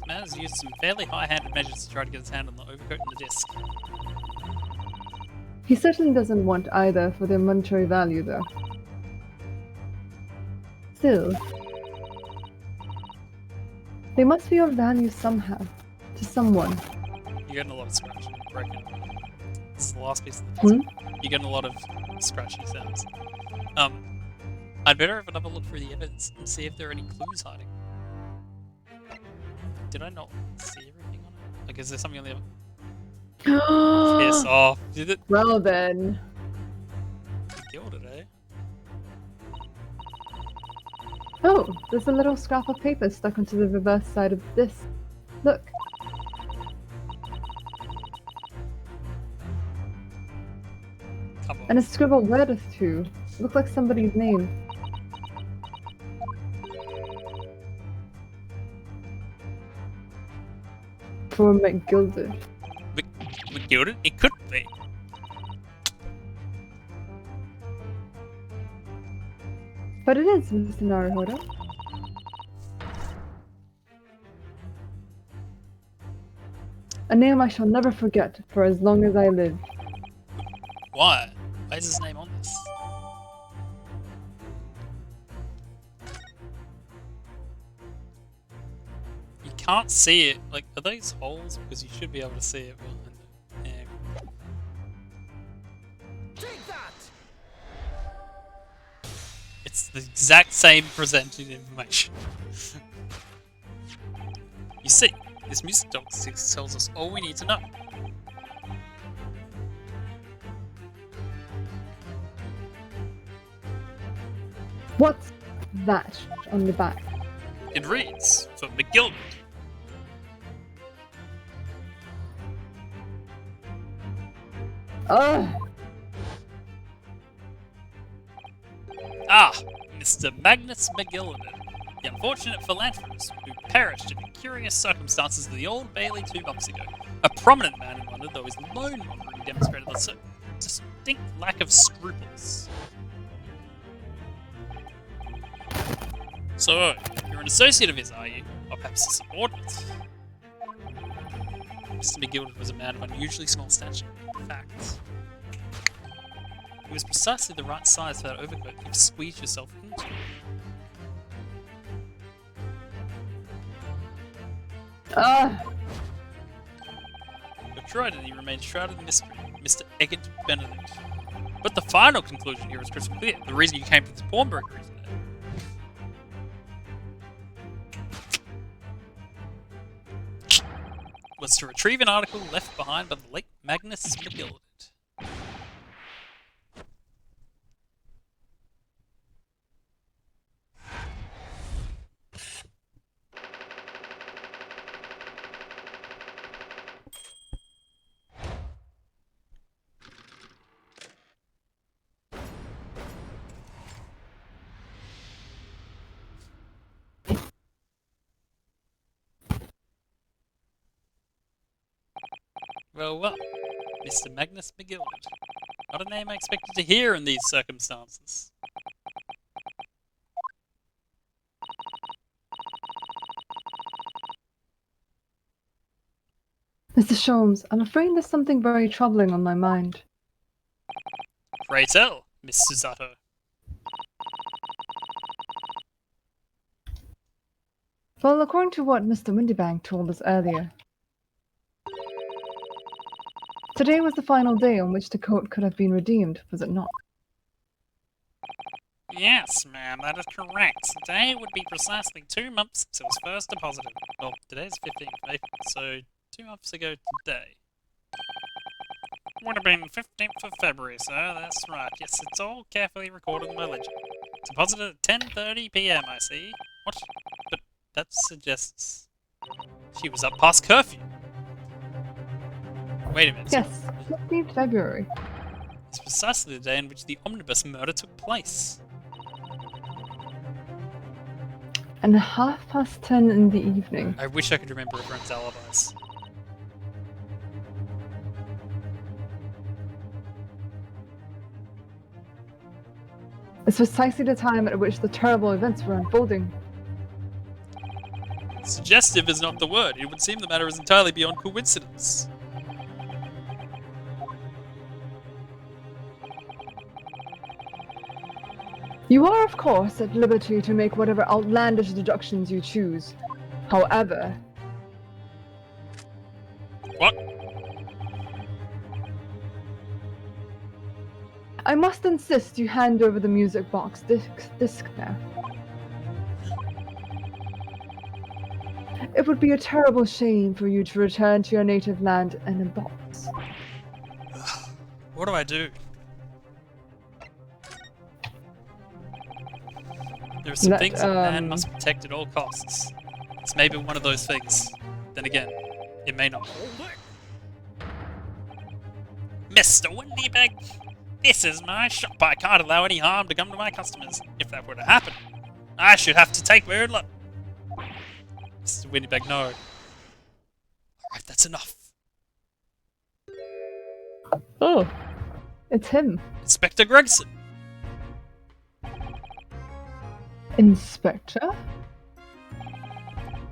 Man has used some fairly high-handed measures to try to get his hand on the overcoat and the disc. He certainly doesn't want either for their monetary value, though. Still, they must be of value somehow, to someone. You're getting a lot of scratching, breaking. This is the last piece of the puzzle. You're getting a lot of scratchy sounds. I'd better have another look through the evidence and see if there are any clues hiding. Did I not see everything on it? Like, is there something on the other? Piss off. Did it? Well then. You killed it, eh? Oh, there's a little scrap of paper stuck onto the reverse side of this. Look. Come on. And a scribbled word or two. Looks like somebody's name. For McGilded. McGilded? It could be. But it is, Mr. Naruhodo. A name I shall never forget for as long as I live. Why? Why is his name on this? You can't see it. Like, are these holes? Because you should be able to see it behind the hair. Take that! It's the exact same presented information. You see, this music dog tells us all we need to know. What's that on the back? It reads, for McGilded. Ugh! Ah, Mr. Magnus McGilded, the unfortunate philanthropist who perished in the curious circumstances of the Old Bailey 2 months ago. A prominent man in London, though his lone wandering demonstrated a distinct lack of scruples. So, you're an associate of his, are you? Or perhaps a subordinate? Mr. McGilded was a man of unusually small stature. In fact, he was precisely the right size for that overcoat you could squeeze yourself into. But tried and he remained shrouded in mystery, Mr. Eggert Benedict. But the final conclusion here is crystal clear. The reason you came to this pawnbroker is was to retrieve an article left behind by the late Magnus McGilded. Well, Mr. Magnus McGilded. Not a name I expected to hear in these circumstances. Mr. Sholmes, I'm afraid there's something very troubling on my mind. Pray tell, Miss Susato. Well, according to what Mr. Windybank told us earlier, today was the final day on which the coat could have been redeemed, was it not? Yes, ma'am, that is correct. Today would be precisely 2 months since it was first deposited. Well, today's 15th of April, so 2 months ago today. Would have been 15th of February, sir. That's right. Yes, it's all carefully recorded in my ledger. Deposited at 10:30 p.m., I see. What? But that suggests she was up past curfew. Wait a minute. Yes, 15th February. It's precisely the day in which the omnibus murder took place. And 10:30 in the evening. I wish I could remember everyone's alibis. It's precisely the time at which the terrible events were unfolding. Suggestive is not the word. It would seem the matter is entirely beyond coincidence. You are, of course, at liberty to make whatever outlandish deductions you choose. However... What? I must insist you hand over the music box disc now. It would be a terrible shame for you to return to your native land in a box. What do I do? There are some things a man must protect at all costs. It's maybe one of those things. Then again, it may not. Mr. Windybank, This is my shop. I can't allow any harm to come to my customers. If that were to happen, I should have to take my own life. Mr. Winnipeg, no. Alright, that's enough. Oh, it's him. Inspector Gregson. Inspector?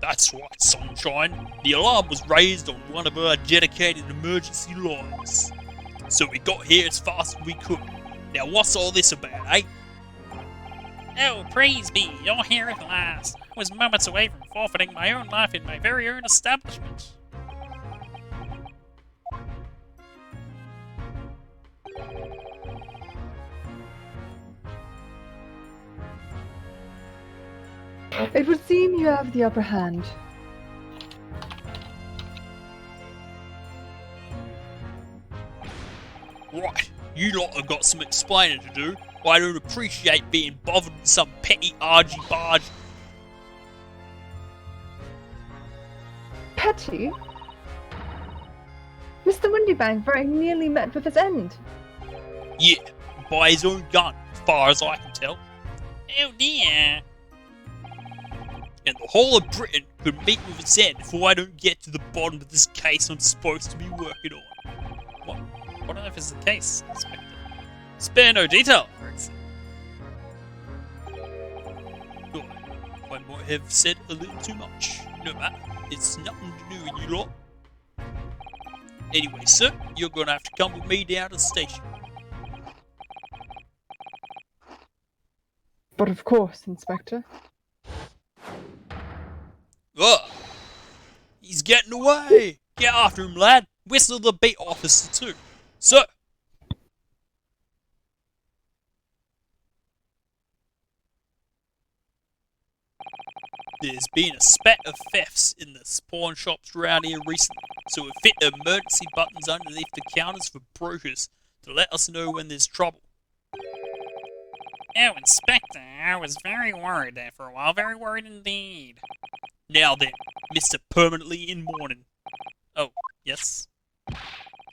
That's right, sunshine. The alarm was raised on one of our dedicated emergency lines. So we got here as fast as we could. Now what's all this about, eh? Oh, praise be, you're here at last. I was moments away from forfeiting my own life in my very own establishment. It would seem you have the upper hand. Right, you lot have got some explaining to do. I don't appreciate being bothered with some petty argy-bargy. Petty? Mr. Windybank very nearly met with his end. Yeah, by his own gun, as far as I can tell. Oh dear. And the whole of Britain could meet with its end if I don't get to the bottom of this case I'm supposed to be working on. What? What on earth is the case, Inspector? Spare no detail, Gregson. I might have said a little too much. No matter, it's nothing to do with you lot. Anyway, sir, you're gonna have to come with me down to the station. But of course, Inspector. Ugh! He's getting away! Get after him, lad! Whistle the beat officer too. Sir! There's been a spat of thefts in the pawn shops around here recently, so we've fit emergency buttons underneath the counters for brochures to let us know when there's trouble. Oh, Inspector, I was very worried there for a while, very worried indeed. Now then, Mr. Permanently in mourning. Oh, yes?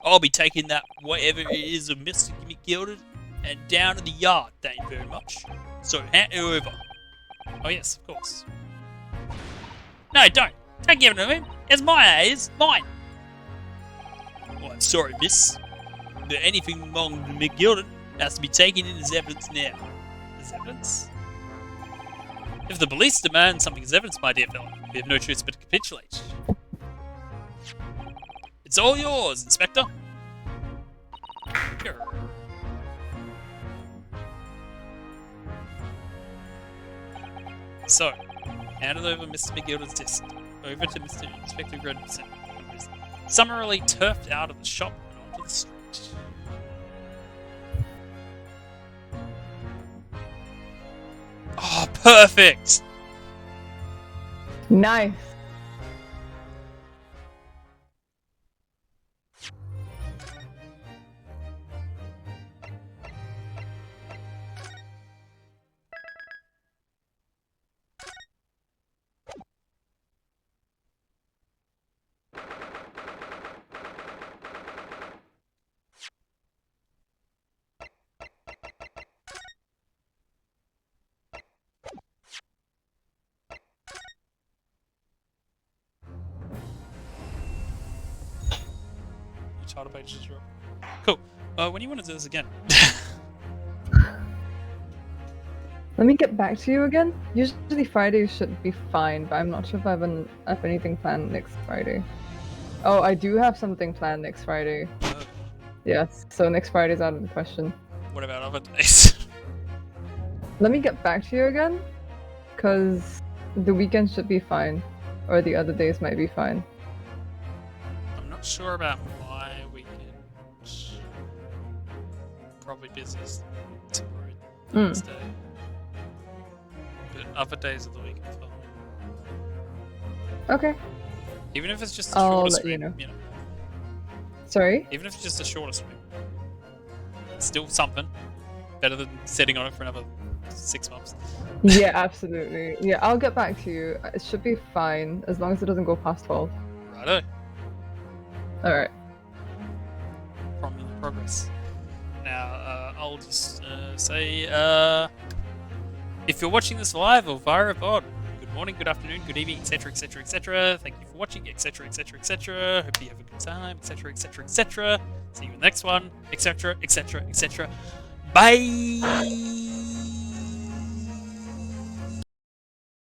I'll be taking that whatever it is of Mr. McGilded and down to the yard, thank you very much. So, hand it over. Oh yes, of course. No, don't. Don't give it to him. It's mine, it is. Mine. Oh, I'm sorry, miss. But anything wrong with McGilded has to be taken in as evidence now. As evidence? If the police demand something as evidence, my dear fellow, we have no choice but to capitulate. It's all yours, Inspector. Sure. So, handed over Mr. McGilded's desk over to Mr. Inspector Gregson, who is summarily turfed out of the shop and onto the street. Oh, perfect! Nice. Title page is wrong. Cool. When do you want to do this again? Let me get back to you again. Usually Fridays should be fine, but I'm not sure if I have anything planned next Friday. Oh, I do have something planned next Friday. Yes, so next Friday's out of the question. What about other days? Let me get back to you again, because the weekend should be fine, or the other days might be fine. I'm not sure about my weekend. Probably busy tomorrow, Thursday. But other days of the week as well. Okay. Even if it's just a I'll shorter let swing, you know. you know. Sorry? Even if it's just a shorter swing. It's still something. Better than sitting on it for another 6 months. Yeah, absolutely. Yeah, I'll get back to you. It should be fine, as long as it doesn't go past 12. Righto. Alright. Progress. Now, I'll just say, if you're watching this live or via a VOD, good morning, good afternoon, good evening, etc., etc., etc. Thank you for watching, etc., etc., etc. Hope you have a good time, etc., etc., etc. See you in the next one, etc., etc., etc. Bye.